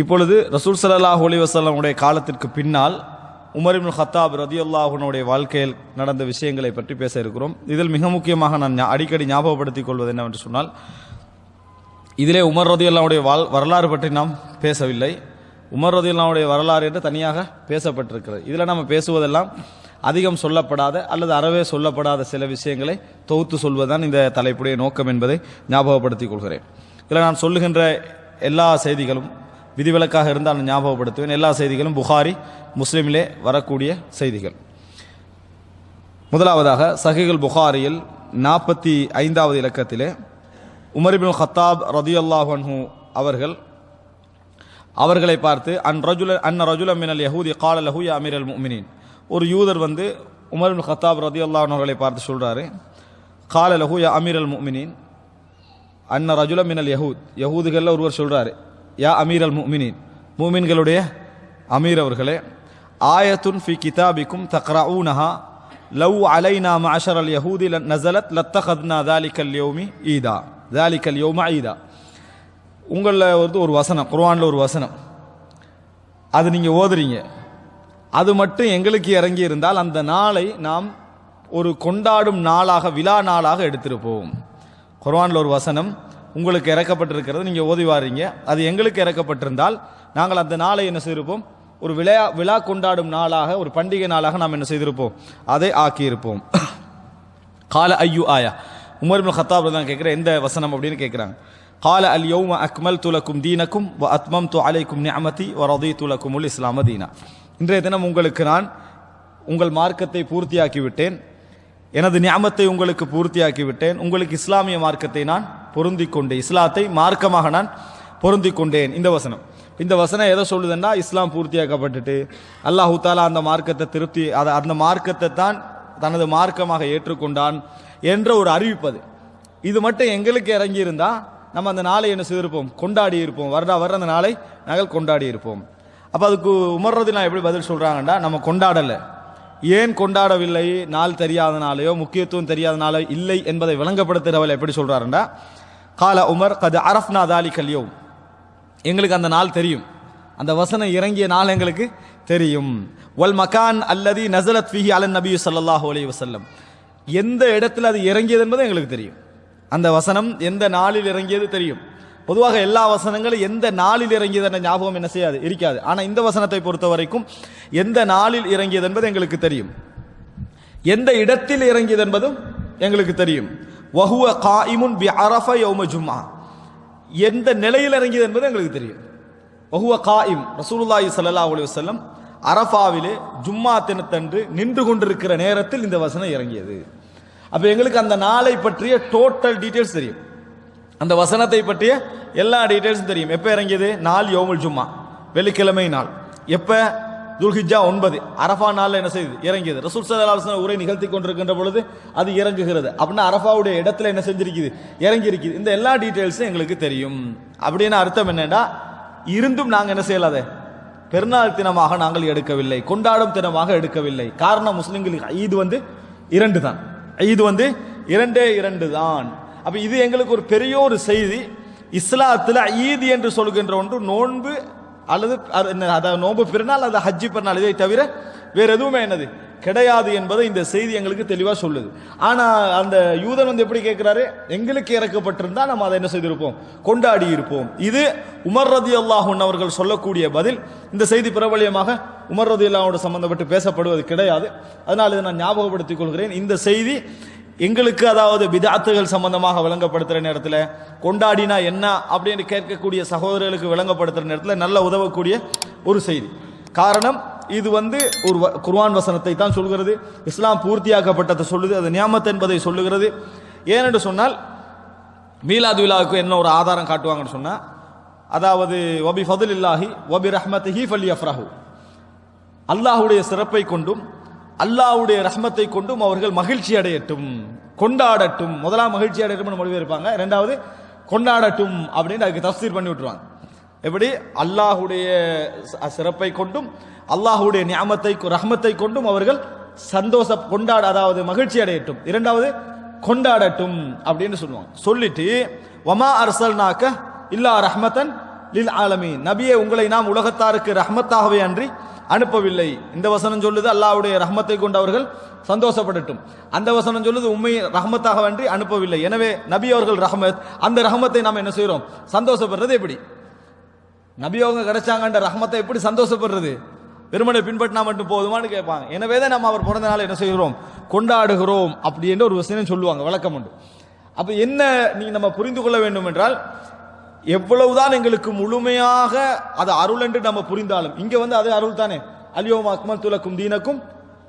இப்பொழுது ரசூல் ஸல்லல்லாஹு அலைஹி வஸல்லம் காலத்திற்கு பின்னால் உமர் இப்னு கத்தாப் ரலியல்லாஹு அன்ஹுடைய வாழ்க்கையில் நடந்த விஷயங்களை பற்றி பேச இருக்கிறோம். இதில் மிக முக்கியமாக நான் அடிக்கடி ஞாபகப்படுத்திக் கொள்வது என்னவென்று சொன்னால், இதிலே உமர் ரலியல்லாஹு அன்ஹுடைய வரலாறு பற்றி நாம் பேசவில்லை. உமர் ரலியல்லாஹு அன்ஹுடைய வரலாறு என்று தனியாக பேசப்பட்டிருக்கிறது. இதில் நம்ம பேசுவதெல்லாம் அதிகம் சொல்லப்படாத அல்லது அறவே சொல்லப்படாத சில விஷயங்களை தொகுத்து சொல்வதுதான் இந்த தலைப்புடைய நோக்கம் என்பதை ஞாபகப்படுத்திக் கொள்கிறேன். இதில் நான் சொல்லுகின்ற எல்லா செய்திகளும் விதிவிலக்காக இருந்தால் நான் ஞாபகப்படுத்துவேன். எல்லா செய்திகளும் புகாரி முஸ்லிமிலே வரக்கூடிய செய்திகள். முதலாவதாக சஹீஹுல் புகாரியில் 45வது இலக்கத்திலே உமர் இப்னு கத்தாப் ரலியல்லாஹு அன்ஹு அவர்களை பார்த்து அன்ன ரஜுலம் மினல் யஹூதி கால லஹு யா அமீரல் முஃமினீன், ஒரு யூதர் வந்து உமர் இப்னு கத்தாப் ரலியல்லாஹு அன்ஹு அவர்களை பார்த்து சொல்றாரு, கால லஹு யா அமீரல் முஃமினீன் அன்ன ரஜுலம் மினல் யஹூதுகளில் ஒருவர் சொல்றாரு, யா அமீரல் முஃமினீன், மூமின்களுடைய அமீர் அவர்களே, ஆயத்துன் ஃபி கிதாபிக்கும் தக்ரஊனஹா லவ் அலைனா மஅஷரல் யஹூதி நஸலத் லத்தகத்னா தாலிகல் யௌம ஈதா. உங்களில் ஒரு வசனம், குர்ஆனில் ஒரு வசனம், அது நீங்கள் ஓதுறீங்க, அது மட்டும் எங்களுக்கு இறங்கி இருந்தால் அந்த நாளை நாம் ஒரு கொண்டாடும் நாளாக, விழா நாளாக எடுத்திருப்போம். குர்ஆனில் ஒரு வசனம் உங்களுக்கு இறக்கப்பட்டிருக்கிறது, நீங்கள் ஓதி வாரீங்க, அது எங்களுக்கு இறக்கப்பட்டிருந்தால் நாங்கள் அந்த நாளை என்ன செய்திருப்போம், ஒரு விழா கொண்டாடும் நாளாக, ஒரு பண்டிகை நாளாக நாம் என்ன செய்திருப்போம், அதை ஆக்கியிருப்போம். கால ஐயு ஆயா, உமர் இப்னு கத்தாப் தான் கேட்குற எந்த வசனம் அப்படின்னு கேட்குறாங்க. கால அல் யௌம அக்மல்து லக்கும் தீனக்கும் வ அத்மம்து அலைக்கும் நிஅமதி வ ரதீது லக்குமுல் இஸ்லாம தீனா. இன்றைய தினம் உங்களுக்கு நான் உங்கள் மார்க்கத்தை பூர்த்தியாக்கி விட்டேன், எனது நிஅமத்தை உங்களுக்கு பூர்த்தியாக்கி விட்டேன், உங்களுக்கு இஸ்லாமிய மார்க்கத்தை நான் பொருந்திக் கொண்டேன், இஸ்லாத்தை மார்க்கமாக நான் பொருந்திக் கொண்டேன். இந்த வசனம் எதை சொல்லுதுன்னா, இஸ்லாம் பூர்த்தியாக்கப்பட்டுட்டு அல்லாஹு தாலா அந்த மார்க்கத்தை அந்த மார்க்கத்தை தான் தனது மார்க்கமாக ஏற்றுக்கொண்டான் என்ற ஒரு அறிவிப்பது. இது மட்டும் எங்களுக்கு இறங்கி இருந்தா நம்ம அந்த நாளை என்ன செய்திருப்போம், கொண்டாடி இருப்போம், வர அந்த நாளை நாங்கள் கொண்டாடி இருப்போம். அப்ப அதுக்கு உமர் ரலியல்லாஹு எப்படி பதில் சொல்றாங்கன்னா, நம்ம கொண்டாடல, ஏன் கொண்டாடவில்லை, நாள் தெரியாதனாலேயோ முக்கியத்துவம் தெரியாதனாலோ இல்லை என்பதை விளங்கப்படுத்துகிறவள் எப்படி சொல்றாருண்டா, கால உமர் கது அரஃப்னா தாலிகல் யௌம், எங்களுக்கு அந்த நாள் தெரியும், அந்த வசனம் இறங்கிய நாள் எங்களுக்கு தெரியும். வல் மகான் அல்லதி நஸலத் ஃபீஹி அலன் நபி ஸல்லல்லாஹு அலைஹி வஸல்லம், எந்த இடத்துல அது இறங்கியது என்பது எங்களுக்கு தெரியும், அந்த வசனம் எந்த நாளில் இறங்கியது தெரியும். பொதுவாக எல்லா வசனங்களும் எந்த நாளில் இறங்கியது என்ற ஞாபகம் என்ன செய்யாது, இருக்காது. ஆனால் இந்த வசனத்தை பொறுத்த வரைக்கும் எந்த நாளில் இறங்கியது என்பது எங்களுக்கு தெரியும், எந்த இடத்தில் இறங்கியது என்பதும் எங்களுக்கு தெரியும். வஹுவ காயிமுன் பி அரஃப யௌம ஜும்ஆ, எந்த நிலையில் இறங்கியது என்பது எங்களுக்கு தெரியும். வஹுவ காயிம், ரசூலுல்லாஹி ஸல்லல்லாஹு அலைஹி வஸல்லம் அரஃபாவிலே ஜும்மா தினத்தன்று நின்று கொண்டிருக்கிற நேரத்தில் இந்த வசனம் இறங்கியது. அப்ப எங்களுக்கு அந்த நாளை பற்றிய டோட்டல் டீடைல்ஸ் தெரியும், அந்த வசனத்தை பற்றிய எல்லா டீடைல்ஸும் தெரியும். எப்ப இறங்கியது, நாள் யௌமுல் ஜும்மா, வெள்ளிக்கிழமை நாள். எப்ப, துல்ஹிஜ்ஜா 9 அரஃபா நாள்ல என்ன செய்யுது, இறங்கியது. ரசூல் ஸல்லல்லாஹு அலைஹி வஸல்லம் உரை நிகழ்த்தி கொண்டிருக்கின்ற பொழுது அது இறங்குகிறது. அப்படின்னா அரஃபாவுடைய இடத்துல என்ன செஞ்சிருக்குது, இறங்கி இருக்குது. இந்த எல்லா டீடைல்ஸும் எங்களுக்கு தெரியும். அப்படின்னு அர்த்தம் என்னன்னா, இருந்தும் நாங்கள் என்ன செய்யலாத, பெருநாள் தினமாக நாங்கள் எடுக்கவில்லை, கொண்டாடும் தினமாக எடுக்கவில்லை. காரணம், முஸ்லிம்களுக்கு ஈது 2 தான், ஈது 2 தான். அப்ப இது எங்களுக்கு ஒரு பெரிய ஒரு செய்தி. இஸ்லாத்துல ஈத் என்று சொல்கின்ற ஒன்று நோன்பு அல்லது நோன்பு பெருநாள், அது ஹஜ்ஜி பெருநாள், இதை தவிர வேற எதுவுமே என்னது கிடையாது என்பதை இந்த செய்தி எங்களுக்கு தெளிவா சொல்லுது. ஆனா அந்த யூதன் வந்து எப்படி கேட்கிறாரு, எங்களுக்கு இறக்கப்பட்டிருந்தா நம்ம அதை என்ன செய்திருப்போம், கொண்டாடி இருப்போம். இது உமர் ரலியல்லாஹு அன்ஹு அவர்கள் சொல்லக்கூடிய பதில். இந்த செய்தி பிரபலியமாக உமர் ரலியல்லாஹு அன்ஹு சம்பந்தப்பட்டு பேசப்படுவது கிடையாது. அதனால இதை நான் ஞாபகப்படுத்திக் கொள்கிறேன். இந்த செய்தி எங்களுக்கு, அதாவது பிதாத்துகள் சம்பந்தமாக விளங்கப்படுத்துற நேரத்தில், கொண்டாடினா என்ன அப்படின்னு கேட்கக்கூடிய சகோதரர்களுக்கு விளங்கப்படுத்துற நேரத்தில் நல்ல உதவக்கூடிய ஒரு செய்தி. காரணம், இது வந்து ஒரு குர்ஆன் வசனத்தை தான் சொல்கிறது, இஸ்லாம் பூர்த்தியாக்கப்பட்டதை சொல்லுது, அது நியாமத் என்பதை சொல்லுகிறது. ஏனென்று சொன்னால் மீலாது விழாவுக்கு என்ன ஒரு ஆதாரம் காட்டுவாங்கன்னு சொன்னா, அதாவது வபி ஃபதுலில்லாஹி வபி ரஹ்மத்திஹி ஃபல்யஃப்ரஹு, அல்லாஹ்வுடைய சிறப்பை கொண்டும் அல்லாஹ்வுடைய ரஹ்மத்தை கொண்டும் அவர்கள் மகிழ்ச்சி அடையட்டும், கொண்டாடட்டும். முதலாம் மகிழ்ச்சி அடையட்டும் மொழிபெயர்ப்பாங்க, இரண்டாவது கொண்டாடட்டும் அப்படின்னு அதுக்கு தஃப்சீர் பண்ணி விட்டுருவாங்க. எப்படி அல்லாஹ்வுடைய சிறப்பை கொண்டும் அல்லாஹ்வுடைய நியாமத்தை ரஹ்மத்தை கொண்டும் அவர்கள் கொண்டாட, அதாவது மகிழ்ச்சி அடையட்டும், இரண்டாவது கொண்டாடட்டும் அப்படின்னு சொல்லுவாங்க. சொல்லிட்டு வமா அர்சல்நாக இல்லா ரஹ்மத்தன் லில் ஆலமீன், நபியே உங்களை நாம் உலகத்தாருக்கு ரஹ்மத்தாகவே அன்றி அனுப்பவில்லை. இந்த வசனம் சொல்லுது அல்லாஹ்வுடைய ரஹ்மத்தை கொண்டு அவர்கள் சந்தோஷப்படட்டும். அந்த வசனம் சொல்லுது உண்மை ரஹ்மத்தாக அன்றி அனுப்பவில்லை. எனவே நபி அவர்கள் ரஹ்மத், அந்த ரஹ்மத்தை நாம் என்ன செய்கிறோம், சந்தோஷப்படுறது எப்படி? நபி அவங்க கிடைச்சாங்கன்ற ரஹ்மத்தை எப்படி சந்தோஷப்படுறது? வெறுமனை பின்பற்றினா மட்டும் போதுமான்னு கேட்பாங்க. எனவே தான் நம்ம அவர் பிறந்த நாள் என்ன செய்கிறோம், கொண்டாடுகிறோம் அப்படின்ற ஒரு விஷயம் சொல்லுவாங்க, விளக்கம் உண்டு. அப்ப என்ன நீங்க நம்ம புரிந்து கொள்ள வேண்டும் என்றால், எவ்வளவுதான் எங்களுக்கு முழுமையாக அது அருள் என்று நம்ம புரிந்தாலும், இங்க வந்து அது அருள் தானே. அல்யௌம அக்மல்து லக்கும் தீனக்கும்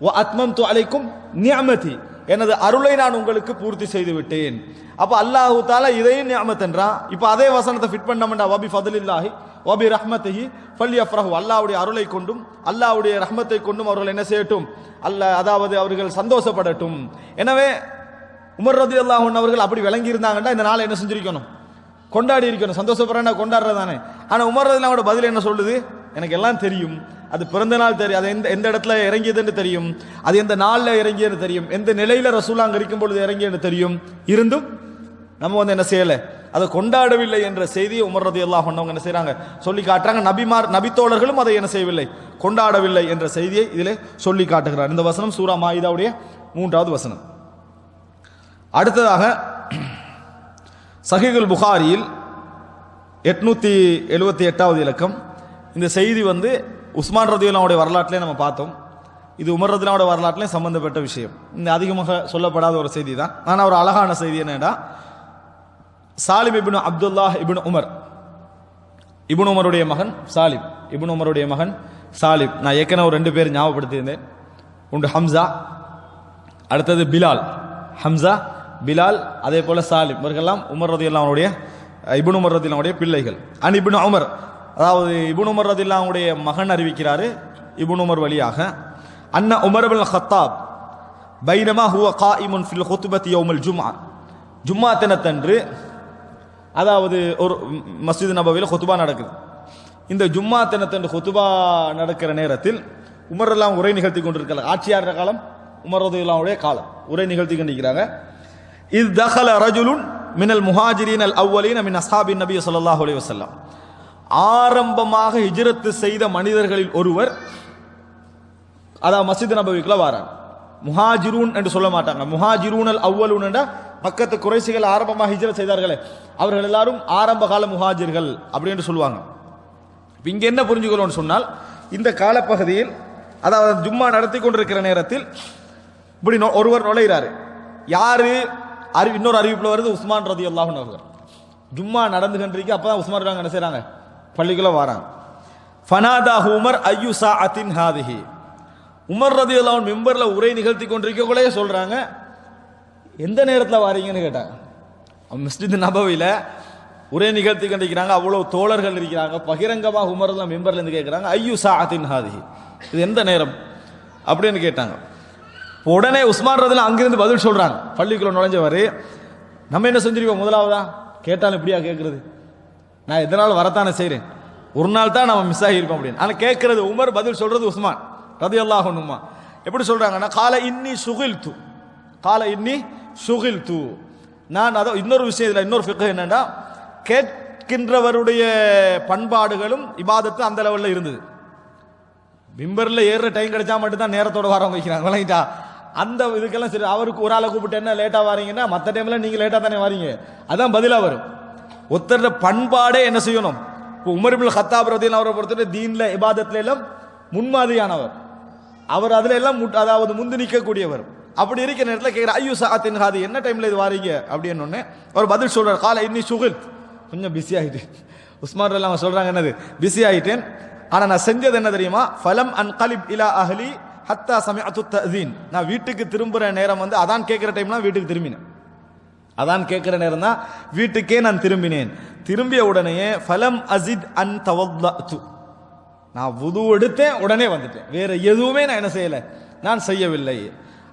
வ அத்மம்து அலைக்கும் நிஅமதி, எனது அருளை நான் உங்களுக்கு பூர்த்தி செய்து விட்டேன். அப்ப அல்லாஹ் தஆலா இதையும் நிஅமத் என்றான். இப்ப அதே வசனத்தை ஃபிட் பண்ணோம்னா வபி ஃபதுலில்லாஹி வபி ரஹ்மத்திஹி ஃபல்யஃப்ரஹு, அல்லாஹ்வுடைய அருளை கொண்டும் அல்லாஹ்வுடைய ரஹ்மத்தை கொண்டும் அவர்கள் என்ன செய்யட்டும், அதாவது அவர்கள் சந்தோஷப்படட்டும். எனவே உமர் ரலியல்லாஹு அன்ஹு அவர்கள் அப்படி விளங்கி இருந்தாங்கன்னா இந்த நாளை என்ன செஞ்சிருக்கணும், கொண்டாடி இருக்கணும். சந்தோஷப்படுறா கொண்டாடுறதானே. ஆனா உமர் ரலியல்லாஹு அன்ஹு பதில் என்ன சொல்லுது, எனக்கு எல்லாம் தெரியும், அது பிறந்த நாள் தெரியும், அது எந்த இடத்துல இறங்கியதுன்னு தெரியும், அது எந்த நாளில் இறங்கியது தெரியும், எந்த நிலையில ரசூலா அங்க இருக்கும் பொழுது இறங்கியது தெரியும், இருந்தும் நம்ம வந்து என்ன செய்யல, அதை கொண்டாடவில்லை என்ற செய்தியை உமர் ரலியல்லாஹு அன்ஹு என்ன செய்றாங்க, சொல்லி காட்டுறாங்க. நபித்தோழர்களும் அதை என்ன செய்யவில்லை, கொண்டாடவில்லை என்ற செய்தியை இதிலே சொல்லி காட்டுகிறார். இந்த வசனம் சூரா மாயிதாவுடைய 3வது வசனம். அடுத்ததாக சஹீஹுல் புகாரியில் 878வது இலக்கம். இந்த செய்தி வந்து உஸ்மான் ரலியல்லாஹு வரலாற்றிலே நம்ம பார்த்தோம். இது உமர் ரலியல்லாஹு வரலாற்றிலே சம்பந்தப்பட்ட விஷயம். இந்த அதிகமாக சொல்லப்படாத ஒரு செய்தி தான். ஆனால் ஒரு அழகான செய்தி என்னன்னா, சாலிம் இப்னு அப்துல்லாஹ் இப்னு உமர், இப்னு உமருடைய மகன் சாலிம், இப்னு உமருடைய மகன் சாலிம். நான் ஏற்கனவே ஒரு 2 பேர் ஞாபகப்படுத்தியிருந்தேன். ஒன்று ஹம்சா, அடுத்தது பிலால். ஹம்சா, பிலால், அதே போல சாலிம், இவர்களெல்லாம் உமர் ரலியல்லாஹு அன்ஹுடைய இப்னு உமர் ரலியல்லாஹு அன்ஹுடைய பிள்ளைகள். அன் இப்னு உமர், அதாவது இப்னு உமர் ரலியல்லாஹு அன்ஹுடைய மகன் அறிவிக்கிறாரு இப்னு உமர் வழியாக, அன்ன உமர் இப்னு கத்தாப் பைனமா ஹுவ காயிமுன் ஃபில் குத்பத்தி யௌமுல் ஜும்ஆ, ஜும்மா தினத்தன்று, அதாவது ஒரு மஸ்ஜித் நபவியில் குத்பா நடக்குது. இந்த ஜும்மா தினத்தன்று குத்பா நடக்கிற நேரத்தில் உமர் எல்லாம் உரை நிகழ்த்தி கொண்டிருக்கிறார். ஆட்சியாளர் காலம் உமர் ரலியல்லாஹு அன்ஹுடைய காலம், உரை நிகழ்த்தி கொண்டிருக்கிறாங்க. இஸ் தகல ரஜுலுன் மினல் முஹாஜிரின் அல் அவ்வலீன மின் அஸ்ஹாபின் நபி ஸல்லல்லாஹு அலைஹி வஸல்லம், ஆரம்பமாக ஹிஜ்ரத் செய்த மனிதர்களில் ஒருவர், அதாவது மஸ்ஜித் நபவிக்குள்ள வரார். முஹாஜிரூன் என்று சொல்ல மாட்டாங்க, முஹாஜிரூன் அல் அவ்வலூன் என்ற பக்கத்து குறைசிகள் ஆரம்பமாக ஹிஜ்ரத் செய்தார்களே அவர்கள் எல்லாரும் ஆரம்ப கால முஹாஜிர்கள் அப்படின்னு சொல்லுவாங்க. இங்க என்ன புரிஞ்சுக்கணும்னு சொன்னால், இந்த காலப்பகுதியில், அதாவது ஜும்மா நடத்தி கொண்டிருக்கிற நேரத்தில் இப்படி ஒருவர் நுழைகிறாரு. யாரு? இன்னொரு அறிவிப்புல வருது உஸ்மான் ரலியல்லாஹு அன்ஹு அவர்கள். ஜும்மா நடந்து கொண்டிருக்கு, அப்பதான் உஸ்மான் என்ன செய்றாங்க, பள்ளிக்குள்ள வராங்க. ஃபனாதாஹு உமர் ஐயு சாஅத்தின் ஹாதிஹி, உமர் ரலியல்லாஹு அன்ஹு மிம்பர்ல உரை நிகழ்த்தி கொண்டிருக்கக்குள்ளே சொல்றாங்க, எந்த நேரத்தில் வாரீங்கன்னு கேட்டாங்க. மஸ்ஜித் நபவியில உரை நிகழ்த்தி கொண்டிருக்கிறாங்க, அவ்வளவு தோழர்கள் இருக்கிறாங்க, பகிரங்கமாக உமர் எல்லாம் மிம்பர்ல இருந்து கேட்கிறாங்க, ஐயு சாஅத்தின் ஹாதிஹி, இது எந்த நேரம் அப்படின்னு கேட்டாங்க. உடனே உஸ்மான் ரலியல்லாஹு அங்கிருந்து பதில் சொல்றாங்க. பள்ளிக்குள்ள நுழைஞ்சவர், நம்ம என்ன செஞ்சிருக்கோம், முதலாவதா கேட்டாலும் இப்படியா கேட்கறது, நான் எதனால வரத்தானே செய்றேன், ஒரு நாள் தான் நம்ம மிஸ் ஆகியிருப்போம் அப்படின்னு. ஆனா கேட்கறது உமர், பதில் சொல்றது உஸ்மான் ரலியல்லாஹு அன்ஹு. எப்படி சொல்றாங்கன்னா, கால இன்னி சுகில்து, கால இன்னி சுகில்து, நான் அதை இன்னொரு விஷயம், இதுல இன்னொரு ஃபிக்ஹ் என்னன்னா, கேட்கின்றவருடைய பண்பாடுகளும் இபாதத்து அந்த லெவல்ல இருந்தது. மிம்பர்ல ஏறுற டைம் கிடைச்சா மட்டும் தான் நேரத்தோட வரவங்க வைக்கிறாங்க, விளங்கிட்டா? அந்த இதுக்கெல்லாம் சரி, அவருக்கு ஒரு ஆளை கூப்பிட்டு என்ன லேட்டா வாரீங்கன்னா மற்ற டைம்ல நீங்க லேட்டா தானே வாரீங்க, அதான் பதிலா வரும். ஒருத்தர பண்பாடே என்ன செய்யணும். இப்போ உமர் இப்னு கத்தாப் ரலியல்லாஹு அவரை பொறுத்தவரை தீன்ல இபாதத்துல எல்லாம் முன்மாதிரியானவர், அவர் அதுல எல்லாம் அதாவது முந்து நிற்கக்கூடியவர். அப்படி இருக்கிற நேரத்தில் கேட்கிற ஐயோ சாத்தின் ஹாதி, என்ன டைம்ல இது வாரீங்க அப்படின்னு ஒன்னு அவர் பதில் சொல்றார், கால இன்னி சுகில், கொஞ்சம் பிஸி ஆயிட்டேன். உஸ்மான் ரலியல்லாஹு சொல்றாங்க என்னது, பிஸி ஆயிட்டேன், ஆனா நான் செஞ்சது என்ன தெரியுமா, ஃபலம் அன்கலிப் இலா அஹ்லி ஹத்தா சமிஅத்து தஅதீன், நான் வீட்டுக்கு திரும்புற நேரம் வந்து அதான் கேட்கிற டைம்லாம் வீட்டுக்கு திரும்பினேன், அதான் கேட்கிற நேரம் தான் வீட்டுக்கே நான் திரும்பினேன். திரும்பிய உடனே ஃபலம் அஸித் அன் தவல்லது, நான் வுது எடுத்தேன் உடனே வந்துட்டேன், வேற எதுவுமே நான் என்ன செய்யல, நான் செய்யவில்லை.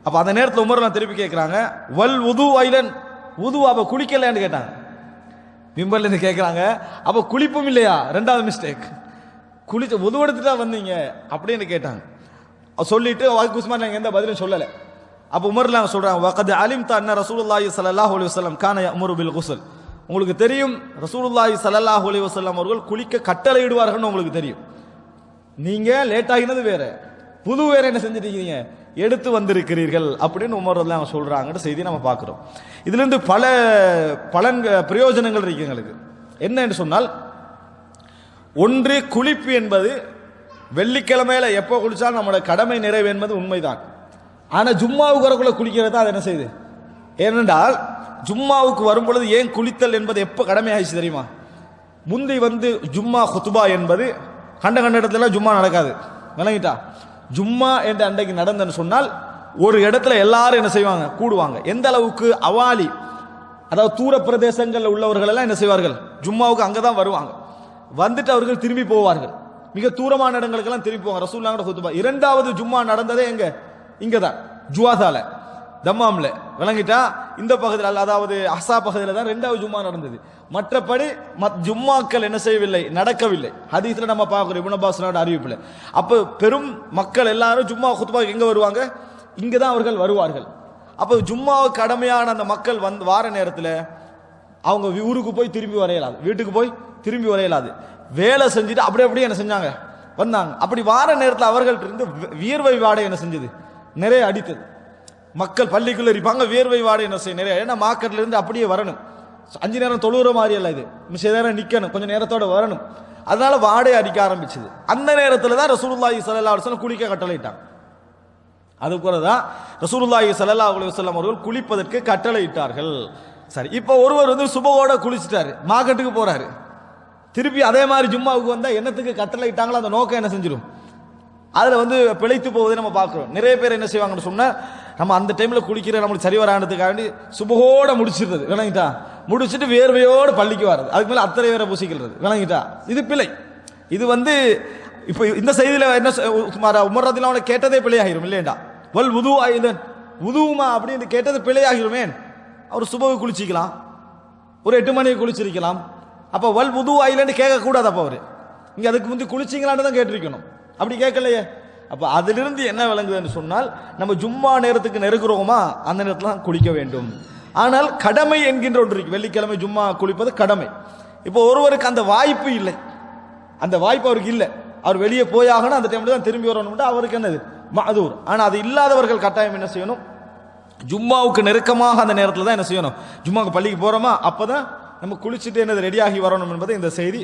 அப்ப அந்த நேரத்தில் உமர் நான் திருப்பி கேட்கிறாங்க, வல் வுது ஐலன், வுது அப்ப குளிக்கலையான்னு கேட்டாங்க. மிம்பர்ல இருந்து கேட்கிறாங்க, அப்ப குளிப்பும் இல்லையா? ரெண்டாவது மிஸ்டேக், குளிச்ச வுது எடுத்துட்டா வந்தீங்க அப்படின்னு கேட்டாங்க. சொல்லிட்டு உஸ்மான் எந்த பதிலும் சொல்லல. அப்ப உமர்லாம் சொல்றாங்க, வகத் அலிம்த அன்ன ரசூலுல்லாஹி ஸல்லல்லாஹு அலைஹி வஸல்லம் கான யஅமுரு பில் குஸ்ல், உங்களுக்கு தெரியும் ரசூலுல்லாஹி ஸல்லல்லாஹு அலைஹி வஸல்லம் அவர்கள் குளிக்க கட்டளையிடுவார்கள் உங்களுக்கு தெரியும், நீங்க லேட் ஆகினது வேற, புது வேற என்ன செஞ்சிட்டீங்க, எடுத்து வந்திருக்கிறீர்கள் அப்படின்னு உமர் எல்லாம் சொல்றாங்கன்னு செய்தி நம்ம பார்க்கிறோம். இதுல இருந்து பல பிரயோஜனங்கள் இருக்கு எங்களுக்கு. என்ன என்று சொன்னால், ஒன்று குளிப்பு என்பது வெள்ளிக்கிழமையில எப்போ குளிச்சாலும் நம்மளோட கடமை நிறைவு என்பது உண்மைதான். ஆனா ஜும்மாவுக்கு வரக்குள்ள குளிக்கிறது தான் அது என்ன செய்யுது. ஏனென்றால் ஜும்மாவுக்கு வரும் பொழுது ஏன் குளித்தல் என்பது எப்போ கடமை ஆயிடுச்சு தெரியுமா? முந்தி வந்து ஜும்மா குத்துபா என்பது கண்ட இடத்துல ஜும்மா நடக்காது, விளங்கிட்டா? ஜும்மா என்ற அன்றைக்கு நடந்தன்னு சொன்னால் ஒரு இடத்துல எல்லாரும் என்ன செய்வாங்க, கூடுவாங்க. எந்த அளவுக்கு அவாலி, அதாவது தூர பிரதேசங்களில் உள்ளவர்கள் எல்லாம் என்ன செய்வார்கள், ஜும்மாவுக்கு அங்கதான் வருவாங்க. வந்துட்டு அவர்கள் திரும்பி போவார்கள், மிக தூரமான இடங்களுக்கெல்லாம் திரும்பி போவாங்க. ரசூலுல்லாஹி குத்துபா இரண்டாவது ஜும்மா நடந்ததே எங்க, இங்கதான் ஜுவாசால தம்மாம்ல, விளங்கிட்டா? இந்த பகுதியில் அதாவது அஹ்ஸா பகுதியில் தான் ரெண்டாவது ஜும்மா நடந்தது. மற்றபடி ஜும்மாக்கள் என்ன செய்யவில்லை, நடக்கவில்லை. ஹதீஸ்ல நம்ம பார்க்கிறோம் இப்னு அப்பாஸ் அறிவிப்புல. அப்ப பெரும் மக்கள் எல்லாரும் ஜும்மா குத்துபாக்கு எங்க வருவாங்க, இங்கதான் அவர்கள் வருவார்கள். அப்ப ஜும்மாவுக்கு கடமையான அந்த மக்கள் வார நேரத்தில் அவங்க ஊருக்கு போய் திரும்பி வரையலாது, வீட்டுக்கு போய் திரும்பி வரையலாது, வேலை செஞ்சுட்டு அப்படியே என்ன செஞ்சாங்க, வந்தாங்க. அப்படி வார நேரத்தில் அவர்கள்ட்ட இருந்து வியர்வை வாடை என்ன செஞ்சது, நிறைய அடித்தது. மக்கள் பள்ளிக்குள்ள இருப்பாங்க, வியர்வை வாடை என்ன செய்ய நிறைய, ஏன்னா மார்க்கெட்ல இருந்து அப்படியே வரணும், 5 நேரம் தொழுகிற மாதிரி அல்ல இது, மிச்ச நேரம் நிக்கணும், கொஞ்சம் நேரத்தோட வரணும், அதனால வாடை அடிக்க ஆரம்பிச்சது. அந்த நேரத்தில் தான் ரசூலுல்லாஹி ஸல்லல்லாஹு அலைஹி வஸல்லம் குளிக்க கட்டளையிட்டாங்க. அது போலதான் ரசூலுல்லாஹி ஸல்லல்லாஹு அலைஹி வஸல்லம் அவர்கள் குளிப்பதற்கு கட்டளையிட்டார்கள். சரி, இப்போ ஒருவர் வந்து சுபவோட குளிச்சுட்டாரு, மார்க்கெட்டுக்கு போறாரு, திருப்பி அதே மாதிரி ஜும்மாவுக்கு வந்தா என்னத்துக்கு கட்டளையிட்டாங்களோ அந்த நோக்கம் என்ன செஞ்சிடும், அதுல வந்து பிழைத்து போவதை நம்ம பார்க்கிறோம். நிறைய பேர் என்ன செய்வாங்கன்னு சொன்னா, நம்ம அந்த டைம்ல குளிக்கிற நம்மளுக்கு சரி வரானதுக்காண்டி சுபகோட முடிச்சிருந்தது, விளங்கிட்டா? முடிச்சுட்டு வேர்வையோடு பள்ளிக்கு வர்றது, அதுக்கு மேல அத்தனை வேற பூசிக்கிறது, விளங்கிட்டா? இது பிழை. இது வந்து இப்ப இந்த செய்தியில என்ன உமர் ரலியல்லாஹு அன்ஹு கேட்டதே பிழையாகிரும் இல்லையேண்டா, வல் வுது ஐலன், வுதுமா அப்படின்னு கேட்டது பிழையாகிருமே. அவர் சுபகு குளிச்சிக்கலாம், ஒரு 8 மணிக்கு குளிச்சிருக்கலாம். அப்ப வல் வுது ஐலன் கேட்க கூடாது. அப்ப அவரு இங்க அதுக்கு முந்தி குளிச்சிங்களான்னு தான் கேட்டிருக்கணும், அப்படி கேட்கலையே. அப்ப அதிலிருந்து என்ன விளங்குதுன்னு சொன்னால், நம்ம ஜும்மா நேரத்துக்கு நெருங்குறோமா அந்த நேரத்துல தான் குளிக்க வேண்டும். ஆனால் கடமை என்கின்ற ஒன்று இருக்கு, வெள்ளிக்கிழமை ஜும்மா குளிப்பது கடமை. இப்போ ஒருவருக்கு அந்த வாய்ப்பு இல்லை, அந்த வாய்ப்பு அவருக்கு இல்லை, அவர் வெளியே போயாகணும், அந்த டைம்ல தான் திரும்பி வரணும், அவருக்கு என்னது மஅதூர். ஆனா அது இல்லாதவர்கள் கட்டாயம் என்ன செய்யணும், ஜும்மாவுக்கு நெருக்கமாக அந்த நேரத்தில் தான் என்ன செய்யணும், ஜும்மாவுக்கு பள்ளிக்கு போறோமா அப்பதான் நம்ம குளிச்சுட்டு என்னது ரெடியாகி வரணும் என்பதை இந்த செய்தி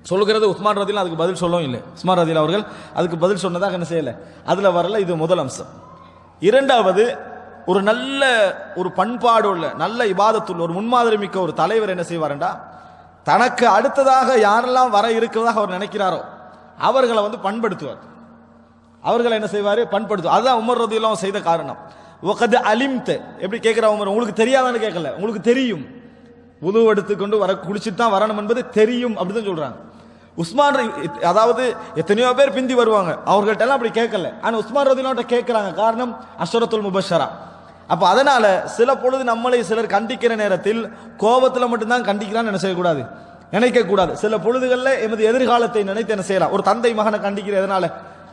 சொல்லுகிறது. உஸ்மான் ரதியல்லாஹு அதுக்கு பதில் சொல்லவும் இல்லை, உஸ்மான் ரதியல்லாஹு அவர்கள் அதுக்கு பதில் சொன்னதாக என்ன செய்யல, அதுல வரல. இது முதல் அம்சம். இரண்டாவது, ஒரு நல்ல ஒரு பண்பாடு உள்ள நல்ல இபாதத்துள்ள ஒரு முன்மாதிரி மிக்க ஒரு தலைவர் என்ன செய்வார்டா, தனக்கு அடுத்ததாக யாரெல்லாம் வர இருக்கிறதாக அவர் நினைக்கிறாரோ அவர்களை வந்து பண்படுத்துவார், அவர்களை என்ன செய்வாரு, பண்படுத்துவார். அதுதான் உமர் ரதியல்லாஹு செய்த காரணம். வகத் அலிம்த, எப்படி கேட்கிற உமர், உங்களுக்கு தெரியாதான்னு கேட்கல, உங்களுக்கு தெரியும், உது எடுத்துக்கொண்டு வர குளிச்சுட்டு தான் வரணும் என்பது தெரியும் அப்படிதான் சொல்றாங்க. உஸ்மான் அதாவது எத்தனையோ பேர் பிந்தி வருவாங்க, அவர்கள்ட்ட எல்லாம் அப்படி கேட்கல, ஆனா உஸ்மான் ரதியல்லாஹு கேட்கிறாங்க. காரணம் அஷ்ரத்துல் முபஷரா. அப்ப அதனால சில பொழுது நம்மளை சிலர் கண்டிக்கிற நேரத்தில் கோபத்துல மட்டும்தான் கண்டிக்கிறான்னு என்ன செய்யக்கூடாது, நினைக்க கூடாது. சில பொழுதுகளில் எமது எதிர்காலத்தை நினைத்து என்ன செய்யலாம். ஒரு தந்தை மகனை கண்டிக்கிற எதனால,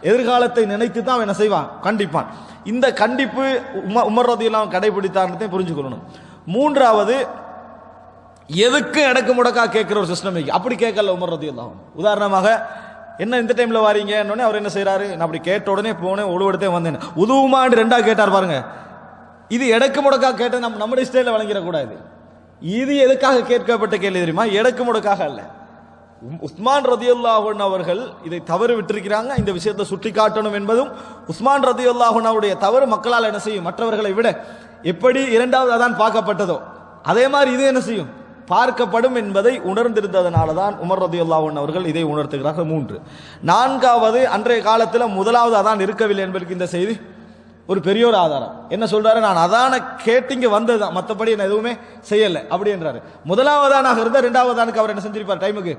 எதிர்காலத்தை நினைத்து தான் அவன் என்ன செய்வான், கண்டிப்பான். இந்த கண்டிப்பு உமர் ரலியல்லாஹு கடைபிடித்தார்னு புரிஞ்சுக்கொள்ளணும். மூன்றாவது, எதுக்கு எனக்கு முடக்கா கேட்கிற ஒரு சிஸ்டம், அப்படி கேட்கல உமர் ரலியல்லாஹு. உதாரணமாக என்ன இந்த டைம்ல வாரீங்க? அவர் என்ன செய்யறாரு? நான் அப்படி கேட்ட உடனே போனேன், உழுவெடுத்தே வந்தேன். உதுவுமான்னு ரெண்டா கேட்டார் பாருங்க. இது எடக்கு முடக்கா கேட்ட நம்முடைய ஸ்டைல வழங்கிடக்கூடாது. இது எதுக்காக கேட்கப்பட்ட கேள்வி தெரியுமா? எடக்கு முடக்காக அல்ல. உஸ்மான் ரதியல்லாஹு அன்ஹு அவர்கள் இதை தவறு விட்டிருக்கிறாங்க. இந்த விஷயத்தை சுட்டி காட்டணும் என்பதும் உஸ்மான் ரதியல்லாஹு அன்ஹு அவருடைய தவறு மக்களால் என்ன செய்யும், மற்றவர்களை விட எப்படி இரண்டாவது அதான் பார்க்கப்பட்டதோ அதே மாதிரி இது என்ன செய்யும், பார்க்கப்படும் என்பதை உணர்ந்திருந்ததனால தான் உமர் ரதியல்லாஹு அன்ஹு அவர்கள் இதை உணர்த்துகிறார்கள். 3. 4வது, அன்றைய காலத்தில் முதலாவது அதான் இருக்கவில்லை என்பதற்கு இந்த செய்தி ஒரு பெரிய ஒரு ஆதாரம். என்ன சொல்றாரு? நான் அதான கேட்டிங்க வந்ததுதான், மற்றபடி என்ன எதுவுமே செய்யலை அப்படி என்றாரு. முதலாவதானாக இருந்தால் இரண்டாவதானுக்கு அவர் என்ன செஞ்சிருப்பார், டைமுக்கு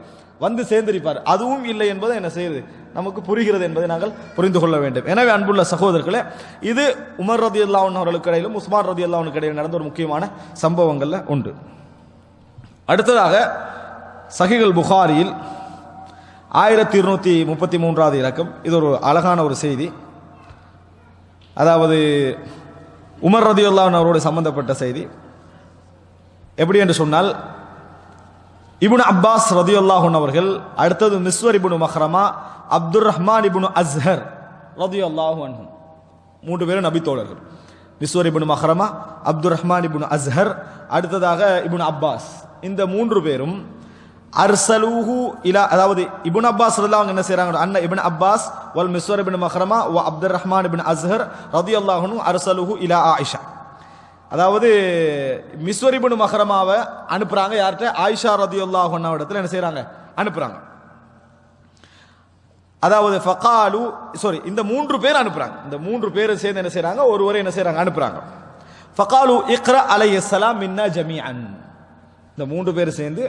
வந்து சேர்ந்திருப்பார். அதுவும் இல்லை என்பதை என்ன செய்யுது, நமக்கு புரிகிறது என்பதை நாங்கள் புரிந்து கொள்ள வேண்டும். எனவே அன்புள்ள சகோதரர்களே, இது உமர் ரதியல்லாஹு அன்ஹு அவர்களுக்கு இடையிலும் உஸ்மான் ரதியல்லாஹு அன்ஹு இடையிலும் நடந்த ஒரு முக்கியமான சம்பவங்கள்ல உண்டு. அடுத்ததாக சஹீஹுல் புகாரியில் 1233வது இலக்கம். இது ஒரு அழகான ஒரு செய்தி. அதாவது உமர் ரதியல்லாஹு அன்ஹு அவரோடு சம்பந்தப்பட்ட செய்தி. எப்படி என்று சொன்னால், இப்னு அப்பாஸ் ரதியல்லாஹு அன்ஹு அவர்கள், அடுத்தது மிஸ்வர் இப்னு மஹ்ரமா, அப்துர் ரஹ்மான் இப்னு அஸ்ஹர் ரதியல்லாஹு அன்ஹு, 3 பேரும் நபி தோழர்கள். மிஸ்வர் இப்னு மஹ்ரமா, அப்துர் ரஹ்மான் இப்னு அஸ்ஹர், அடுத்ததாக இப்னு அப்பாஸ். இந்த 3 பேரும் அர்சலூஹு இலா, அதாவது இப்னு அப்பாஸ் ரலியல்லாஹு அன்ஹு என்ன செய்றாங்க, அன்ன இப்னு அப்பாஸ் வல் மிஸ்வர் இப்னு மஹ்ரமா வ அப்துர் ரஹ்மான் இப்னு அஸ்ஹர் ரலியல்லாஹு அன்ஹு அர்சலூஹு இலா ஆயிஷா. அதாவது மிஸ்வர் இப்னு மஹ்ரமாவை அனுப்புறாங்க யார்கிட்ட, ஆயிஷா ரலியல்லாஹு அன்ஹா இடத்துல என்ன செய்றாங்க, அனுப்புறாங்க. அதாவது ஃபகாலு, சாரி, இந்த 3 பேர் அனுப்புறாங்க. இந்த 3 பேர் சேர்ந்து என்ன செய்றாங்க, ஒருவரை என்ன செய்றாங்க, அனுப்புறாங்க. ஃபகாலு இக்ரா அலைஹிஸ்ஸலாம் மின்னா ஜமீஅன். இந்த 3 பேர் சேர்ந்து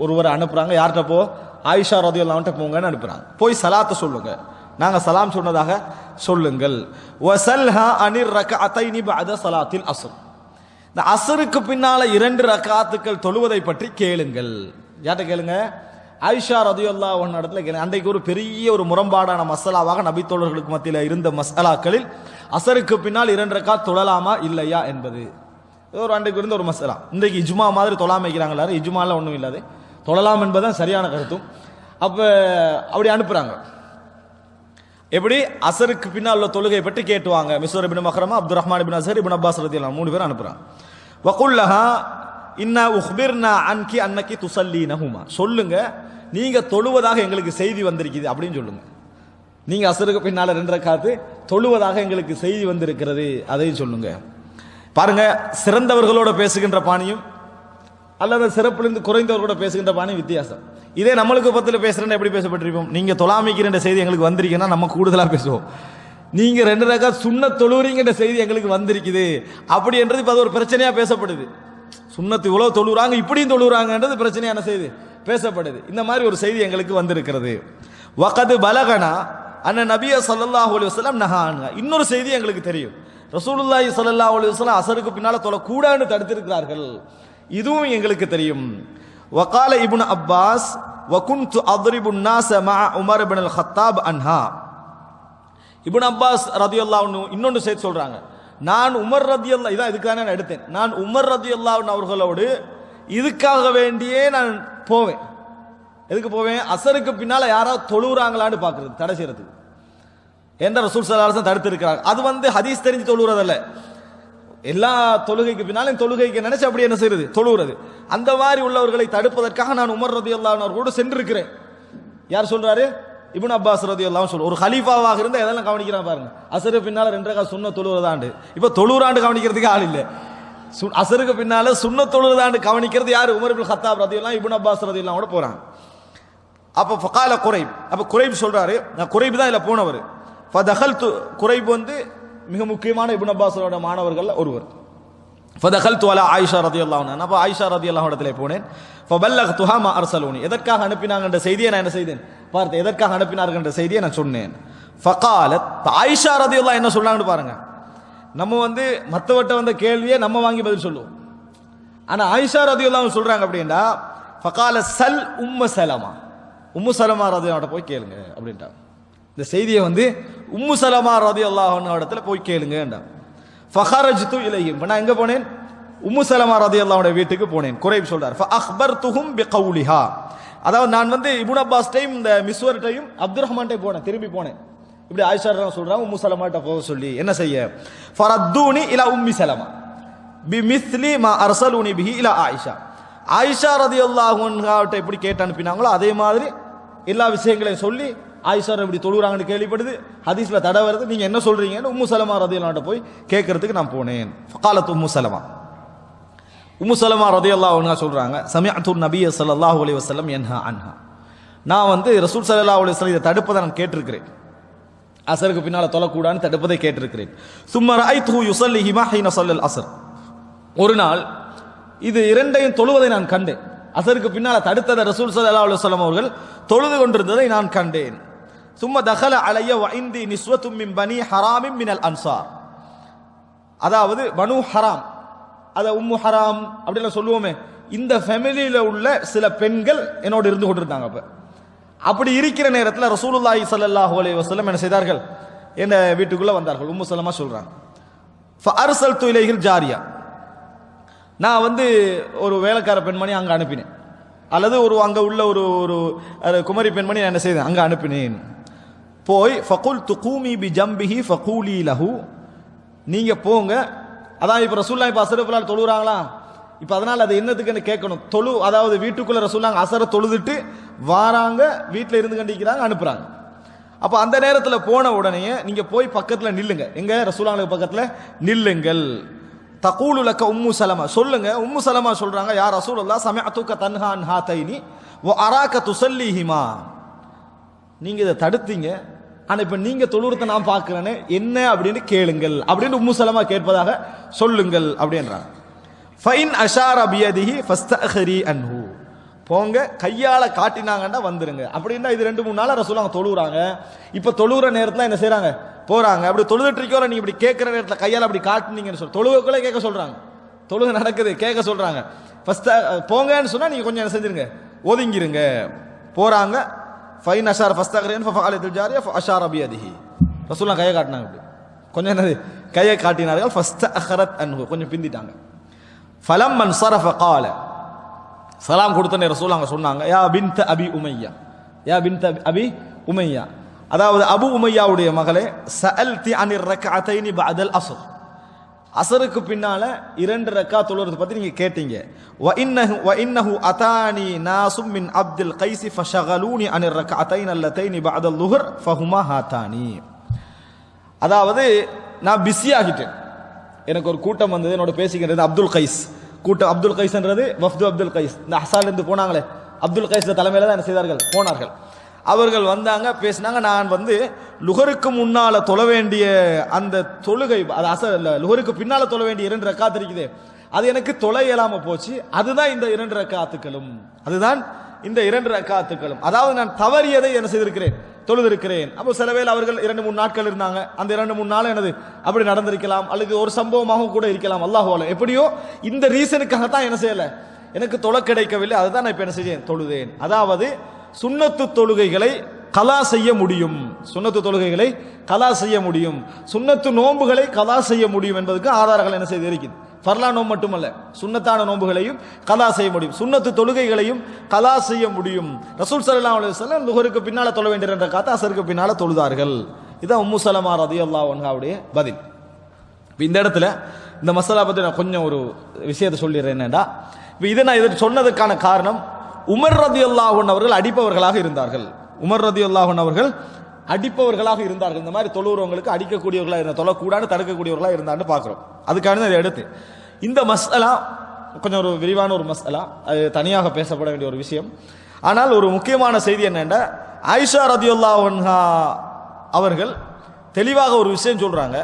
ஒருவரை அனுப்புறாங்க. யார்கிட்ட போ, ஆயிஷா ரலியல்லாஹு அன்ஹா போங்கன்னு அனுப்புறாங்க. போய் சலாத்தை சொல்லுங்க, நாங்க சலாம் சொன்னதாக சொல்லுங்கள். வஸல்ஹா அனிர் ரக்அத்தைனி பஅத ஸலாத்தில் அஸ்ர். இந்த அஸ்ருக்கு பின்னால 2 ரக்அத்துக்கள் தொழுவதை பற்றி கேளுங்கள். யார்கிட்ட கேளுங்க, ஆயிஷா ரலியல்லாஹு அன்ஹா இடத்துல கேளுங்க. அன்றைக்கு ஒரு பெரிய ஒரு முரண்பாடான மசாலாவாக நபி தோழர்களுக்கு மத்தியில் இருந்த மசாலாக்களில் அஸ்ருக்கு பின்னால் 2 ரக்அத் தொழலாமா இல்லையா என்பது ஒரு அன்றைக்கு இருந்த ஒரு மசாலா. இன்றைக்கு இஜ்மா மாதிரி தொழாம வைக்கிறாங்களா, இஜ்மால ஒன்றும் இல்லாது, தொழலாம் என்பதுதான் சரியான கருத்தும். அப்ப அப்படி அனுப்புறாங்க. எப்படி, அசருக்கு பின்னால் உள்ள தொழுகை பற்றி கேட்டுவாங்க. மிஸ்வர் இப்னு மஹ்ரமா, அப்துர் ரஹ்மான் இப்னு அஸ்ஹர், இப்னு அப்பாஸ் ரலியல்லாஹு அன்ஹு 3 பேர் அனுப்புறாங்க. வகுல்லஹா இன்னா உஹ்பிர்னா அன்கி அன்னகி துஸல்லீனஹுமா. சொல்லுங்க, நீங்க தொழுவதாக எங்களுக்கு செய்தி வந்திருக்குது அப்படின்னு சொல்லுங்க. நீங்க அசருக்கு பின்னால 2 ரக்காத்து தொழுவதாக எங்களுக்கு செய்தி வந்திருக்கிறது, அதை சொல்லுங்க. பாருங்க, சிறந்தவர்களோட பேசுகின்ற பாணியும் அல்லது சிறப்பிலிருந்து குறைந்தவர்களோட பேசுகின்ற பாணியும் வித்தியாசம். இதே நம்மளுக்கு பத்தில பேசுறேன்னு எப்படி பேசப்பட்டிருப்போம், நீங்க தொழாமிக்கிற செய்தி எங்களுக்கு வந்திருக்குன்னா நம்ம கூடுதலா பேசுவோம். நீங்க 2 ரக்காத் சுன்னத் தொழுறீங்கிற செய்தி எங்களுக்கு வந்திருக்குது அப்படி என்றது இப்ப அது ஒரு பிரச்சனையா பேசப்படுது. சுன்னத்து இவ்வளவு தொழுறாங்க, இப்படியும் தொழுறாங்கன்றது பிரச்சனையான செய்தி பேசப்படுது. இந்த மாதிரி ஒரு செய்தி எங்களுக்கு வந்திருக்கிறது. வகது பலகனா அன்ன நபிய ஸல்லல்லாஹு அலைஹி வஸல்லம் நஹானா. இன்னொரு செய்தி எங்களுக்கு தெரியும், ரசூலுல்லாஹி ஸல்லல்லாஹு அலைஹி வஸல்லம் அஸருக்கு பின்னால தொழக்கூடாதுன்னு தடுத்திருக்கிறார்கள், இதுவும் எங்களுக்கு தெரியும். வகால இப்னு அப்பாஸ் வகுன்து அத்ரிபுன் நாஸ மஅ உமர் இப்னுல் ஹத்தாப் அன்ஹா. இப்னு அப்பாஸ் ரலியல்லாஹு அன்ஹு இன்னொன்று செய்தி சொல்றாங்க, நான் உமர் ரலியல்லாஹு, இதான் இதுக்காக நான் எடுத்தேன், நான் உமர் ரலியல்லாஹு அன்ஹு அவர்களோடு இதுக்காக வேண்டியே நான் போவேன். எதுக்கு போவேன், அஸருக்கு பின்னால யாராவது தொழுறாங்களான்னு பார்க்கிறது, தடை செய்யறதுக்கு. என்ற ரசூல் ஸல்லல்லாஹு அலைஹி வஸல்லம் தடுத்து இருக்கிறார். அது ஹதீஸ் தெரிஞ்சு தொழுறதல்ல, எல்லா தொழுகைக்கு பின்னாலும் தொழுகைக்கு நினைச்சு அப்படி என்ன செய்யறது, தொழுகிறது. அந்த மாதிரி உள்ளவர்களை தடுப்பதற்காக நான் உமர் ரலியல்லாஹு அன்ஹு அவர்களோடு சென்றிருக்கிறேன். யார் சொல்றாரு, இப்னு அப்பாஸ் ரலியல்லாஹு அன்ஹு சொல்ற. ஒரு கலீஃபாவாக இருந்தா எதெல்லாம் கவனிக்கிறான் பாருங்க. அஸருக்கு பின்னால 2 ரக்காத் சுன்னத் தொழுறதாண்டு, இப்ப தொழுறாண்டு கவனிக்கிறதுக்கு ஆள் இல்லை. அஸருக்கு பின்னால சுன்னத் தொழுறதாண்டு கவனிக்கிறது யாரு, உமர் இப்னு கத்தாப் ரலியல்லாஹு அன்ஹு, இப்னு அப்பாஸ் ரலியல்லாஹு அன்ஹு போறாங்க. அப்ப ஃபகால குரைப், அப்ப குரைப் சொல்றாரு, நான் குரைப் தான் இதுல போனவர். ஃபதகல்து, குரைப் மிக முக்கியமான இப்னு அப்பாஸோட மாணவர்கள் ஒருவர். ஃபதகல்து அலா ஆயிஷா ரலியல்லாஹு அன்ஹா, அப்ப ஆயிஷா ரலியல்லாஹு இடத்துல போனேன். ஃபபல்லக்துஹா மா அர்சலூனி, எதற்காக அனுப்பினாங்கன்ற செய்தியை நான் என்ன செய்தேன் பார்த்தேன், எதற்காக அனுப்பினார்கள் என்ற செய்தியை நான் சொன்னேன். ஃபகாலத், ஆயிஷா ரலியல்லாஹு என்ன சொன்னாங்கன்னு பாருங்க. நம்ம மத்தவட்ட வந்த கேள்வியை நம்ம வாங்கி பதில் சொல்லுவோம், ஆனா ஆயிஷா ரலியல்லாஹு சொல்றாங்க அப்படின்னா, ஃபகால சல் உம்மு சலமா, உம்மு சலமா ரலியல்லாஹு போய் கேளுங்க அப்படின்ட்டாங்க. இந்த செய்தியை உம்மு சலமா ரலியல்லாஹு அன்ஹா இடத்துல போய் கேளுங்க. ஃபஹரஜ்து இலைஹிம், நான் எங்க போனேன், உம்மு சலமா ரலியல்லாஹு அன்ஹா வீட்டுக்கு போனேன். குரைப் சொல்றார், ஃபஅக்பர்துஹும் பிகௌலிஹா, அதாவது நான் வந்து இப்னு அப்பாஸ்டையும் இந்த மிஸ்வர்டையும் அப்துல் ரஹ்மான்ட்டை போனேன், திரும்பி போனேன். இப்படி ஆயிஷா சொல்றாங்க உம்மு சலமாட்ட போக சொல்லி என்ன செய்ய, ஃபரத்தூனி இலா உம்மி சலமா பிமிஸ்லி மா அர்சலூனி பிஹி இலா ஆயிஷா. ஆயிஷா ரலியல்லாஹு அன்ஹாட்ட எப்படி கேட்டு அனுப்பினாங்களோ அதே மாதிரி எல்லா விஷயங்களையும் சொல்லி ஆயிஷா இப்படி தொழுகிறாங்கன்னு கேள்விப்படுது, ஹதீஸ்ல தடை வருது, நீங்க என்ன சொல்றீங்கன்னு உம்மு சலமா ரலியல்லாஹு போய் கேட்கறதுக்கு நான் போனேன். ஃபகாலத் உம்மு சலமா, உம்மு சலமா ரலியல்லாஹு அன்ஹா சொல்றாங்க, சமிஅத்து நபிய ஸல்லல்லாஹு அலைஹி வஸல்லம் யன்ஹா அன்ஹா, நான் வந்து ரசூல் ஸல்லல்லாஹு அலைஹி வஸல்லம் இதை தடுப்பதை நான் கேட்டிருக்கிறேன், அசருக்கு பின்னால தொழக்கூடாதுன்னு தடுப்பதை கேட்டிருக்கிறேன். சும்ம ரஅய்துஹு யுஸல்லிஹிமா ஹீன ஸல்லல் அஸ்ர், ஒரு நாள் இது இரண்டையும் தொழுவதை நான் கண்டேன். அசருக்கு பின்னால தடுத்ததை ரசூல் ஸல்லல்லாஹு அலைஹி வஸல்லம் அவர்கள் தொழுது கொண்டிருந்ததை நான் கண்டேன். சும்ம தகல அலைய வ இந்தி நிஸ்வத்தும் மின் பனி ஹராமின் மினல் அன்சார், அதாவது பனு ஹராம், அத உம்மு ஹராம் அப்படின்னு சொல்லுவோமே, இந்த ஃபேமிலியில உள்ள சில பெண்கள் என்னோடு இருந்து கொண்டிருந்தாங்க. அப்படி இருக்கிற நேரத்தில் ரசூலுல்லாஹி ஸல்லல்லாஹு அலைஹி வஸல்லம் என்ன செய்தார்கள், என்ன வீட்டுக்குள்ள வந்தார்கள். உம்மு சலமா சொல்றாங்க, ஃபஅர்சல்து இலைஹில் ஜாரியா, நான் வந்து ஒரு வேலைக்கார பெண்மணி அங்க அனுப்பினேன், அல்லது ஒரு அங்க உள்ள ஒரு ஒரு குமரி பெண்மணி என்ன செய்தேன் அங்க அனுப்பினேன். போய் ஃபகுல்து கூமி பி ஜம்பிஹி ஃபகூலி லஹு, நீங்க போங்க, அதான் இப்ப ரசூலுல்லாஹி அஸ்ஸலாமு தொழுறாங்களா, இப்ப அதனால அது என்னதுக்குன்னு கேட்கணும். அதாவது வீட்டுக்குள்ள ரசூலுல்லாஹி அஸர தொழுதுட்டு வாராங்க, வீட்டில் இருந்து கண்டிக்கிறாங்க, அனுப்புறாங்க. அப்ப அந்த நேரத்தில் போன உடனே நீங்க போய் பக்கத்துல நில்லுங்க, எங்க ரசூலுல்லாஹி பக்கத்துல நில்லுங்கள். தகூலு லக உம்மு சலமா, சொல்லுங்க. உம்மு சலமா சொல்றாங்க, யா ரசூலுல்லாஹ் சமிஅதுக தன்ஹா அன் ஹாதைனி வ அராக துஸல்லிஹிமா, நீங்க இதை தடுத்தீங்க, ஆனா இப்ப நீங்க தொழுறத நான் பார்க்கிறேன்னு என்ன அப்படின்னு கேளுங்கள் அப்படின்னு உம்மு சலமா கேட்பதாக சொல்லுங்கள் அப்படின்றாங்க. ஃபைன் அஷார பியதிஹி ஃபஸ்தஅഖிரி அன்ஹு, போங்க கையால காட்டினாங்கன்னா வந்துருங்க அப்படின்னா. இது 2-3 நாளா ரசூலுல்லாஹ் தொழுறாங்க. இப்ப தொழுற நேரத்துல என்ன செய்யறாங்க, போறாங்க. அப்படி தொழுதுட்டு இருக்கோல, நீங்க இப்படி கேட்கிற நேரத்துல கையால அப்படி காட்டுனீங்கன்னு சொல்லி தொழுகைக்குள்ள கேட்க சொல்றாங்க, தொழுகை நடக்குது கேட்க சொல்றாங்க. ஃபர்ஸ்ட் போங்கன்னு சொன்னா நீங்க கொஞ்சம் என்ன செஞ்சிருங்க, ஒதுங்கிருங்க. போறாங்க. ஃபைன் அஷார ஃபஸ்தஅഖிரி ஃபஃஅலத்துல் ஜாரியா ஃபஅஷார பியதிஹி, ரசூலுல்லாஹ் கையை காட்டினாங்க, அப்படி கொஞ்சம் என்னது கையை காட்டினார்கள். ஃபஸ்தஅഖரத் அன்ஹு, கொஞ்சம் பிந்திட்டாங்க. ஃபலம்மன் ஸரஃப கால, சலாம் கொடுத்தனே ரசூலுல்லாஹ் அங்க சொன்னாங்க, யா பின்த் அபி உமையா, யா பின்த் அபி உமையா, அதாவது அபு உமையாவுடைய மகளே, சஅல்தி அனிர் ரக்அத்தைனி பஅதல் அஸ்ர், அஸ்ருக்கு பின்னால 2 ரக்காத் தொழுறது பத்தி நீங்க கேட்டீங்க. வ இன்னஹு அதானி நாசும் மின் அப்துல் கைஸ் ஃபஷகலூனி அனிர் ரக்அத்தைன் அல்லதைனி பஅதல் லுஹர் ஃபஹுமா ஹாதானி, அதாவது நான் பிஸி ஆகிட்டேன், எனக்கு ஒரு கூட்டம் வந்தது, என்னோட பேசிக்கிறது அப்துல் கைஸ் கூட்டம். அப்துல் கைஸ்ன்றது வஃப்து அப்துல் கைஸ், இந்த அஹ்சால இருந்து போனாங்களே அப்துல் கைஸ் தலைமையில தான் என்ன செய்தார்கள், போனார்கள். அவர்கள் வந்தாங்க, பேசினாங்க. நான் வந்து லுஹருக்கு முன்னால தொழ வேண்டிய அந்த தொழுகை, அது லுஹருக்கு பின்னால தொழ வேண்டிய 2 ரக்காத் இருக்குது, அது எனக்கு தொலை இயலாம போச்சு, அதுதான் இந்த 2 ரக்காத்துக்களும், அதுதான் இந்த 2 ரக்காத்துக்களும், அதாவது நான் தவறியதை என்ன செய்திருக்கிறேன், தொழுதிருக்கிறேன். அப்போ சில வேளை அவர்கள் 2-3 நாட்கள் இருந்தாங்க, அந்த 2-3 நாள் எனது அப்படி நடந்திருக்கலாம், அல்லது ஒரு சம்பவமாக கூட இருக்கலாம், அல்லாஹு அலம். எப்படியோ இந்த ரீசனுக்காகத்தான் என்ன செய்யல, எனக்கு தொலை கிடைக்கவில்லை, அதுதான் நான் இப்ப என்ன செய்ய தொழுதேன். அதாவது சுன்னத்து தொழுகைகளை கலா செய்ய முடியும், சுன்னத்து தொழுகைகளை கலா செய்ய முடியும், சுன்னத்து நோன்புகளை கலா செய்ய முடியும் என்பதற்கு ஆதாரங்கள் என்ன செய்து இருக்குது. ஃபர்லா நோன்பு மட்டுமல்ல, சுன்னத்தான நோன்புகளையும் கலா செய்ய முடியும், சுன்னத்து தொழுகைகளையும் கலா செய்ய முடியும். ரசூல் ஸல்லல்லாஹு அலைஹி வஸல்லம் லுஹருக்கு பின்னால தொழ வேண்டிய 2 ரக்காத் அஸ்ருக்கு பின்னால தொழுதார்கள். இதான் உம்மு சலமா ரலியல்லாஹு அன்ஹாவுடைய பதில். இந்த இடத்துல இந்த மசாலா பத்தி நான் கொஞ்சம் ஒரு விஷயத்தை சொல்லிடுறேன். என்னடா இதை நான் இதை சொன்னதுக்கான காரணம், உமர் ரலியல்லாஹு அன்ஹு அவர்கள் அடிப்பவர்களாக இருந்தார்கள். உமர் ரலியல்லாஹு அன்ஹு அவர்கள் அடிப்பவர்களாக இருந்தார்கள். இந்த மாதிரி தொழுகிறவங்களுக்கு அடிக்கக்கூடியவர்களாக இருந்த, தொழக்கூடாது தடுக்கக்கூடியவர்களாக இருந்தான்னு பார்க்கிறோம். அதுக்காக அதை எடுத்து இந்த மஸ்அலா கொஞ்சம் ஒரு விரிவான ஒரு மஸ்அலா, அது தனியாக பேசப்பட வேண்டிய ஒரு விஷயம். ஆனால் ஒரு முக்கியமான செய்தி என்னென்னா, ஆயிஷா ரலியல்லாஹு அன்ஹா அவர்கள் தெளிவாக ஒரு விஷயம் சொல்றாங்க.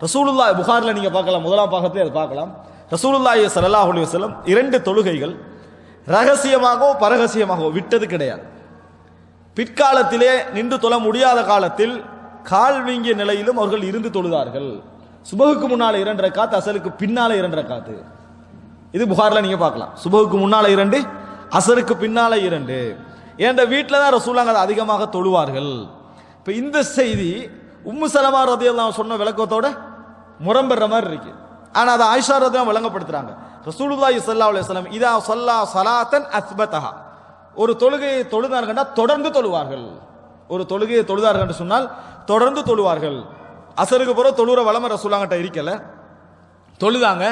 ரசூலுல்லாஹ் புகாரில் நீங்க பார்க்கலாம், முதலாம் பாகத்திலே அதை பார்க்கலாம். ரசூலுல்லாஹி ஸல்லல்லாஹு அலைஹி வஸல்லம் 2 தொழுகைகள் ரகசியமாகவோ பரகசியமாகவோ விட்டது கிடையாது. பிற்காலத்திலே நின்று தொழ முடியாத காலத்தில் கால் வீங்கிய நிலையிலும் அவர்கள் இருந்து தொழுதார்கள். சுபஹுக்கு முன்னால 2 ரக்காத், அசருக்கு பின்னால 2 ரக்காத். இது புகார்ல நீங்க பார்க்கலாம். சுபஹுக்கு முன்னால 2, அசருக்கு பின்னால 2. என்ற வீட்டில் தான் ரசூலுல்லாஹ் அதை அதிகமாக தொழுவார்கள். இப்ப இந்த செய்தி உம்மு சலமா ரலியல்லாஹு அன்ஹா சொன்ன விளக்கத்தோட முரம்பெற மாதிரி இருக்கு. ஆனா அதை ஆயிஷா ரலியல்லாஹு அன்ஹா விளங்கப்படுத்துறாங்க. ரசூலுல்லாஹி ஸல்லல்லாஹு அலைஹி வஸல்லம் இதா ஸல்லா ஸலாத்தன் அஸ்பதஹா, ஒரு தொழுகையை தொழுதார்கள் தொடர்ந்து தொழுவார்கள். ஒரு தொழுகையை தொழுதார்கள் என்று சொன்னால் தொடர்ந்து தொழுவார்கள். அசருக்கு பிறகு தொழுற வளம ரசூலுல்லாஹ்கிட்ட இருக்கல, தொழுதாங்க,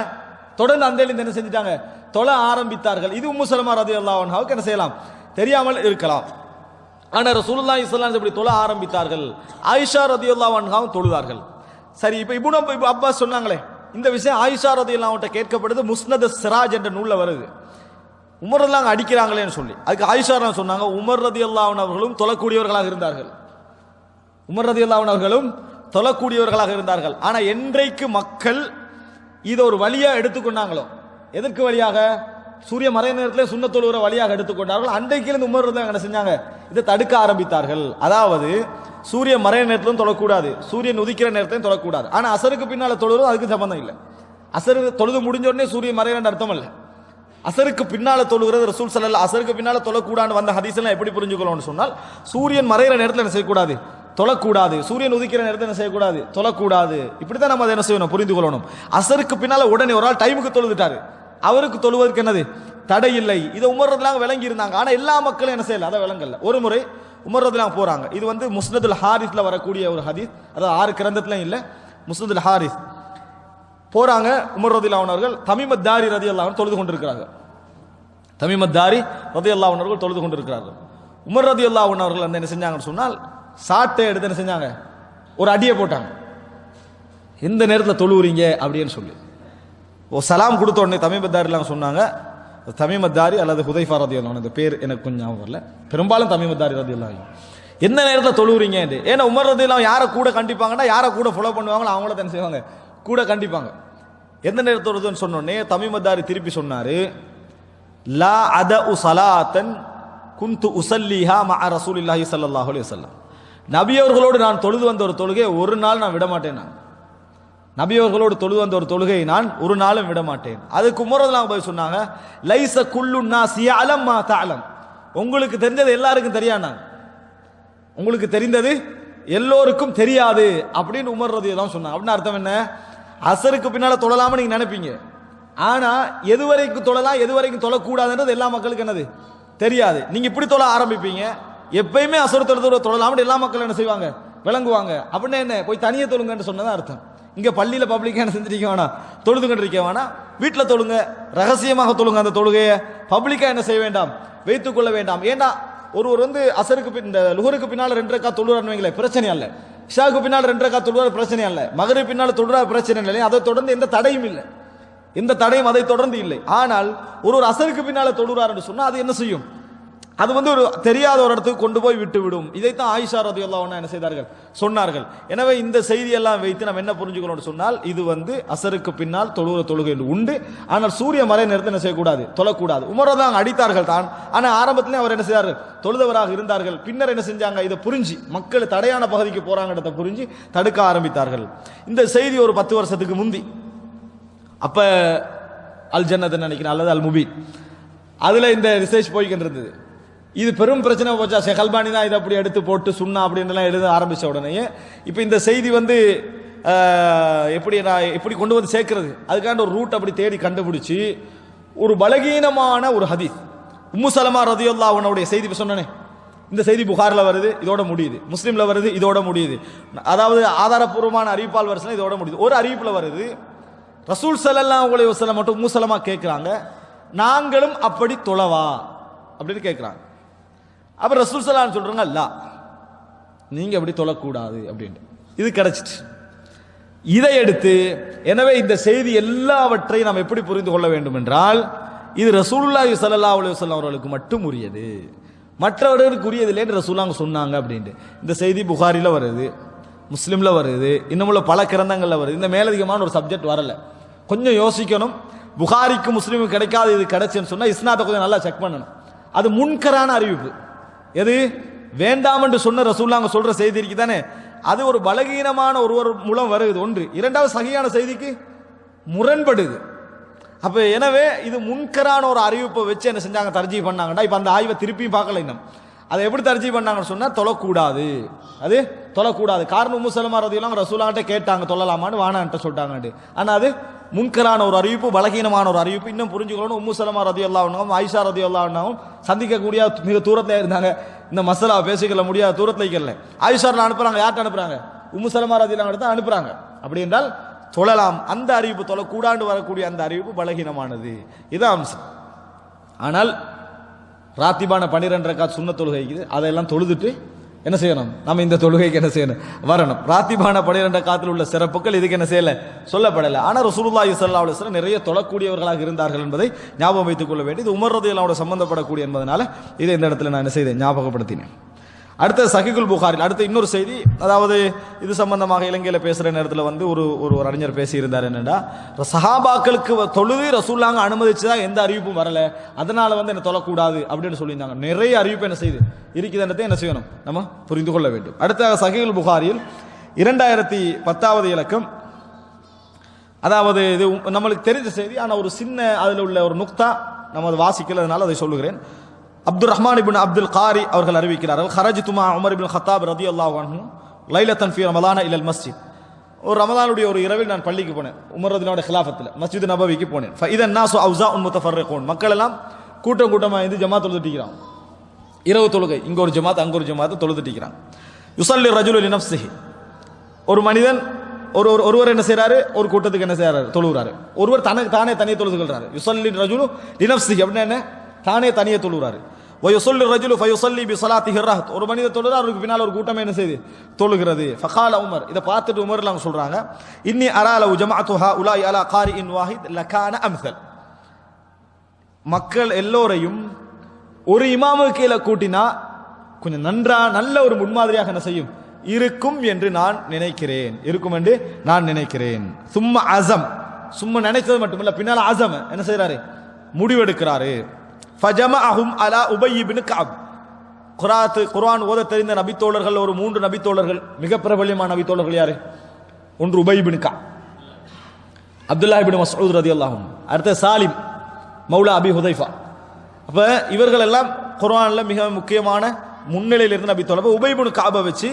தொடர்ந்து அந்த என்ன செஞ்சிட்டாங்க, தொழ ஆரம்பித்தார்கள். இது உம்மு சலமா ரலியல்லாஹு அன்ஹாவுக்கு என்ன செய்யலாம், தெரியாமல் இருக்கலாம். ஆனா ரசூலுல்லாஹி ஸல்லல்லாஹு அலைஹி வஸல்லம் இப்படி தொழ ஆரம்பித்தார்கள். ஆயிஷா ரலியல்லாஹு அன்ஹாவும் தொழுதார்கள். சரி, இப்ப இப்னு அப்பாஸ் சொன்னாங்களே இந்த விஷயம் ஆயிஷா ரலியல்லாஹு அன்ஹா கேட்கப்படுது. முஸ்னத் சிராஜ் என்ற நூல்ல வருது. உமர் ரலியல்லாஹு அடிக்கிறாங்களேன்னு சொல்லி அதுக்கு ஆயிஷா சொன்னாங்க, உமர் ரலியல்லாஹு அன்ஹு அவர்களும் தொழக்கூடியவர்களாக இருந்தார்கள். உமர் ரலியல்லாஹு அன்ஹு அவர்களும் தொழக்கூடியவர்களாக இருந்தார்கள். ஆனா என்றைக்கு மக்கள் இதை ஒரு வழியா எடுத்துக்கொண்டாங்களோ, எதற்கு வழியாக, சூரிய மறைய நேரத்தில் சுன்னத் தொழுகிற வழியாக எடுத்துக்கொண்டார்கள், அன்றைக்கிலிருந்து உமர் ரலியல்லாஹு அன்ஹு என்ன செஞ்சாங்க, இதை தடுக்க ஆரம்பித்தார்கள். அதாவது சூரிய மறைய நேரத்திலும் தொழக்கூடாது, சூரியன் உதிக்கிற நேரத்திலும் தொழக்கூடாது. ஆனா அசருக்கு பின்னால தொழுகிறது அதுக்கு சம்பந்தம் இல்லை. அசரு தொழுது முடிஞ்ச உடனே சூரியன் மறைய அர்த்தம் இல்லை. அசருக்கு பின்னால தொழுகிறது ரசூல் ஸல்லல்லாஹு அசருக்கு பின்னால தொழக்கூடாது வந்த ஹதீஸ் எல்லாம் எப்படி புரிஞ்சுக்கணும்னு சொன்னால், சூரியன் மறையிற நேரத்தில் என்ன செய்யக்கூடாது, தொழக்கூடாது. சூரியன் உதிக்கிற நேரத்தில் என்ன செய்யக்கூடாது, தொழக்கூடாது. இப்படித்தான் நம்ம அதை என்ன செய்யணும், புரிந்து கொள்ளணும். அசருக்கு பின்னால உடனே ஒரு ஆள் டைமுக்கு தொழுதுட்டாரு, அவருக்கு தொழுவதற்கு என்னது தடை இல்லை. இதை உமர் ரலியல்லாஹு விளங்கி இருந்தாங்க. ஆனா எல்லா மக்களும் என்ன செய்யல, அதை விளங்கல. ஒரு முறை உமர் ரலியல்லாஹு போறாங்க. இது வந்து முஸ்னதுல் ஹாரிஸ்ல வரக்கூடிய ஒரு ஹதீஸ், அதாவது 6 கிரந்தத்துல இல்ல, முஸ்னதுல் ஹாரிஸ் போறாங்க. உமர் ரலியல்லாஹு அவர்கள் தமீமத் தாரி ரலியல்லாஹு அன்ஹு தொழுது கொண்டிருக்கிறாங்க. தமீமத் தாரி ரலியல்லாஹு அவர்கள் தொழுது கொண்டிருக்கிறார்கள். உமர் ரலியல்லாஹு அவர்கள் என்ன செஞ்சாங்கன்னு சொன்னால், சாட்டை எடுத்து என்ன செஞ்சாங்க, ஒரு அடியை போட்டாங்க. எந்த நேரத்தில் தொழுவுறீங்க அப்படின்னு சொல்லி சலாம் கொடுத்த உடனே தமீமத் தாரிலாம் சொன்னாங்க, தமீமத் தாரி அல்லது ஹுதைஃபா ரலியல்லாஹு அன்ஹு, இந்த பேர் எனக்கு கொஞ்சம் ஞாபகம் வரல, பெரும்பாலும் தமீமத் தாரி ரலியல்லாஹு அன்ஹு, எந்த நேரத்தில் தொழுவுறீங்க. ஏன்னா உமர் ரலியல்லாஹு யாரை கூட கண்டிப்பாங்கன்னா, யாரை கூட ஃபாலோ பண்ணுவாங்களோ அவங்கள தான் செய்வாங்க, கூட கண்டிப்பாங்க. எந்த நேரத்தில் தொழுதுன்னு சொன்னோடனே தமீமத் தாரி திருப்பி சொன்னாரு, லா அதஉ ஸலாத்தன் குன்து உஸல்லிஹா மஅ ரசூலில்லாஹி ஸல்லல்லாஹு அலைஹி வஸல்லம். நபி அவர்களோடு நான் தொழுது வந்த ஒரு தொழுகை ஒரு நாள் நான் விட மாட்டேன். நபி அவர்களோடு தொழுது வந்த ஒரு தொழுகை நான் ஒரு நாளும் விட மாட்டேன். அதுக்கு உமர் ரலியல்லாஹு போய் சொன்னாங்க, லைஸ குல்லு நாஸ் யஅலம் மா தஅலம். உங்களுக்கு தெரிஞ்சது எல்லாருக்கும் தெரியாது, உங்களுக்கு தெரிந்தது எல்லோருக்கும் தெரியாது அப்படின்னு உமர் ரலியல்லாஹு சொன்னாங்க. அப்படின்னு அர்த்தம் என்ன, அசருக்கு பின்னால தொழலாம நீங்க நினைப்பீங்க, ஆனா எது வரைக்கும் தொழலாம் எது வரைக்கும் தொழக்கூடாதுன்றது எல்லா மக்களுக்கு என்னது தெரியாது. நீங்க இப்படி தொழ ஆரம்பிப்பீங்க, எப்பயுமே அசர் தொழுது தொழலாம் எல்லா மக்களும் என்ன செய்வாங்க, விளங்குவாங்க. அப்படின்னா என்ன, போய் தனியே தொழுங்கன்னு சொன்னதான் அர்த்தம். இங்க பள்ளியில பப்ளிக்கா என்ன செஞ்சிருக்க வேணாம், தொழுதுகிட்டு இருக்க வேணாம், வீட்டில் தொழுங்க, ரகசியமாக தொழுங்க. அந்த தொழுகையை பப்ளிக்கா என்ன செய்ய வேண்டாம், வைத்துக் கொள்ள வேண்டாம். ஏண்டா ஒருவர் வந்து அசருக்கு இந்த லுஹருக்கு பின்னால 2 ரக்காத் தொழுறான்னு வைங்களேன், பிரச்சனை அல்ல. இஷாவுக்கு பின்னால் 2 ரக்காத் தொழுற பிரச்சனை அல்ல. மகரிப் பின்னால் தொழுற பிரச்சனை இல்லை. அதை தொடர்ந்து எந்த தடையும் இல்லை, எந்த தடையும் அதை தொடர்ந்து இல்லை. ஆனால் ஒரு அசருக்கு பின்னால தொழுறார் என்று சொன்னா அது என்ன செய்யும், அது வந்து ஒரு தெரியாத ஒரு இடத்துக்கு கொண்டு போய் விட்டு விடும். இதைத்தான் ஆயிஷா ரலியல்லாஹு அன்ஹா என்ன செய்தார்கள், சொன்னார்கள். எனவே இந்த செய்தியெல்லாம் வைத்து நம்ம என்ன புரிஞ்சுக்கணும்னு சொன்னால், இது வந்து அசருக்கு பின்னால் தொழுகிற தொழுகை உண்டு, ஆனால் சூரிய மறை நேரத்தில் என்ன செய்யக்கூடாது, தொழக்கூடாது. உமர் தான் அடித்தார்கள் தான், ஆனால் ஆரம்பத்திலே அவர் என்ன செய்தார்கள், தொழுதவராக இருந்தார்கள். பின்னர் என்ன செஞ்சாங்க, இதை புரிஞ்சு மக்கள் தடையான பகுதிக்கு போறாங்கிறத புரிஞ்சு தடுக்க ஆரம்பித்தார்கள். இந்த செய்தி ஒரு 10 வருஷத்துக்கு முந்தி, அப்ப அல் ஜன்னத் நினைக்கிறேன் அல்லது அல் முபீன், அதுல இந்த ரிசர்ச் போய்கிட்டு இருந்தது. இது பெரும் பிரச்சனை போச்சா, ஷேக் அல்பானி தான் இதை அப்படி எடுத்து போட்டு சுன்னா அப்படின்லாம் எழுத ஆரம்பிச்ச உடனே இப்போ இந்த செய்தி வந்து எப்படி கொண்டு வந்து சேர்க்கிறது, அதுக்காண்ட ஒரு ரூட் அப்படி தேடி கண்டுபிடிச்சி ஒரு பலகீனமான ஒரு ஹதீஸ், உம்மு சலமா ரலியல்லாஹு அன்ஹாவுடைய செய்தி சொன்னனே, இந்த செய்தி புகார்ல வருது, இதோட முடியுது. முஸ்லிம்ல வருது, இதோட முடியுது. அதாவது ஆதாரப்பூர்வமான அறிவிப்பால் வருஷம் இதோட முடியுது. ஒரு அறிவிப்புல வருது, ரசூல் ஸல்லல்லாஹு அலைஹி வஸல்லம் மட்டும் உம்மு சலமா கேட்கிறாங்க, நாங்களும் அப்படி தொழவா அப்படின்னு கேட்கிறாங்க. அப்ப ரசூல் ஸல்லல்லாஹு அலைஹி வஸல்லம் சொல்றாங்க, அல்ல நீங்க அப்படி தொழக்கூடாது அப்படின்னு. இது கிடைச்சிட்டு இதை எடுத்து, எனவே இந்த செய்தி எல்லாவற்றையும் நாம் எப்படி புரிந்து கொள்ள வேண்டும் என்றால், இது ரசூலுல்லாஹி ஸல்லல்லாஹு அலைஹி வஸல்லம் அவர்களுக்கு மட்டும் உரியது, மற்றவர்களுக்கு உரியது இல்லைன்னு ரசூலுல்லாஹ் சொன்னாங்க அப்படின்ட்டு. இந்த செய்தி புகாரில வருது, முஸ்லிம்ல வருது, இன்னமுள்ள பல கிரந்தங்கள்ல வருது. இந்த மேலதிகமான ஒரு சப்ஜெக்ட் வரல, கொஞ்சம் யோசிக்கணும். புகாரிக்கு முஸ்லிமுக்கு கிடைக்காது, இது கிடைச்சுன்னு சொன்னா இஸ்னாத்தை கொஞ்சம் நல்லா செக் பண்ணணும். அது முன்கரான அறிவிப்பு. எது வேண்டாம் என்று சொன்ன ரசூலுல்லாஹ் சொல்ற செய்தி இருக்கு தானே, அது ஒரு பலகீனமான ஒருவர் மூலம் வருது ஒன்று. இரண்டாவது சகியான செய்திக்கு முரண்படுது. அப்ப எனவே இது முன்கரான ஒரு அறிவிப்பை வச்சு என்ன செஞ்சாங்க, தர்ஜீ பண்ணாங்கடா. இப்ப அந்த ஆய்வை திருப்பியும் பார்க்கல, இன்னும் அதை எப்படி தர்ஜீ பண்ணாங்கன்னு சொன்னா தொழக்கூடாது, அது தொழக்கூடாது. காரணம் உம்மு சலமா ரலியல்லாஹு ரசூலுல்லாஹ்ட்ட கேட்டாங்க தொழலாமான்னு, வானான்ட்ட சொல்லிட்டாங்க. ஆனா அது முன்கரான ஒரு அறிவிப்பு, பலகீனமான ஒரு அறிவிப்பு. இன்னும் புரிஞ்சுக்கணும், உம்மு சலமா ரலியல்லாஹு அன்ஹா ஆயிஷா ரலியல்லாஹு அன்ஹா சந்திக்கக்கூடிய மிக தூரத்தில் இருந்தாங்க. இந்த மசாலா பேசிக்கல முடியாத தூரத்தில் இருக்கல. ஆயிஷால அனுப்புறாங்க, யார்கிட்ட அனுப்புறாங்க? உம்மு சலமா ரலியல்லாஹு அன்ஹா அனுப்புறாங்க. அப்படி என்றால் தொழலாம். அந்த அறிவிப்பு தொழக்கூடாண்டு வரக்கூடிய அந்த அறிவிப்பு பலகீனமானது. இதான் அம்சம். ஆனால் ராத்திபான 12 ரக்காத் சுன்னத் தொழுகைக்கு அதெல்லாம் தொழுதுட்டு என்ன செய்யணும்? நம்ம இந்த தொழுகைக்கு என்ன செய்யணும்? வரணும். ராத்திபான 12 ரக்காத்தில் உள்ள சிறப்புகள் இதுக்கு என்ன செய்யல, சொல்லப்படலை. ஆனால் ரசூலுல்லாஹி ஸல்லல்லாஹு அலைஹி வஸல்லம் நிறைய தொழக்கூடியவர்களாக இருந்தார்கள் என்பதை ஞாபகம் வைத்துக் கொள்ள வேண்டியது உமர் ரலியல்லாஹு அன்ஹு சம்பந்தப்படக்கூடிய என்பதனால இதை இந்த இடத்துல நான் என்ன செய்தேன், ஞாபகப்படுத்தினேன். அடுத்த சஹீஹுல் புகாரில் அடுத்த இன்னொரு செய்தி, அதாவது இது சம்பந்தமாக இலங்கையில் பேசுகிற நேரத்தில் ஒரு அறிஞர் பேசியிருந்தார். என்னென்னா, சஹாபாக்களுக்கு தொழுது ரசூலுல்லாஹ் அனுமதிச்சதா எந்த அறிவிப்பும் வரல, அதனால என்ன தொழக்கூடாது அப்படின்னு சொல்லியிருந்தாங்க. நிறைய அறிவிப்பு என்ன செய்யுது இருக்குதுன்றதை என்ன செய்யணும், நம்ம புரிந்து கொள்ள வேண்டும். அடுத்த சஹீஹுல் புகாரில் 2010வது இலக்கம், அதாவது இது நம்மளுக்கு தெரிஞ்ச செய்தி, ஆனால் ஒரு சின்ன அதில் உள்ள ஒரு நுக்தா நம்ம அதை வாசிக்கிறதுனால அதை சொல்லுகிறேன். அப்துல் ரஹ்மான் இப்னு அப்துல் காரி அவர்கள் அறிவிக்கிறார்கள், ஹரஜ்து மா உமர் இப்னு கத்தாப் ரலியல்லாஹு அன்ஹு லைலத்தன் ஃபீ ரமலான இலல் மஸ்ஜித். ஒரு ரமலானுடைய ஒரு இரவில் நான் பள்ளிக்கு போனேன், உமர் ரலியல்லாஹு அன்ஹு கிலாஃபத்தில் மஸ்ஜித் நபவிக்கு போனேன். ஃபஇதன் நாசு அவ்ஸாஉன் முத்தஃபர்ரிகூன், மக்கள் எல்லாம் கூட்டம் கூட்டமாக இருந்து ஜமாத் தொழுதுட்டிக்கிறாங்க. இரவு தொழுகை, இங்க ஒரு ஜமாத் அங்க ஒரு ஜமாத் தொழுதுட்டிக்கிறாங்க. யுஸல்லி ரஜுலு லினஃப்ஸிஹி, ஒரு மனிதன் ஒருவர் என்ன செய்யறாரு, ஒரு கூட்டத்துக்கு என்ன செய்யறாரு, தொழுகிறாரு. ஒருவர் தானே தனியே தொழுது கொள்றாரு. யுஸல்லி ரஜுலு லினஃப்ஸிஹி அப்படின்னா என்ன, தானே தனியே தொழுகிறாரு. வயுஸல்லி ரஜுலு ஃபயுஸல்லி பிஸலாத்திஹி ரஹத், ஒரு மனிதர் தொழுகிறார், அவருக்கு பின்னால் ஒரு கூட்டமே என்ன செய்து தொழுகிறது. ஃபகால உமர், இதை பார்த்துட்டு உமர்லாம் சொல்றாங்க, இன்னி அரா லவ் ஜமஅது ஹாஉலாஇ அலா காரிஇன் வாஹித் லகான அம்ஸல், மக்கள் எல்லோரையும் ஒரு இமாமுக்கு கீழே கூட்டினா கொஞ்சம் நல்ல ஒரு முன்மாதிரியாக என்ன செய்யும், இருக்கும் என்று நான் நினைக்கிறேன். சும்மா அஸம், சும்மா நினைச்சது மட்டுமில்ல, பின்னால அஸம் என்ன செய்யறாரு, முடிவெடுக்கிறாரு. ஃபஜமஅஹும் அலா உபய் இப்னு கஅப், குர்ஆன் ஓத தெரிந்த நபித்தோழர்கள் ஒரு 3 நபித்தோழர்கள், மிக பிரபல்யமான நபித்தோழர்கள் யாரு? ஒன்று உபய் இப்னு கஅப், அப்துல்லாஹ் இப்னு மஸ்ஊத் ரலியல்லாஹு அன்ஹு, அடுத்து சாலிம் மௌலா அபி ஹுதைஃபா. அப்ப இவர்கள் எல்லாம் குர்ஆன்ல மிக முக்கியமான முன்னிலையில் இருந்த நபித்தோழர்கள். உபய் இப்னு கஅபை வச்சு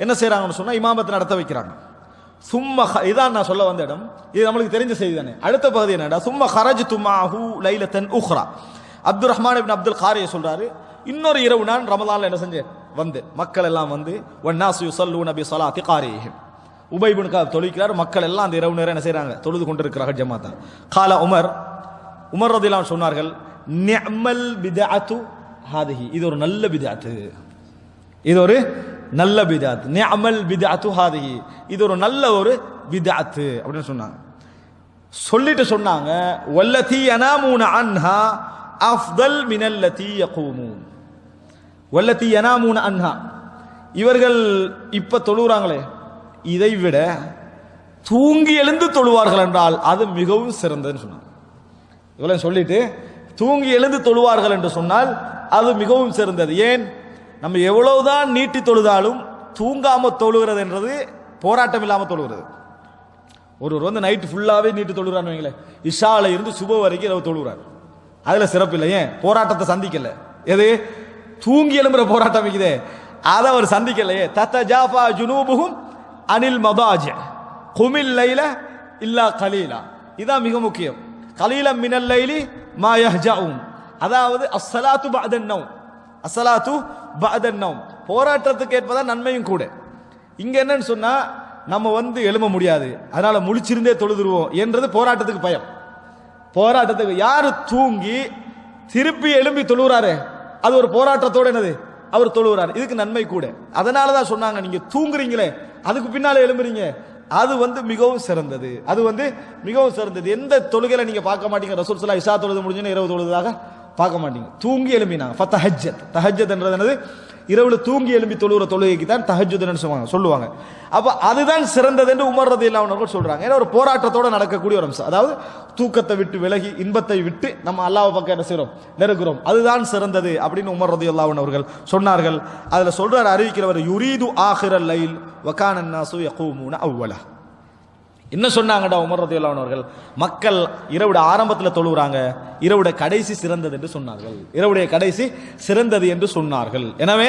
என்ன செய்யறாங்கன்னு சொன்னா இமாமத்தை நடத்த வைக்கிறாங்க. சும்மா, இதான் நான் சொல்ல வந்த இடம், இது நம்மளுக்கு தெரிஞ்ச செய்தி தானே. அடுத்த பகுதி என்னடா, சும்மா ஹரஜ்து மஅஹு லைலத்தன் உக்ரா, அப்துல் ரஹ்மான் இப்னு அப்துல் காரியை சொல்றாரு, இன்னொரு இரவு நான் ரமலான்ல என்ன செஞ்சேன், மக்கள் எல்லாம் வன்னாசு யுஸல்லூன பிஸலாத்தி காரிஹிம், உபய் இப்னு கஅப் தொழுகிறார், மக்கள் எல்லாம் அந்த இரவு நேரம் என்ன செய்றாங்க, தொழுது கொண்டிருக்கிறார்கள் ஜமாத்தா. கால உமர் ரலியல்லாஹு அன்ஹு சொன்னார்கள், நிஅமல் பித்அத்து ஹாதிஹி, இது ஒரு நல்ல பித்அத், இது ஒரு நல்ல பித்அத். நிஅமல் பித்அத்து ஹாதிஹி, இது ஒரு நல்ல ஒரு பித்அத் அப்படின்னு சொன்னாங்க. சொல்லிட்டு சொன்னாங்க, வல்லதி யனாமூன அன்ஹா அஃதல் மினல்லதி யகூமூன், வல்லதி யனாமூன அன்ஹா, இவர்கள் இப்ப தொழுறாங்களே இதை விட தூங்கி எழுந்து தொழுவார்கள் என்றால் அது மிகவும் சிறந்ததுன்னு சொன்னாங்க. இவ்வளவு சொல்லிட்டு தூங்கி எழுந்து தொழுவார்கள் என்று சொன்னால் அது மிகவும் சிறந்தது. ஏன், நம்ம எவ்வளவுதான் நீட்டி தொழுதாலும் தூங்காம தொழுகிறது என்றது போராட்டம் இல்லாம தொழுகிறது. ஒருவர் நைட்டு ஃபுல்லாவே நீட்டி தொழுகிறான்னு வைங்களேன், இஷால இருந்து சுப வரைக்கும் இரவு தொழுகிறார், அதுல சிறப்பு இல்லை. ஏன், போராட்டத்தை சந்திக்கல. எது, தூங்கி எழும்புற போராட்டம் இருக்குதே அதை அவர் சந்திக்கலையே. தத்தஜாஃபா ஜுனூபுஹும் அனில் மதாஜி குமில் லைல இல்லா கலீலா, இதான் மிக முக்கியம். கலீலம் மினல் லைலி மா யஹ்ஜஊன், அதாவது அஸ்ஸலாத்து பஅதன் நௌம், அஸ்ஸலாத்து பஅதன் நௌம், போராட்டத்துக்கு ஏற்பதான் நன்மையும் கூட. இங்க என்னன்னு சொன்னா, நம்ம எழும்ப முடியாது, அதனால முழிச்சிருந்தே தொழுதுருவோம் என்றது போராட்டத்துக்கு பயம். போராட்டத்துக்கு யாரு தூங்கி திருப்பி எழும்பி தொழுகிறாரு, அது ஒரு போராட்டத்தோட என்னது, அவர் தொழுகிறார், இதுக்கு நன்மை கூட. அதனாலதான் சொன்னாங்க, நீங்க தூங்குறீங்களே அதுக்கு பின்னால எழும்புறீங்க, அது மிகவும் சிறந்தது, அது மிகவும் சிறந்தது. எந்த தொழுகையில நீங்க பார்க்க மாட்டீங்க ரசூல் ஸல்லல்லாஹு அலைஹி வஸல்லம் இஷா தொழுது முடிஞ்சு இரவு தொழுதாக பார்க்க மாட்டீங்க, தூங்கி எழும்பினாங்க. ஃபதஹஜ்ஜத், தஹஜ்ஜத் என்றது என்னது, இரவுல தூங்கி எழும்பி தொழுகிற தொழுகைக்கு தான் தஹஜ்ஜுத்னு சொல்லுவாங்க. அப்ப அதுதான் சிறந்தது என்று உமர் ரலியல்லாஹு அன்ஹு சொல்றாங்க. ஏன்னா ஒரு போராட்டத்தோட நடக்கக்கூடிய ஒரு அம்சம், அதாவது தூக்கத்தை விட்டு விலகி இன்பத்தை விட்டு நம்ம அல்லாஹ் பக்கம் என்ன செய்றோம், நெருங்குறோம், அதுதான் சிறந்தது அப்படின்னு உமர் ரலியல்லாஹு அன்ஹு அவர்கள் சொன்னார்கள். அதுல சொல்றார் அறிவிக்கிறவர், யுரீது ஆகிரல் லைல் வகான அன்னாசு யகூமுன அவ்வலா, என்ன சொன்னாங்கடா உமர் ரலியல்லாஹு அன்ஹு அவர்கள், மக்கள் இரவுடைய ஆரம்பத்தில் தொழுகிறாங்க, இரவுடைய கடைசி சிறந்தது என்று சொன்னார்கள். இரவுடைய கடைசி சிறந்தது என்று சொன்னார்கள். எனவே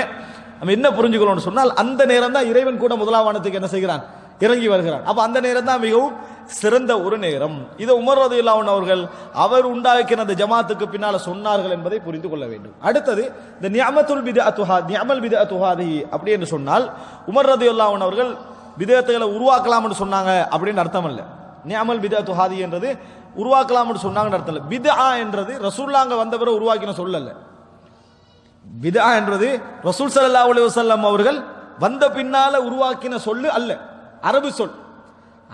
நம்ம என்ன புரிஞ்சுக்கணும்னு சொன்னால், அந்த நேரம் தான் இறைவன் கூட முதலாம் வானத்துக்கு என்ன செய்கிறான், இறங்கி வருகிறான். அப்ப அந்த நேரம் தான் மிகவும் சிறந்த ஒரு நேரம். இதை உமர் ரலியல்லாஹு அன்ஹு அவர்கள் அவர் உண்டாக்கின அந்த ஜமாத்துக்கு பின்னால சொன்னார்கள் என்பதை புரிந்து கொள்ள வேண்டும். அடுத்தது இந்த நிஅமத்துல் பித்அத்துஹா நிஅமல் பித்அத்துஹாதி அப்படி என்று சொன்னால், உமர் ரலியல்லாஹு அன்ஹு அவர்கள் பிதஅத்துகளை உருவாக்கலாம்னு சொன்னாங்க அப்படின்னு அர்த்தம் இல்ல. நிஅமல் பித்அத்துஹாதி என்றது உருவாக்கலாம்னு சொன்னாங்கன்னு அர்த்தம் இல்ல. பித்ஆ என்றது ரசூலுல்லாஹ் வந்த பிறகு உருவாக்கின சொல்லல. பித்ஆ என்றது ரசூல் ஸல்லல்லாஹு அலைஹி வஸல்லம் அவர்கள் வந்த பின்னால உருவாக்கின சொல்லு அல்ல, அரபு சொல்.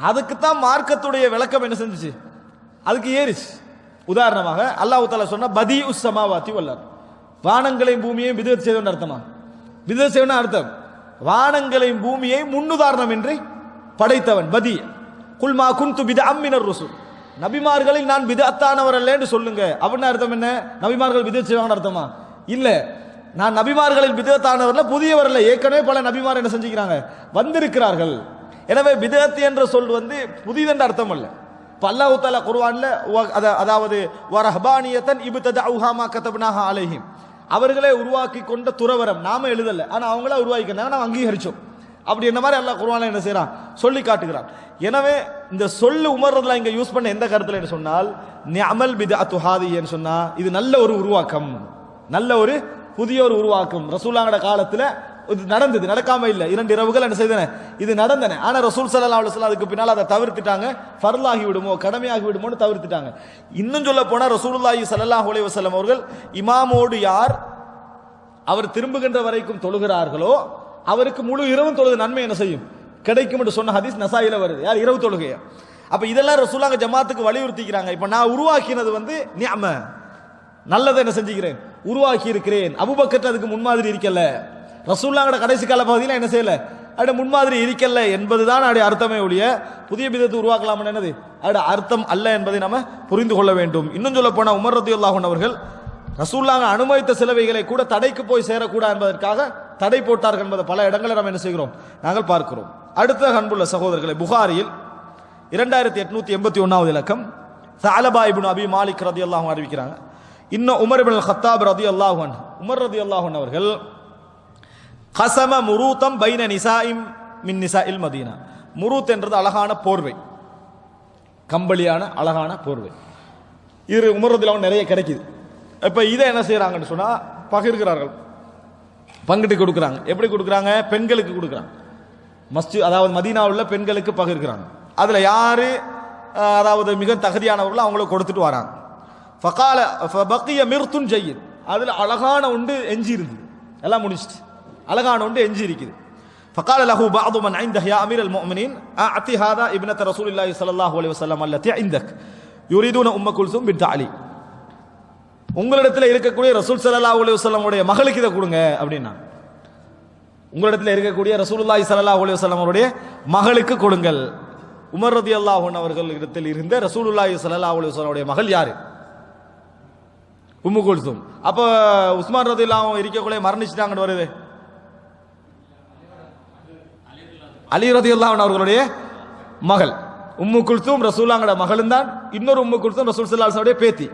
அதுக்கு தான் மார்க்கத்துடைய விளக்கம் என்ன செஞ்சுச்சு, அதுக்கு ஏறிச்சு. உதாரணமாக அல்லாஹ் தஆலா சொன்னா பதீஉஸ் ஸமாவாதி வல் அர்த், வானங்களையும் பூமியையும் பிதஅத் செய்தவன் அர்த்தமா? பிதஅத் செய்தவன் அர்த்தம் வானங்களையும் பூமியை முன்னுதாரணமின்றி படைத்தவன் பதி. குல் மா குன்து பித்அம் மினர் ருசுல், நபிமார்களில் நான் பிதஅத்தானவர் அல்ல என்று சொல்லுங்க. அப்படின்னு அர்த்தம் என்ன? நபிமார்கள் பிதஅத் செய்வாங்கன்னு அர்த்தமா? இல்ல, நான் நபிமார்களில் பிதஅத்தானவர்ல புதியவர் அல்ல, ஏற்கனவே பல நபிமார் என்ன செஞ்சுக்கிறாங்க, வந்திருக்கிறார்கள். எனவே பிதஅத் என்ற சொல் புதிதென்ற அர்த்தம் அல்ல. அல்லாஹ் தஆலா குர்ஆன்ல அதாவது வரஹபானியத்தன் இப்ததஉஹா மா கதப்னாஹா அலைஹிம், அவர்களே உருவாக்கி கொண்ட துறவரம் நாம எழுதல, ஆனா அவங்கள உருவாக்கினாங்க, நாம் அங்கீகரிச்சோம். அப்படி என்ன மாதிரி அல்லாஹ் குர்ஆன்ல என்ன செய்றான், சொல்லி காட்டுகிறான். எனவே இந்த சொல்லு உமர் ரலியல்லாஹு இங்க யூஸ் பண்ண எந்த கருத்துல என்று சொன்னால், நிஅமல் பித்அத்துஹாதி என்று சொன்னா இது நல்ல ஒரு உருவாக்கம், நல்ல ஒரு புதிய ஒரு உருவாக்கம். ரசூலுல்லாஹ்வோட காலத்துல இது நடந்தது, நடக்காம இல்ல. 2 இரவுகள் என்ன செய்தன, இது நடந்தன. ஆனா ரசூல் ஸல்லல்லாஹு அலைஹி வஸல்லம் அதுக்கு பின்னால அதை தவிர்த்துட்டாங்க. ஃபர்லாகி விடுமோ, கடமையாகி விடுமோன்னு தவிர்த்துட்டாங்க. இன்னும் சொல்ல போனா ரசூலுல்லாஹி ஸல்லல்லாஹு அலைஹி வஸல்லம் அவர்கள் இமாமோடு யார் அவர் திரும்புகின்ற வரைக்கும் தொழுகிறார்களோ அவருக்கு முழு இரவும் தொழுது நன்மை என்ன செய்யும், கிடைக்கும் என்று சொன்ன ஹதீஸ் நசாயில வருது. யார் இரவு தொழுகைய. அப்ப இதெல்லாம் ரசூலுல்லாஹ் ஜமாத்துக்கு வலியுறுத்திக்கிறாங்க. இப்ப நான் உருவாக்கினது நிஅம, நல்லதை என்ன செஞ்சுக்கிறேன், உருவாக்கி இருக்கிறேன். அபூபக்கர் அதுக்கு முன்மாதிரி இருக்கல, ரசூலுல்லாஹ்வோட கடைசி கால பகுதியில் என்ன செய்யல, அட முன்மாதிரி இருக்கல என்பதுதான் அடைய அர்த்தமே ஒழிய புதிய பிதத்தை உருவாக்கலாம் என்னது அட அர்த்தம் அல்ல என்பதை நம்ம புரிந்து கொள்ள வேண்டும். இன்னும் சொல்ல போனா உமர் ரலியல்லாஹு அன்ஹு அவர்கள் ரசூலுல்லாஹ் அனுமதித்த சிலவைகளை கூட தடைக்கு போய் சேரக்கூடாது என்பதற்காக தடை போட்டார்கள் என்பதை பல இடங்களில் நம்ம என்ன செய்கிறோம், நாங்கள் பார்க்கிறோம். அடுத்த அன்புள்ள சகோதரர்களை, புகாரியில் 2881வது இலக்கம் சஅலபா இப்னு அபி மாலிக் ரலியல்லாஹு அன்ஹு அறிவிக்கிறாங்க, இன்ன உமர் இப்னு கத்தாப் ரலியல்லாஹு அன்ஹு, உமர் ரலியல்லாஹு அன்ஹு அவர்கள் கஸம முரூதம் பைன நிசாஇம் மின் நிசாஇல் மதீனா, முரூத் என்றது அழகான போர்வை, கம்பளியான அழகான போர்வை. இது உமர் ரலியல்லாஹு அன்ஹு நிறைய கிடைக்குது. இப்ப இதை என்ன செய்யறாங்கன்னு சொன்னா பகிர்கிறார்கள், பங்கிட்டு கொடுக்குறாங்க. எப்படி கொடுக்குறாங்க, பெண்களுக்கு கொடுக்குறாங்க. மஸ்ஜித் அதாவது மதீனாவுள்ள பெண்களுக்கு பகிர்கிறாங்க. அதுல யாரு அதாவது மிக தகுதியானவர்கள் அவங்களுக்கு கொடுத்துட்டு வராங்க. ஃபகால ஃபபகிய மிர்துன் ஜய்யித், அதுல அழகான ஒன்று எஞ்சி இருந்தது, எல்லாம் முடிச்சிட்டு அழகான ஒன்று எஞ்சி இருக்குது. فقال له بعض من عنده يا امير المؤمنين اعطي هذا ابنه رسول الله صلى الله عليه وسلم التي عندك يريدون ام كلثوم بنت علي, உங்களிடத்தில் இருக்கக்கூடிய ரசூல் ஸல்லல்லாஹு அலைஹி வஸல்லம் உடைய மகளுக்கு இதை கொடுங்க அப்படின்னா, உங்களிடத்தில் இருக்கக்கூடிய ரசூலுல்லாஹி ஸல்லல்லாஹு அலைஹி வஸல்லம் உடைய மகளுக்கு கொடுங்கள். உமர் ரலியல்லாஹு அன்ஹு அவர்களிடத்தில் இருந்த ரசூலுல்லாஹி ஸல்லல்லாஹு அலைஹி வஸல்லம் உடைய மகள் யாரு, உம்மு குல்சூம். அப்ப உஸ்மான் ரலியல்லாஹு அன்ஹு இருக்கக்கூடிய மரணிச்சிட்டாங்கன்னு வருது, அலி ரலியல்லாஹு அன்ஹு அவர்களுடைய மகள் உம்மு குல்சூம் ரசூலுல்லாஹ்வோட மகளும் தான். இன்னொரு உம்மு குல்சூம் ரசூல் ஸல்லல்லாஹு அலைஹி வஸல்லம் பேத்தி.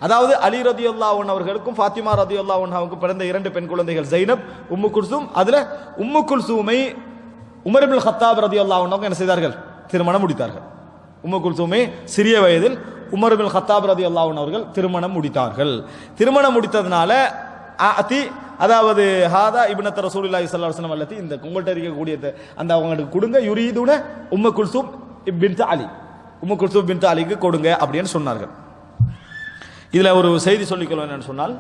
அதாவது அலி ரலியல்லாஹு அன்ஹு அவர்களுக்கும் ஃபாத்திமா ரலியல்லாஹு அன்ஹாவுக்கும் பிறந்த 2 பெண் குழந்தைகள் ஜைனப், உம்மு குல்சூம். அதுல உம்மு குல்சூமை உமர் இப்னு கத்தாப் ரலியல்லாஹு அன்ஹு என்ன செய்தார்கள், திருமணம் முடித்தார்கள். உம்மு குல்சூமை சிறிய வயதில் உமர் இப்னு கத்தாப் ரலியல்லாஹு அன்ஹு அவர்கள் திருமணம் முடித்தார்கள். திருமணம் முடித்ததனால அதாவது ஹாதா இப்னத் ரசூலுல்லாஹி ஸல்லல்லாஹு அலைஹி வஸல்லம் அல்லதி, இந்த உங்கள்ட்ட இருக்கக்கூடிய அந்த அவங்களுக்கு கொடுங்க, யுரீதுன உம்மு குல்சூம் பின்த் அலி, உம்மு குல்சூம் பின்த் அலிக்கு கொடுங்க அப்படின்னு சொன்னார்கள். இதுல ஒரு செய்தி சொல்லிக்கொள்வேன் என்னன்னு சொன்னால்,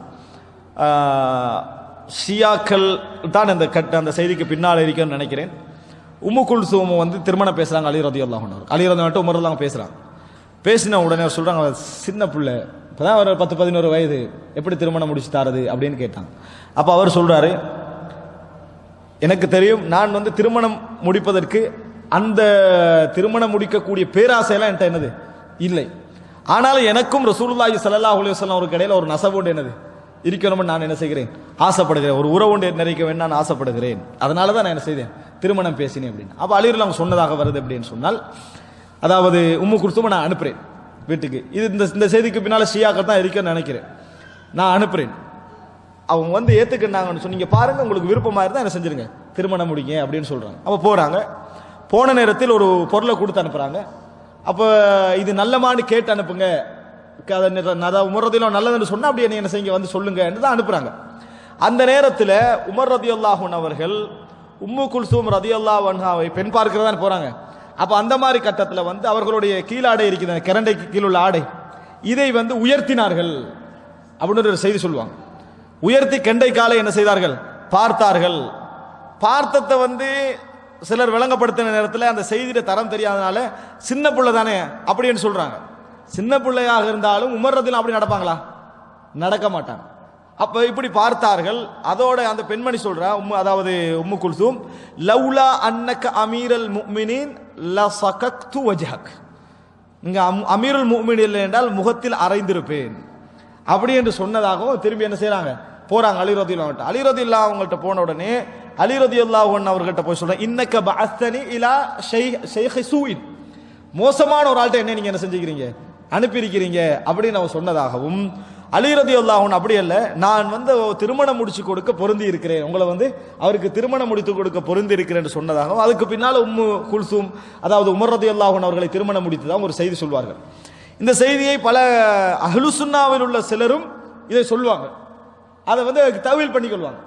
ஷியாக்கள் தான் அந்த செய்திக்கு பின்னால் இருக்குன்னு நினைக்கிறேன். உம்மு குல்சூம் திருமணம் பேசுறாங்க அலி ரலியல்லாஹு அன்ஹு, அலி ரலியல்லாஹு அன்ஹு உமர் ரலியல்லாஹு பேசுறாங்க. பேசின உடனே சொல்றாங்க, சின்ன பிள்ளை, இப்பதான் ஒரு 10-11 வயது, எப்படி திருமணம் முடிச்சு தாரது அப்படின்னு கேட்டாங்க. அப்ப அவர் சொல்றாரு, எனக்கு தெரியும், நான் திருமணம் முடிப்பதற்கு அந்த திருமணம் முடிக்கக்கூடிய பேராசையெல்லாம் என்கிட்ட என்னது இல்லை. ஆனாலும் எனக்கும் ரசூலுல்லாஹி ஸல்லல்லாஹு அலைஹி வஸல்லம் அவருக்கு இடையில ஒரு நஸபோடு என்னது இருக்கணும்னு நான் என்ன செய்கிறேன், ஆசைப்படுகிறேன். ஒரு உறவு நிறைக்க வேண்டும் நான் ஆசைப்படுகிறேன். அதனால தான் நான் என்ன செய்தேன், திருமணம் பேசினேன் அப்படின்னு. அப்ப அலி ரலியல்லாஹு சொன்னதாக வருது அப்படின்னு சொன்னால், அதாவது உம்மு குல்சூமை நான் அனுப்புறேன் வீட்டுக்கு. இது இந்த செய்திக்கு பின்னால ஷியாக்கள் தான் இருக்கேன்னு நினைக்கிறேன். நான் அனுப்புறேன், அவங்க வந்து ஏத்துக்கிட்டாங்கன்னு சொன்னீங்க பாருங்க, உங்களுக்கு விருப்பமா இருந்தா என்ன செஞ்சிருங்க, திருமணம் முடிங்க அப்படின்னு சொல்றாங்க. அப்ப போறாங்க. போன நேரத்தில் ஒரு பொருளை கொடுத்து அனுப்புறாங்க. அப்ப இது நல்லமான்னு கேட்டு அனுப்புங்க, உமர் ரதியல்லாஹு நல்லதுன்னு சொன்னா அப்படியே நீங்க என்ன செய்யுங்க வந்து சொல்லுங்க தான் அனுப்புறாங்க. அந்த நேரத்தில் உமர் ரதியல்லாஹு அவர்கள் உம்மு குல்சூம் ரதியல்லாஹு அன்ஹாவை பெண் பார்க்கிறதா போறாங்க. அப்ப அந்த மாதிரி கட்டத்தில் வந்து அவர்களுடைய கீழாடை இருக்குது, கரண்டைக்கு கீழ் உள்ள ஆடை, இதை வந்து உயர்த்தினார்கள் அப்படின்னு ஒரு செய்தி சொல்லுவாங்க. உயர்த்தி கெண்டை காலை என்ன செய்தார்கள், பார்த்தார்கள். பார்த்தத்தை வந்து சிலர் விளங்கப்படுத்தின நேரத்தில் அந்த செய்தியில தரம் தெரியாதனால சின்ன பிள்ளை தானே அப்படின்னு சொல்றாங்க. சின்ன பிள்ளையாக இருந்தாலும் உமர் ரதியல்லாஹு அப்படி நடப்பாங்களா? நடக்க மாட்டாங்க. அப்ப இப்படி பார்த்தார்கள். அதோட அந்த பெண்மணி சொல்றா, அதாவது உம்மு குல்சூம், லவ்லா அன்னக அமீரல் முஃமினீன் லஸகக்து வஜஹக், இங்க அமீருல் முஃமினீன் இல்லை என்றால் முகத்தில் அறைந்திருப்பேன் அப்படி என்று சொன்னதாகவும் திரும்பி என்ன செய்யறாங்க, போறாங்க அலி ரதியல்லாஹு அன்ஹு. அலி ரதியல்லாஹு அவங்கள்ட்ட போன உடனே அலி ரதியல்லாஹு அன்ஹு அவர்கிட்ட போய் சொல்றேன், இன்னக பஅஸ்தனி இலா ஷைഖ் சூஇன், மோசமான ஒரு ஆள்கிட்ட என்ன நீங்க என்ன செஞ்சுக்கிறீங்க, அனுப்பியிருக்கிறீங்க அப்படின்னு அவர் சொன்னதாகவும், அலி ரதியல்லாஹு அன்ஹு அப்படி அல்ல, நான் வந்து திருமணம் முடிச்சு கொடுக்க பொருந்தி இருக்கிறேன், உங்களை வந்து அவருக்கு திருமணம் முடித்து கொடுக்க பொருந்தி இருக்கிறேன் என்று சொன்னதாகவும், அதுக்கு பின்னால் உம்மு குல்சூம் அதாவது உமர் ரதியல்லாஹு அன்ஹு அவர்களை திருமணம் முடித்ததாக ஒரு செய்தி சொல்வார்கள். இந்த செய்தியை பல அஹ்லு சுன்னாவில் உள்ள சிலரும் இதை சொல்லுவாங்க. அதை வந்து தஅவீல் பண்ணிக்கொள்வாங்க.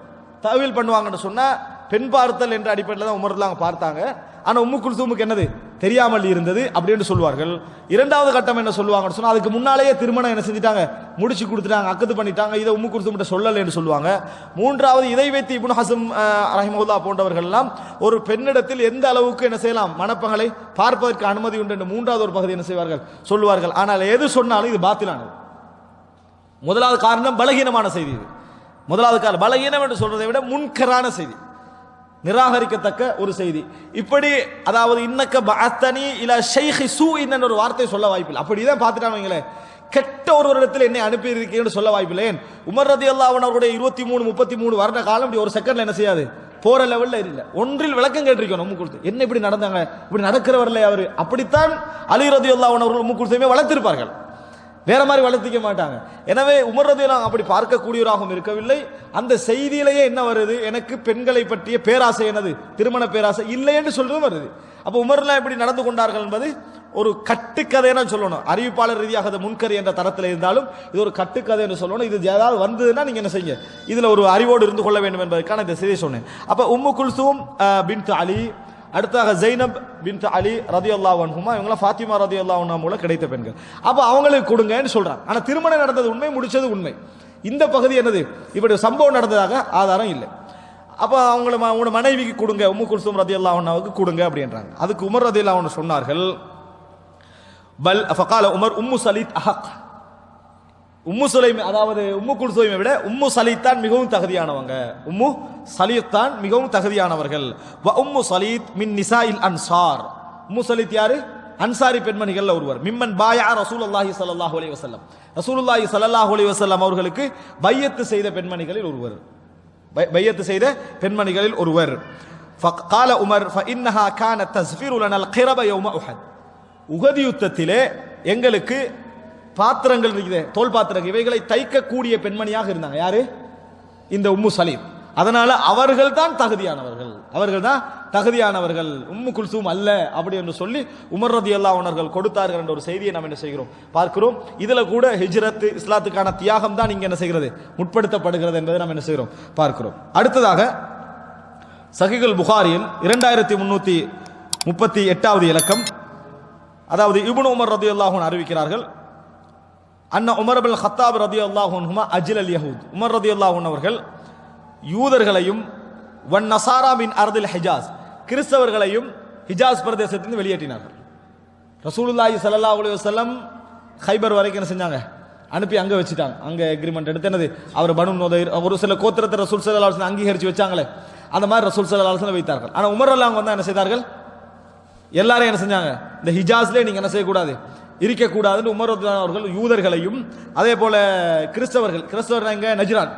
தஅவீல் பண்ணுவாங்கன்னு சொன்னா பெண் பார்த்தல் என்ற அடிப்படையில் தான் உமர்லாம் பார்த்தாங்க. ஆனா உம்மு குல்சூமுக்கு என்னது தெரியாமல் இருந்தது அப்படின்னு சொல்வார்கள். இரண்டாவது கட்டம் என்ன சொல்லுவாங்கன்னு சொன்னா, அதுக்கு முன்னாலேயே திருமணம் என்ன செஞ்சிட்டாங்க, முடிச்சு கொடுத்துட்டாங்க, அக்கது பண்ணிட்டாங்க, இதை உம்மு குல்சூம் கிட்ட சொல்லல என்று சொல்லுவாங்க. மூன்றாவது இதை வைத்து இப்னு ஹஸம் ரஹிமஹுல்லாஹ் போன்றவர்கள் எல்லாம் ஒரு பெண்ணிடத்தில் எந்த அளவுக்கு என்ன செய்யலாம், மணப்பங்களை பார்ப்பதற்கு அனுமதி உண்டு என்று மூன்றாவது ஒரு பகுதி என்ன செய்வார்கள், சொல்லுவார்கள். ஆனால் எது சொன்னாலும் இது பாத்திலானது. முதலாவது காரணம் பலகீனமான செய்தி. இது முதலாவது காரணம் பலகீனம் என்று சொல்றதை விட முன்கரான செய்தி, நிராகரிக்கத்தக்க ஒரு செய்தி. இப்படி அதாவது இன்னக்க பஅஸ்தனி இலா ஷைഖ் சூஇன் என்ற ஒரு வார்த்தை சொல்ல வாய்ப்பில்லை. அப்படிதான் பார்த்துட்டாங்க வைங்களே, கெட்ட ஒருவரிடத்தில் என்னை அனுப்பி இருக்கீங்கன்னு சொல்ல வாய்ப்பில்லை. உமர் ரதியல்லாஹு அன்ஹு அவருடைய 23-33 வருட காலம் இப்படி ஒரு செகண்ட்ல என்ன செய்யாது, போற லெவல்ல இல்ல. ஒன்றில் விளக்கம் கேட்டிருக்கணும் உம்மு குல்சூம், என்ன இப்படி நடந்தாங்க, இப்படி நடக்கிறவர்களே அவரு. அப்படித்தான் அலி ரதியல்லாஹு அன்ஹு அவர்கள் உம்மு குல்சூமை வளர்த்திருப்பார்கள், வேற மாதிரி வளர்த்திக்க மாட்டாங்க. எனவே உமர் ரதியல்லாஹு அப்படி பார்க்கக்கூடியவராகவும் இருக்கவில்லை. அந்த செய்தியிலேயே என்ன வருது, எனக்கு பெண்களை பற்றிய பேராசை, என்னது திருமண பேராசை இல்லை என்று சொல்றதும் வருது. அப்ப உமர்லாம் எப்படி நடந்து கொண்டார்கள் என்பது ஒரு கட்டுக்கதைன்னு சொல்லணும். அறிவிப்பாளர் ரீதியாக அது முன்கரி என்ற தரத்தில் இருந்தாலும் இது ஒரு கட்டுக்கதை என்று சொல்லணும். இது ஏதாவது வந்ததுன்னா நீங்க என்ன செய்ய, இதுல ஒரு அறிவோடு இருந்து கொள்ள வேண்டும் என்பதற்கான இந்த செய்தியை சொன்னேன். அப்ப உம்மு குல்சூம் பின்த் அலி, அடுத்தாக ஜைனப் பின்த் அலி ரதியல்லாஹு அன்ஹுமா, இவங்க ஃபாத்திமா ரதியல்லாஹு அன்ஹா மூலம் கிடைத்த பெண்கள். அப்ப அவங்களுக்கு கொடுங்கன்னு சொல்றாங்க. ஆனா திருமணம் நடந்தது உண்மை, முடிச்சது உண்மை. இந்த பகுதி என்னது, இப்படி சம்பவம் நடந்ததாக ஆதாரம் இல்லை. அப்ப அவங்கள மனைவிக்கு கொடுங்க, உம்மு குல்சூம் ரதியல்லாஹு அன்ஹாவுக்கு கொடுங்க அப்படின்றாங்க. அதுக்கு உமர் ரதியல்லாஹு அன்ஹு சொன்னார்கள், பல் ஃபகால உமர் உம்மு சலீத் அஹக், உம்மு சுலைம் அதாவது உம்மு குல்சூமை விட உம்மு சலீத் தான் மிகவும் தகுதியானவங்க, உம்மு சலீத் தான் மிகவும் தகுதியானவர்கள். வ உம்மு சலீத் மின் நிசாஇல் அன்சார், உம்மு சலீத் யாரு, அன்சாரி பெண்மணிகள் ஒருவர். மிம்மன் பாயா ரசூலுல்லாஹி ஸல்லல்லாஹு அலைஹி வஸல்லம், ரசூலுல்லாஹி ஸல்லல்லாஹு அலைஹி வஸல்லம் அவர்களுக்கு பையத்து செய்த பெண்மணிகளில் ஒருவர், பையத்து செய்த பெண்மணிகளில் ஒருவர். ஃபகால உமர் ஃபஇன்னஹா கானத் தஸ்ஃபிரு லனல் கிரப யௌம உஹத், உஹது யுத்தத்திலே எங்களுக்கு பாத்திரங்கள் இருக்குது, தோல் பாத்திரங்கள், இவைகளை தைக்கக்கூடிய பெண்மணியாக இருந்தாங்க. யாரு, இந்த உம்மு சலீம். அதனால அவர்கள் தான் தகுதியானவர்கள், அவர்கள் தான் தகுதியானவர்கள், உம்மு குல்சூம் அல்ல அப்படி என்று சொல்லி உமர் ரதியல்லாஹு அன்ஹு கொடுத்தார்கள் என்ற ஒரு செய்தியை நாம் என்ன செய்கிறோம், பார்க்கிறோம். இதுல கூட ஹிஜ்ரத், இஸ்லாத்துக்கான தியாகம் தான் இங்க என்ன செய்கிறது, முற்படுத்தப்படுகிறது என்பதை நாம் என்ன செய்கிறோம், பார்க்கிறோம். அடுத்ததாக சஹீஹுல் புகாரியில் 2338வது இலக்கம், அதாவது இப்னு உமர் ரதியல்லாஹு அன்ஹு அறிவிக்கிறார்கள், அன்ன உமர் இப்னு கத்தாப் ரதியல்லாஹு அன்ஹுமா அஜ்லல் யஹூத், உமர் ரதியல்லாஹு அன்ஹு அவர்கள் யூதர்களையும் வன் நசாரா மின் அர்தில் ஹிஜாஸ், கிறிஸ்தவர்களையும் ஹிஜாஸ் பிரதேசத்திலிருந்து வெளியேற்றினார்கள். ரசூலுல்லாஹி ஸல்லல்லாஹு அலைஹி வஸல்லம் கைபர் வரைக்கும் என்ன செஞ்சாங்க, அனுப்பி அங்க வச்சுட்டாங்க. அங்க எக்ரிமெண்ட் எடுத்து என்னது, அவர் பனு நுதைர் ஒரு சில கோத்திரத்தை ரசூல் ஸல்லல்லாஹு அலைஹி வஸல்லம் அங்கீகரிச்சு வச்சாங்களே, அந்த மாதிரி ரசூல் ஸல்லல்லாஹு அலைஹி வஸல்லம் வைத்தார்கள். ஆனா உமர் ரலியல்லாஹு அன்ஹு என்ன செய்தார்கள், எல்லாரும் என்ன செஞ்சாங்க, இந்த ஹிஜாஸ்ல நீங்க என்ன செய்யக்கூடாது, இருக்கக்கூடாதுன்னு உமர் ரலியல்லாஹு அவர்கள் யூதர்களையும் அதே போல கிறிஸ்தவர்கள் எங்க நஜ்ரான்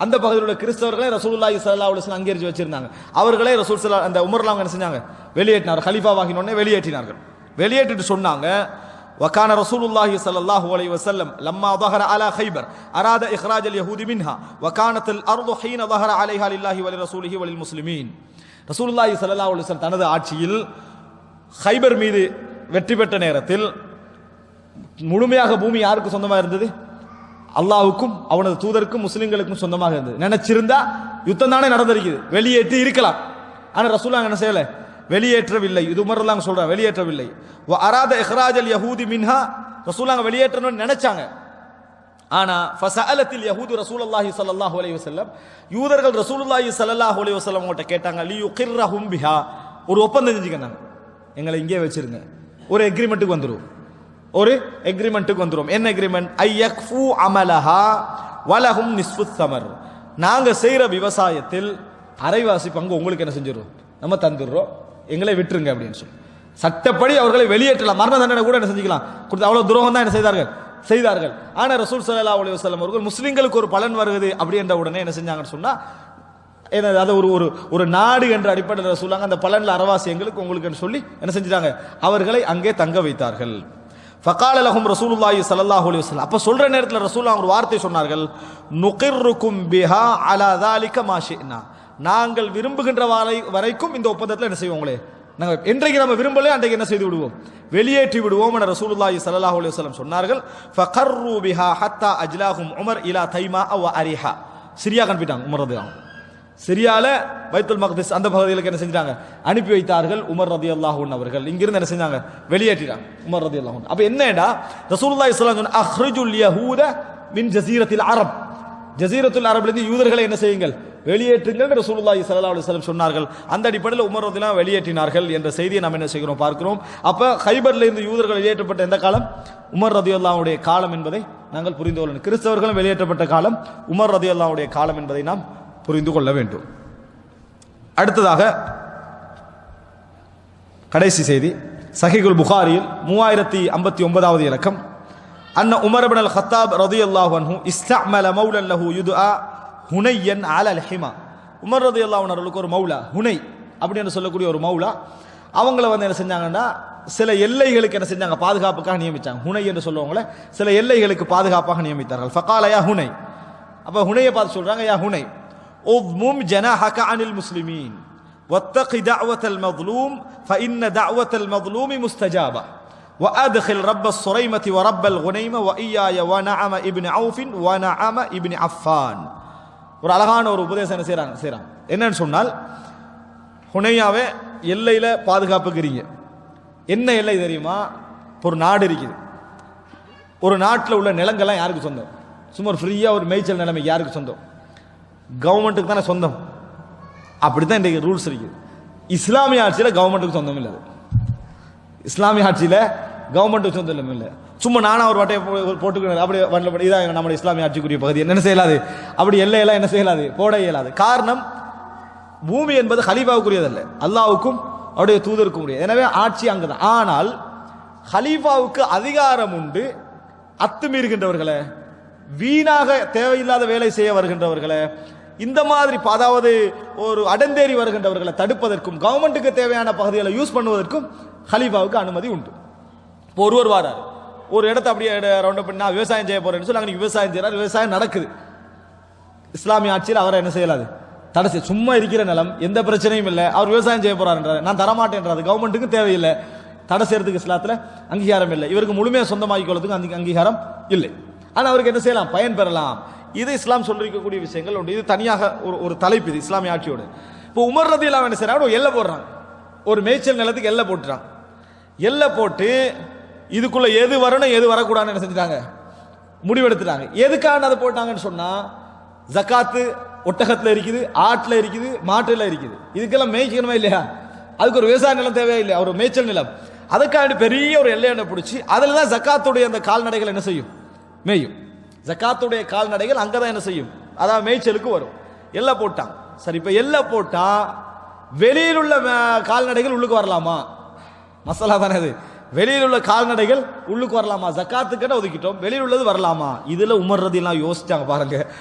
அந்த பகுதியில் உள்ள கிறிஸ்தவர்களை ரசூலுல்லாஹி ஸல்லல்லாஹு அலைஹி வஸல்லம் அங்கீகரிச்சு வச்சிருந்தாங்க. அவர்களை ரசூல் ஸல்லல்லாஹு அந்த உமர் ரலியல்லாஹு என்ன செஞ்சாங்க, வெளியேற்றினார். கலீஃபாவாகினோடனே வெளியேற்றினார்கள். வெளியேற்றிட்டு சொன்னாங்க وكان رسول الله صلى الله عليه وسلم لما ظهر على خيبر أراد إخراج اليهود منها وكانت الأرض حين ظهر عليها لله ولرسوله وللمسلمين. ரசூலுல்லாஹி ஸல்லல்லாஹு அலைஹி வஸல்லம் தனது ஆட்சியில் ஹைபர் மீது வெற்றி பெற்ற நேரத்தில் முழுமையாக பூமி யாருக்கு சொந்தமாக இருந்தது? அல்லாஹ்வுக்கும் அவனது தூதருக்கும் முஸ்லிம்களுக்கும் சொந்தமாக இருந்தது. நினைச்சிருந்தா யுத்தம் தானே நடந்திருக்குது, வெளியேற்றி இருக்கலாம். ஆனா ரசூலுல்லாஹ் என்ன செய்யல? வெளியேற்றவில்லை. இது உமர்லாம் சொல்றாங்க, வெளியேற்றவில்லை. அராத இஹ்ராஜல் யஹூதி மின்ஹா, ரசூலுல்லாஹ் வெளியேற்றணும்னு நினைச்சாங்க. ஆனா ஃபஸஅலத்தில் யஹூது ரசூலுல்லாஹி ஸல்லல்லாஹு அலைஹி வஸல்லம், யூதர்கள் ரசூலுல்லாஹி ஸல்லல்லாஹு அலைஹி வஸல்லம் கிட்ட கேட்டாங்க, லியுகிர்ரஹும் பிஹா, ஒரு ஒப்பந்தம் செஞ்சுக்கங்க, எங்களை இங்கே வச்சிருங்க, ஒரு எக்ரிமெண்ட்டுக்கு வந்துரும், ஒரு எக்ரிமெண்ட்டுக்கு வந்துரும். என்ன எக்ரிமெண்ட்? ஐயக்ஃபு அமலஹா வலஹும் நிஸ்ஃபு ஸமர், நாங்க செய்யற விவசாயத்தில் அரைவாசி பங்கு உங்களுக்கு என்ன செஞ்சிரும், நம்ம தந்துடுறோம், எங்களை விட்டுருங்க அப்படின்னு சொல்லி சட்டப்படி அவர்களை வெளியேற்றலாம். மரண தண்டனை கூட என்ன செஞ்சுக்கலாம் கொடுத்து, அவ்வளவு துரோகம் தான் என்ன செய்தார்கள். ஆனா ரசூல் ஸல்லல்லாஹு அலைஹி வஸல்லம் அவர்கள் முஸ்லிம்களுக்கு ஒரு பலன் வருது அப்படி என்ற உடனே என்ன செஞ்சாங்கன்னு சொன்னா, அது ஒரு நாடு என்ற அடிப்படையில் சொல்லாங்க, அந்த பலன்ல அரவாசி எங்களுக்கு உங்களுக்கு சொல்லி என்ன செஞ்சாங்க, அவர்களை அங்கே தங்க வைத்தார்கள். ஃபகால லஹும் ரசூலுல்லாஹி ஸல்லல்லாஹு அலைஹி வஸல்லம், அப்ப சொல்ற நேரத்தில் ரசூலுல்லாஹ் ஒரு வார்த்தை சொன்னார்கள், நுகிர்ருக்கும் பிஹா அலா ஸாலிக மா ஷினா, நாங்கள் விரும்புகின்ற வரைக்கும் இந்த ஒப்பந்தத்தில் என்ன செய்வோம், உங்களே நாங்கள் என்றைக்கு நம்ம விரும்பல அன்றைக்கு என்ன செய்து விடுவோம், வெளியேற்றி விடுவோம் என ரசூலுல்லாஹி ஸல்லல்லாஹு அலைஹி வஸல்லம் சொன்னார்கள். ஃபகர்ரு பிஹா ஹத்தா அஜ்லாஹும் உமர் இலா தைமா வ அரிஹா, சிரியா அனுப்பிட்டாங்க உமர் ரலியல்லாஹு அன்ஹு. சிரியால பைத்துல் மக்திஸ் அந்த பகுதிகளுக்கு என்ன செஞ்சாங்க, அனுப்பி வைத்தார்கள் உமர் ரலியல்லாஹு அன்ஹு அவர்கள். இங்கிருந்து என்ன செஞ்சாங்க, வெளியேற்றிட்டாங்க உமர் ரலியல்லாஹு அன்ஹு. அப்ப என்னடா ரசூலுல்லாஹி ஸல்லல்லாஹு அலைஹி வஸல்லம் அக்ரிஜுல் யஹூத மின் ஜஸீரத்தில் அரப், ஜஸீரத்துல் அரபிலிருந்து யூதர்களை என்ன செய்யுங்கள், வெளியேற்றுங்கள் ரசூலுல்லாஹி ஸல்லல்லாஹு அலைஹி வஸல்லம் சொன்னார்கள். அந்த அடிப்படையில் உமர் ரலியல்லாஹு வெளியேற்றினார்கள் என்ற செய்தியை நாம் என்ன செய்கிறோம் பார்க்கிறோம். அப்ப ஹைபர்ல இருந்து யூதர்கள் வெளியேற்றப்பட்ட எந்த காலம், உமர் ரலியல்லாஹுடைய காலம் என்பதை நாங்கள் புரிந்து கொள்ளணும். கிறிஸ்தவர்களும் வெளியேற்றப்பட்ட காலம் உமர் ரலியல்லாஹுடைய காலம் என்பதை நாம் புரிந்து கொள்ள வேண்டும். அடுத்ததாக கடைசி செய்தி, சஹீஹுல் புகாரியில் 3059வது இலக்கம், அன்ன உமர் இப்னு அல்-கத்தாப் ரலியல்லாஹு அன்ஹு இஸ்தஅமல மௌலன் லஹு யுதுஆ ஹுனையன் அலல் ஹிமா. உமர் ரலியல்லாஹு அன்ஹு அவர்களுக்கு ஒரு மௌலா, ஹுனை அப்படின்னு சொல்லக்கூடிய ஒரு மௌலா, அவங்கள வந்து என்ன செஞ்சாங்கன்னா சில எல்லைகளுக்கு என்ன செஞ்சாங்க, பாதுகாப்புக்காக நியமிச்சாங்க. ஹுனை என்று சொல்லுவாங்களே, சில எல்லைகளுக்கு பாதுகாப்பாக நியமித்தார்கள். ஃபகால யா ஹுனை, அப்ப ஹுனையை பார்த்து சொல்றாங்க, யா ஹுனை உத்மும் ஜனாஹக அனில் முஸ்லிமீன் வத்தகி தஅவத்தல் மظلوم فإن دعوة المظلوم مستجابة وأدخل رب الصريمة ورب الغنيمة وإياي ونعم ابن عوف ونعم ابن عفان. ஒரு அழகான ஒரு உபதேசம் என்ன செய்றாங்க. என்னன்னு சொன்னால், ஹுனையாவே எல்லையில பாதுகாப்புக்கிறீங்க. என்ன எல்லை தெரியுமா, ஒரு நாடு இருக்குது, ஒரு நாட்டில் உள்ள நிலங்கள்லாம் யாருக்கு சொந்தம், சும்மா ஃப்ரீயா ஒரு மேய்ச்சல் நிலைமை யாருக்கு சொந்தம், கவர்மெண்ட்டுக்கு தானே சொந்தம். அப்படித்தான் இன்றைக்கு ரூல்ஸ் இருக்குது. இஸ்லாமிய ஆட்சியில் கவர்மெண்ட்டுக்கு சொந்தம் இல்லை. இஸ்லாமிய ஆட்சியில் கவர்மெண்ட்டுக்கு சொந்தம் இல்லை. சும்மா நானா ஒரு வாட்டையை போட்டுக்கணும் அப்படி வரல, இதான் நம்ம இஸ்லாமிய ஆட்சிக்குரிய பகுதி, என்ன செய்யலாது, அப்படி எல்லையெல்லாம் என்ன செய்யலாது, போட இயலாது. காரணம், பூமி என்பது ஹலீஃபாவுக்குரியதல்ல, அல்லாஹ்வுக்கும் அவருடைய தூதருக்கும் உரியது. எனவே ஆட்சி அங்குதான். ஆனால் ஹலீஃபாவுக்கு அதிகாரம் உண்டு, அத்துமீறுகின்றவர்களை, வீணாக தேவையில்லாத வேலை செய்ய வருகின்றவர்களை, இந்த மாதிரி அதாவது ஒரு அடந்தேறி வருகின்றவர்களை தடுப்பதற்கும் கவர்மெண்ட்டுக்கு தேவையான பகுதிகளை யூஸ் பண்ணுவதற்கும் ஹலீஃபாவுக்கு அனுமதி உண்டு. இப்போ ஒருவர் வாரார், ஒரு இடத்த அப்படியே ரவுண்ட் பண்ணி நான் விவசாயம் செய்ய போறேன்னு சொல்லி அன்னைக்கு விவசாயம் செய்யறாரு, விவசாயம் நடக்குது. இஸ்லாமிய ஆட்சியில் அவரை என்ன செய்யலாது, தடை செய்ய, சும்மா இருக்கிற நிலம் எந்த பிரச்சனையும் இல்லை, அவர் விவசாயம் செய்ய போறாருன்றாரு, நான் தரமாட்டேன்றாரு, கவர்மெண்ட்டுக்கு தேவையில்லை, தடை செய்யறதுக்கு இஸ்லாத்துல அங்கீகாரம் இல்லை, இவருக்கு முழுமையாக சொந்தமாக்கிக் கொள்றதுக்கு அங்கீகாரம் இல்லை. ஆனால் அவருக்கு என்ன செய்யலாம், பயன் பெறலாம். இது இஸ்லாம் சொல்லிருக்கக்கூடிய விஷயங்கள் உண்டு. இது தனியாக ஒரு தலைப்பு, இது இஸ்லாமிய ஆட்சியோடு. இப்போ உமர் ரலியல்லாஹு என்ன செய்யறாங்க, எல்லை போடுறாங்க, ஒரு மேய்ச்சல் நிலத்துக்கு எல்லை போட்டுறாங்க. எல்லை போட்டு இதுக்குள்ள எது வரணும் எது வரக்கூடாதுன்னு என்ன செஞ்சுட்டாங்க, முடிவெடுத்துட்டாங்க. எதுக்காக அதை போட்டாங்கன்னு சொன்னா, ஜக்காத்து ஒட்டகத்தில் இருக்குது, ஆட்டில் இருக்குது, மாட்டுல இருக்குது, இதுக்கெல்லாம் மேய்க்கணுமா இல்லையா, அதுக்கு ஒரு விவசாய நிலம் தேவையா இல்லையா, ஒரு மேய்ச்சல் நிலம். அதுக்காக பெரிய ஒரு எல்லையை பிடிச்சி அதில் தான் ஜக்காத்துடைய அந்த கால்நடைகள் என்ன செய்யும், மேயும். ஜக்காத்துடைய கால்நடைகள் அங்கதான் என்ன செய்யும், அதாவது மேய்ச்சலுக்கு வரும். எல்லை போட்டாங்க. சரி, இப்ப எல்லை போட்டா வெளியில் உள்ள கால்நடைகள் உள்ளுக்கு வரலாமா, மசாலா தானே அது. வெளியில் உள்ள கால்நடைகள் உள்ளுக்கு வரலாமா, ஜக்காத்துக்கிட்ட ஒதுக்கிட்டோம், வெளியில் உள்ளது வரலாமா. இதுல உமர் ரலியல்லாஹு யோசிச்சாங்க பாருங்க,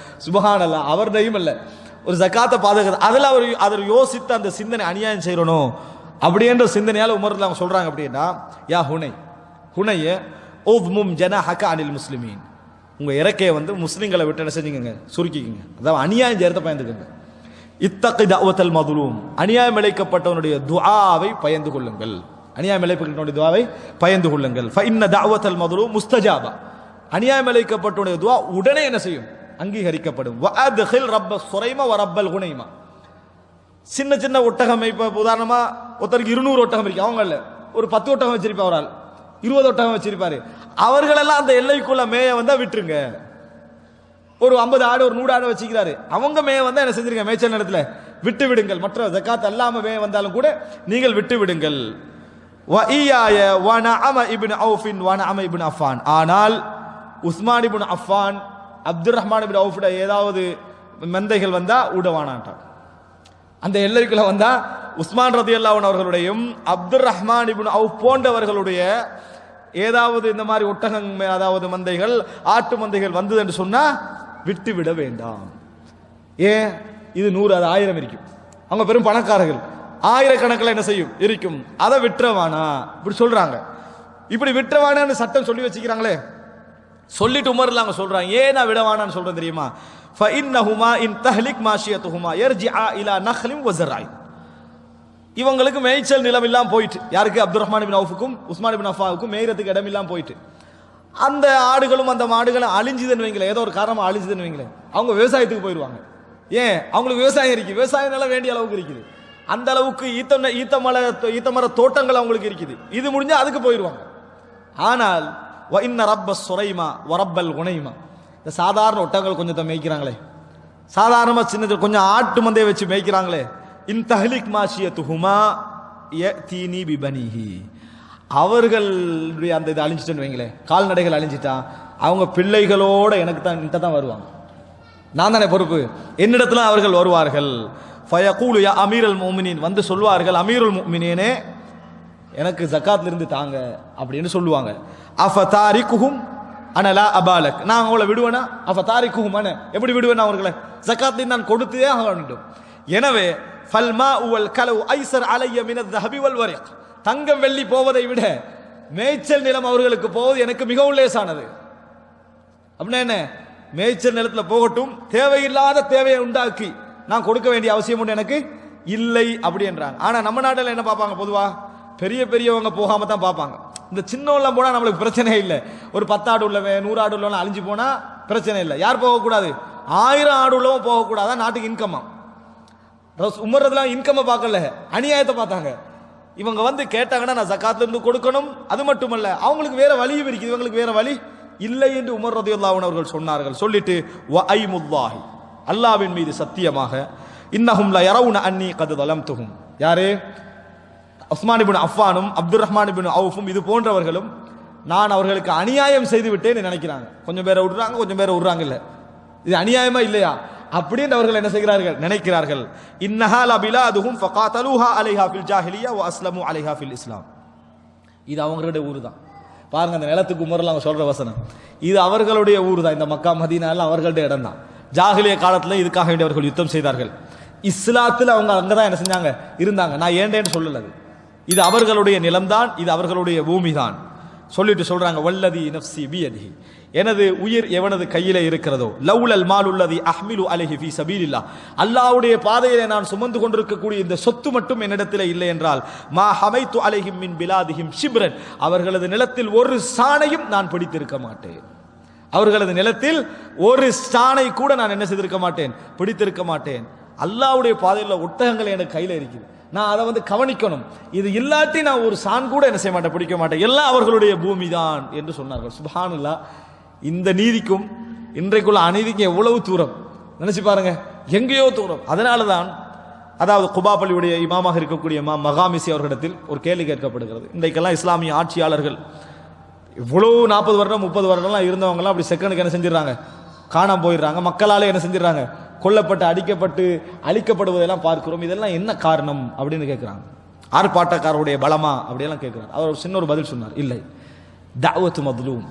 சுப்ஹானல்லாஹ். அவர்டையும் இல்ல ஒரு ஜக்காத்தை பாதுகாத்து, அதுல அவர் யோசித்த அந்த சிந்தனை, அநியாயம் செய்யறனோ அப்படி என்ற சிந்தனையால் உமர் அவங்க சொல்றாங்க அப்படின்னா, யா ஹுனைய உத்மும் ஜனஹக அனில் முஸ்லிமீன், உங்க இறக்கையை வந்து முஸ்லிம்களை விட்டு என்ன செஞ்சுங்க, சுருக்கிக்குங்க, அதாவது அநியாயம் செய்யறத பயந்துக்குங்க. இத்தகி தஅவத்தல் மதுலூம், அநியாயம் இழைக்கப்பட்டவனுடைய துஆவை பயந்து கொள்ளுங்கள், அநியாயம் இழைக்கப்பட்டவனுடைய துஆவை பயந்து கொள்ளுங்கள். ஃபஇன்ன தஅவத்தல் மதுலூம் முஸ்தஜாபா, அநியாயம் இழைக்கப்பட்டவனுடைய துஆ உடனே என்ன செய்யும், அங்கீகரிக்கப்படும். வஅத்கில் ரப்ப சுரைமா வ ரப்பல் குனைமா, சின்ன சின்ன ஒட்டகம், இப்ப உதாரணமா ஒருத்தருக்கு 200 ஒட்டகம் இருக்கு, அவங்க ஒரு 10 ஒட்டகம் வச்சிருப்பார், ஒரு ஆள் 20 ஒட்டகம் வச்சிருப்பாரு, அவர்களெல்லாம் அந்த எல்லைக்குள்ள மேய வந்தா விட்டுருங்க. ஒரு 50 ஆடு ஒரு 100 ஆடு வச்சுக்கிறாரு, அவங்க மேய வந்தா என்ன செஞ்சிருங்க, மேய்ச்சல் நேரத்தில் விட்டு விடுங்கள், மற்ற ஜகாத் அல்லாம மேய வந்தாலும் கூட நீங்கள் விட்டு விடுங்கள். வஇயாய வனஅம இப்னு அவுஃபின் வனஅம இப்னு அஃபான், ஆனால் உஸ்மான் இப்னு அஃபான் அப்துர் ரஹ்மான் இப்னு அவுஃபுடைய ஏதாவது மந்தைகள் வந்தா உடவானான்ட்டான். அந்த எல்லைக்குள்ள வந்தா உஸ்மான் ரலியல்லாஹு அன்ஹு அவர்களுடையும் அப்துர் ரஹ்மான் இப்னு அவுஃப் போன்றவர்களுடைய ஏதாவது இந்த மாதிரி ஒட்டகங்கள், அதாவது மந்தைகள், ஆட்டு மந்தைகள் வந்தது என்று சொன்னா விட்டு விட வேண்டாம். ஏன், இது 100 அது 1000 இருக்கும், அவங்க பெரும் பணக்காரர்கள், ஆயிரக்கணக்கில் என்ன செய்யும் இருக்கும், அதை விட்டுறவானா இப்படி சொல்றாங்க. இப்படி விட்டுறவானான்னு சட்டம் சொல்லி வச்சுக்கிறாங்களே, சொல்லிட்டு உமர்ல அவங்க சொல்றாங்க, ஏன் நான் விடவானான்னு சொல்றேன் தெரியுமா, ஃபஇன்னஹுமா இன் தஹ்லிக் மாஷியத்துஹுமா யர்ஜிஆ இலா நக்லின் வ ஸர்ஐன், இவங்களுக்கு மேய்ச்சல் நிலம் இல்லாம போயிட்டு, யாருக்கு, அப்துர் ரஹ்மான் இப்னு அவுஃபுக்கும் உஸ்மான் இப்னு அஃபானுக்கும் மேய்றதுக்கு இடம் இல்லாம போயிட்டு, அந்த ஆடுகளும் அந்த மாடுகளும் அழிஞ்சுதுன்னு வைங்களேன், ஏதோ ஒரு காரணமா அழிஞ்சுதுன்னு வைங்களேன், அவங்க விவசாயத்துக்கு போயிடுவாங்க. ஏன், அவங்களுக்கு விவசாயம் இருக்குது, விவசாயம் நல்லா வேண்டிய அளவுக்கு இருக்குது, அந்த அளவுக்கு ஈத்தமர தோட்டங்கள் அவங்களுக்கு இருக்குது, இது முடிஞ்சா அதுக்கு போயிடுவாங்க. ஆனால் வ இன்ன ரப்ப சுரைமா வ ரப்பல் குனைமா, இந்த சாதாரண ஒட்டங்கள் கொஞ்சத்தை மேய்க்கிறாங்களே, சாதாரணமா சின்னது கொஞ்சம் ஆட்டு மந்தையை வச்சு மேய்க்கிறாங்களே, இன் தஹ்லிக் மாஷியத்துஹுமா யதீனி பிபனிஹி, அவர்களுடைய அந்த இது அழிஞ்சிட்டேன்னு வைங்களேன், கால்நடைகள் அழிஞ்சிட்டா அவங்க பிள்ளைகளோட எனக்கு தான் வருவாங்க, நான் தானே பொறுப்பு, என்னிடத்துல அவர்கள் வருவார்கள். ஃபயகூலு யா அமீருல் முஃமினீன், வந்து சொல்வார்கள், அமீருல் முஃமினீனே எனக்கு ஜகாத்ல இருந்து தாங்க அப்படின்னு சொல்லுவாங்க. அஃபதாரிகுஹும் அன லா அபாலக், நான் அவங்கள விடுவேனா, அஃபதாரிகுஹும் அன, எப்படி விடுவேன் அவர்களை, ஜகாத்ல நான் கொடுத்தே ஆக வேண்டும். எனவே ஃபல்மா வல் கலவு ஐஸர் அலைய மின الذهب والورق, தங்கம் வெள்ளி போவதை விட மேய்ச்சல் நிலம் அவர்களுக்கு போவது எனக்கு மிகவும் லேசானது. அப்படின்னா என்ன, மேய்ச்சல் நிலத்துல போகட்டும், தேவையில்லாத தேவையை உண்டாக்கி நான் கொடுக்க வேண்டிய அவசியம் ஒன்று எனக்கு இல்லை அப்படி என்றாங்க. ஆனா நம்ம நாட்டில் என்ன பார்ப்பாங்க, பொதுவா பெரிய பெரியவங்க போகாம தான் பார்ப்பாங்க. இந்த சின்னவெல்லாம் போனா நம்மளுக்கு பிரச்சனை இல்லை, ஒரு 10 ஆடு உள்ளவன் 100 ஆடு உள்ளவன் அழிஞ்சு போனா பிரச்சனை இல்லை. யார் போகக்கூடாது, 1000 ஆடு உள்ளவன் போகக்கூடாதான், நாட்டுக்கு இன்கம்மா. உமர்றதுலாம் இன்கம்மை பார்க்கல, அநியாயத்தை பார்த்தாங்க. இவங்க வந்து கேட்டாங்கன்னா நான் ஜகாத்ல இருந்து கொடுக்கணும், அது மட்டுமல்ல அவங்களுக்கு வேற வழியும் இருக்குது, இவங்களுக்கு வேற வழி இல்லை என்று உமர் ரலியல்லாஹு அன்ஹு அவர்கள் சொன்னார்கள். சொல்லிட்டு வ ஐமுல்லாஹி, அல்லாஹ்வின் மீது சத்தியமாக, இன்னஹும் லா யரவுன அன்னி கத் ஸலம்துஹும், யாரே, உஸ்மான் இப்னு அஃபானும் அப்துர் ரஹ்மான் இப்னு அவுஃபும் இது போன்றவர்களும் நான் அவர்களுக்கு அநியாயம் செய்து விட்டேன்னு நினைக்கிறாங்க. கொஞ்சம் பேரை விடுறாங்க, கொஞ்சம் பேரை விடுறாங்க, இல்ல இது அநியாயமா இல்லையா அப்படின்னு அவர்கள் என்ன செய்கிறார்கள், நினைக்கிறார்கள். இன்னஹா லபிலாதுஹும் ஃபகாதலுஹா அலைஹா ஃபில் ஜாஹிலியா வ அஸ்லமு அலைஹா ஃபில் இஸ்லாம், இது அவங்களுடைய ஊர் தான். பாருங்க, அந்த நிலத்துக்கு உமர்ல அவங்க சொல்ற வசனம், இது அவர்களுடைய ஊர் தான், இந்த மக்கா மதீனா எல்லாம் அவர்களுடைய இடம் தான். ஜாஹிலிய காலத்துல இதுக்காக வேண்டி அவர்கள் யுத்தம் செய்தார்கள். இஸ்லாத்துல அவங்க அங்கதான் என்ன செஞ்சாங்க, இருந்தாங்க. நான் ஏண்டேன்னு சொல்லல, இது அவர்களுடைய நிலம்தான், இது அவர்களுடைய பூமி தான். சொல்லிட்டு சொல்றாங்க, வல்லதி நஃப்சி பியதிஹி, எனது உயிர் எவனது கையிலே இருக்கிறதோ, லவுலல் மாலுல்லதி அஹ்மிலு அலைஹி ஃபீ சபீலில்லாஹ், அல்லாஹ்வுடைய பாதையிலே நான் சுமந்து கொண்டிருக்கக்கூடிய இந்த சொத்து மட்டும் என்னிடத்திலே இல்லை என்றால், மா ஹமைத்து அலைஹிம் மின் பிலாதிஹிம் ஷிப்ரன், அவர்களது நிலத்தில் ஒரு சாணையும் நான் பிடித்திருக்க மாட்டேன். அவர்களது நிலத்தில் ஒரு சாணை கூட நான் என்ன செய்திருக்க மாட்டேன், பிடித்திருக்க மாட்டேன். அல்லாஹ்வுடைய பாதையில் ஒட்டகங்கள் எனக்கு கையில இருக்குது, நான் அதை வந்து கவனிக்கணும், இது இல்லாட்டி நான் ஒரு சான் கூட என்ன செய்ய மாட்டேன், பிடிக்க மாட்டேன், எல்லாம் அவர்களுடைய பூமி தான் என்று சொன்னார்கள். சுப்ஹானல்லாஹ், இந்த நீதிக்கும் இன்றைக்குள்ள அநீதிக்கும் எவ்வளவு தூரம் நினைச்சு பாருங்க, எங்கேயோ தூரம். அதனால தான் அதாவது குபா பள்ளியுடைய இமாமாக இருக்கக்கூடிய இமாம் மகாமிசி அவர்களிடத்தில் ஒரு கேள்வி கேட்கப்படுகிறது. இன்றைக்கெல்லாம் இஸ்லாமிய ஆட்சியாளர்கள் இவ்வளவு 40 வருடம் 30 வருடம்லாம் இருந்தவங்கலாம் அப்படி செகண்டுக்கு என்ன செஞ்சிடறாங்க, காணாம போயிடுறாங்க. மக்களாலே என்ன செஞ்சிடறாங்க, கொல்லப்பட்டு அடிக்கப்பட்டு அழிக்கப்படுவதெல்லாம் பார்க்கிறோம். இதெல்லாம் என்ன காரணம் அப்படின்னு கேட்கிறாங்க. ஆர்ப்பாட்டக்காரருடைய பலமா அப்படியெல்லாம் கேட்கிறார். அவர் சின்ன ஒரு பதில் சொன்னார், இல்லை, தஅவத்து மத்லூம்,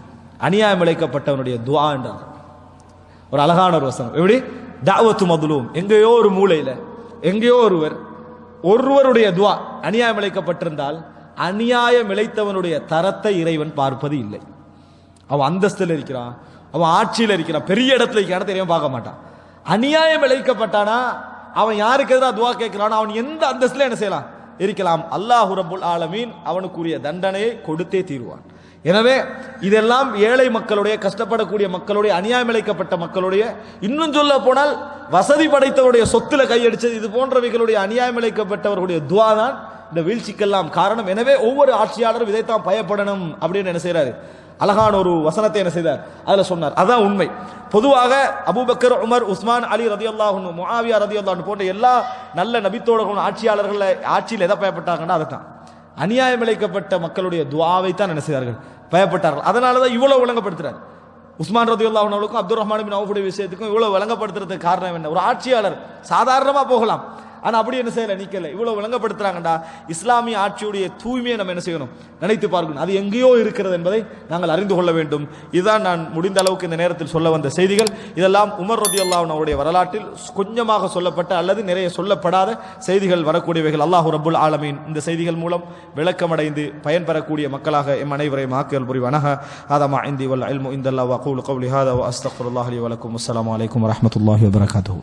அநியாயம் இழைக்கப்பட்டவனுடைய துஆ என்றார். ஒரு அழகான ஒரு வசனம். எப்படி, தஅவத்து மத்லூம், எங்கேயோ ஒரு மூலையில எங்கேயோ ஒருவர் ஒருவருடைய துவா அநியாயம் இழைக்கப்பட்டிருந்தால் அநியாயம் இழைத்தவனுடைய தரத்தை இறைவன் பார்ப்பது இல்லை. அவன் அந்தஸ்தில் இருக்கிறான், அவன் ஆட்சியில் இருக்கிறான், பெரிய இடத்துல இருக்கிறான், தெரியாம பார்க்க மாட்டான். அநியாயம் இழைக்கப்பட்டானா அவன் யாருக்கு எதிராக துவா கேட்கிறான், அவன் எந்த அந்தஸ்தில் என்ன செய்யலாம் இருக்கலாம், அல்லாஹ் ரப்புல் ஆலமீன் அவனுக்குரிய தண்டனையை கொடுத்தே தீருவான். எனவே இதெல்லாம் ஏழை மக்களுடைய, கஷ்டப்படக்கூடிய மக்களுடைய, அநியாயம் இழைக்கப்பட்ட மக்களுடைய, இன்னும் சொல்ல போனால் வசதி படைத்தவருடைய சொத்துல கையடிச்சது, இது போன்றவைகளுடைய அநியாயம் இழைக்கப்பட்டவர்களுடைய துவா தான் இந்த வீழ்ச்சிக்கெல்லாம் காரணம். எனவே ஒவ்வொரு ஆட்சியாளரும் இதைத்தான் பயப்படணும் அப்படின்னு என்ன செய்யறாரு, அழகான ஒரு வசனத்தை என்ன செய்தார், அதுல சொன்னார். அதான் உண்மை. பொதுவாக அபூபக்கர், உமர், உஸ்மான், அலி ரலியல்லாஹு அன்ஹு, முஆவியா ரலியல்லாஹு அன்ஹு போன்ற எல்லா நல்ல நபித்தோழர்களும் ஆட்சியாளர்கள் ஆட்சியில் எதை பயப்பட்டாங்கன்னா அதைத்தான், அநியாயம் இழைக்கப்பட்ட மக்களுடைய துஆவை தான் என்ன செய்தார்கள், பயப்பட்டார்கள். அதனாலதான் இவ்வளவு விளங்கப்படுத்துறாரு. உஸ்மான் ரலியல்லாஹு அன்ஹுவுக்கும் அப்துர் ரஹ்மான் பின் அவுஃபுடைய விஷயத்துக்கும் இவ்வளவு விளங்கப்படுத்துறதுக்கு காரணம் என்ன? ஒரு ஆட்சியாளர் சாதாரணமா போகலாம், ஆனா அப்படி என்ன செய்யல, நிக்கல, இவ்வளவு விளங்கப்படுத்துறாங்கடா. இஸ்லாமிய ஆட்சியுடைய தூய்மையை நம்ம என்ன செய்யணும், நினைத்து பார்க்கணும். அது எங்கேயோ இருக்கிறது என்பதை நாங்கள் அறிந்து கொள்ள வேண்டும். இதுதான் நான் முடிந்த அளவுக்கு இந்த நேரத்தில் சொல்ல வந்த செய்திகள். இதெல்லாம் உமர் ரலியல்லாஹு அன்ஹு அவருடைய வரலாற்றில் கொஞ்சமாக சொல்லப்பட்ட அல்லது நிறைய சொல்லப்படாத செய்திகள் வரக்கூடியவைகள். அல்லாஹ் ரப்புல் ஆலமீன் இந்த செய்திகள் மூலம் விளக்கமடைந்து பயன்பெறக்கூடிய மக்களாக எம் அனைவரையும் ஆக்கியல் புரிவானாக. ஆதமா இந்தி வல் இல்மு இந்தல்லாஹ் வ அகூலு கௌலி ஹாதா வ அஸ்தக்ஃபிருல்லாஹ் லி வ லக்கும். அஸ்ஸலாமு அலைக்கும் வ ரஹ்மத்துல்லாஹி வ பரகாத்துஹு.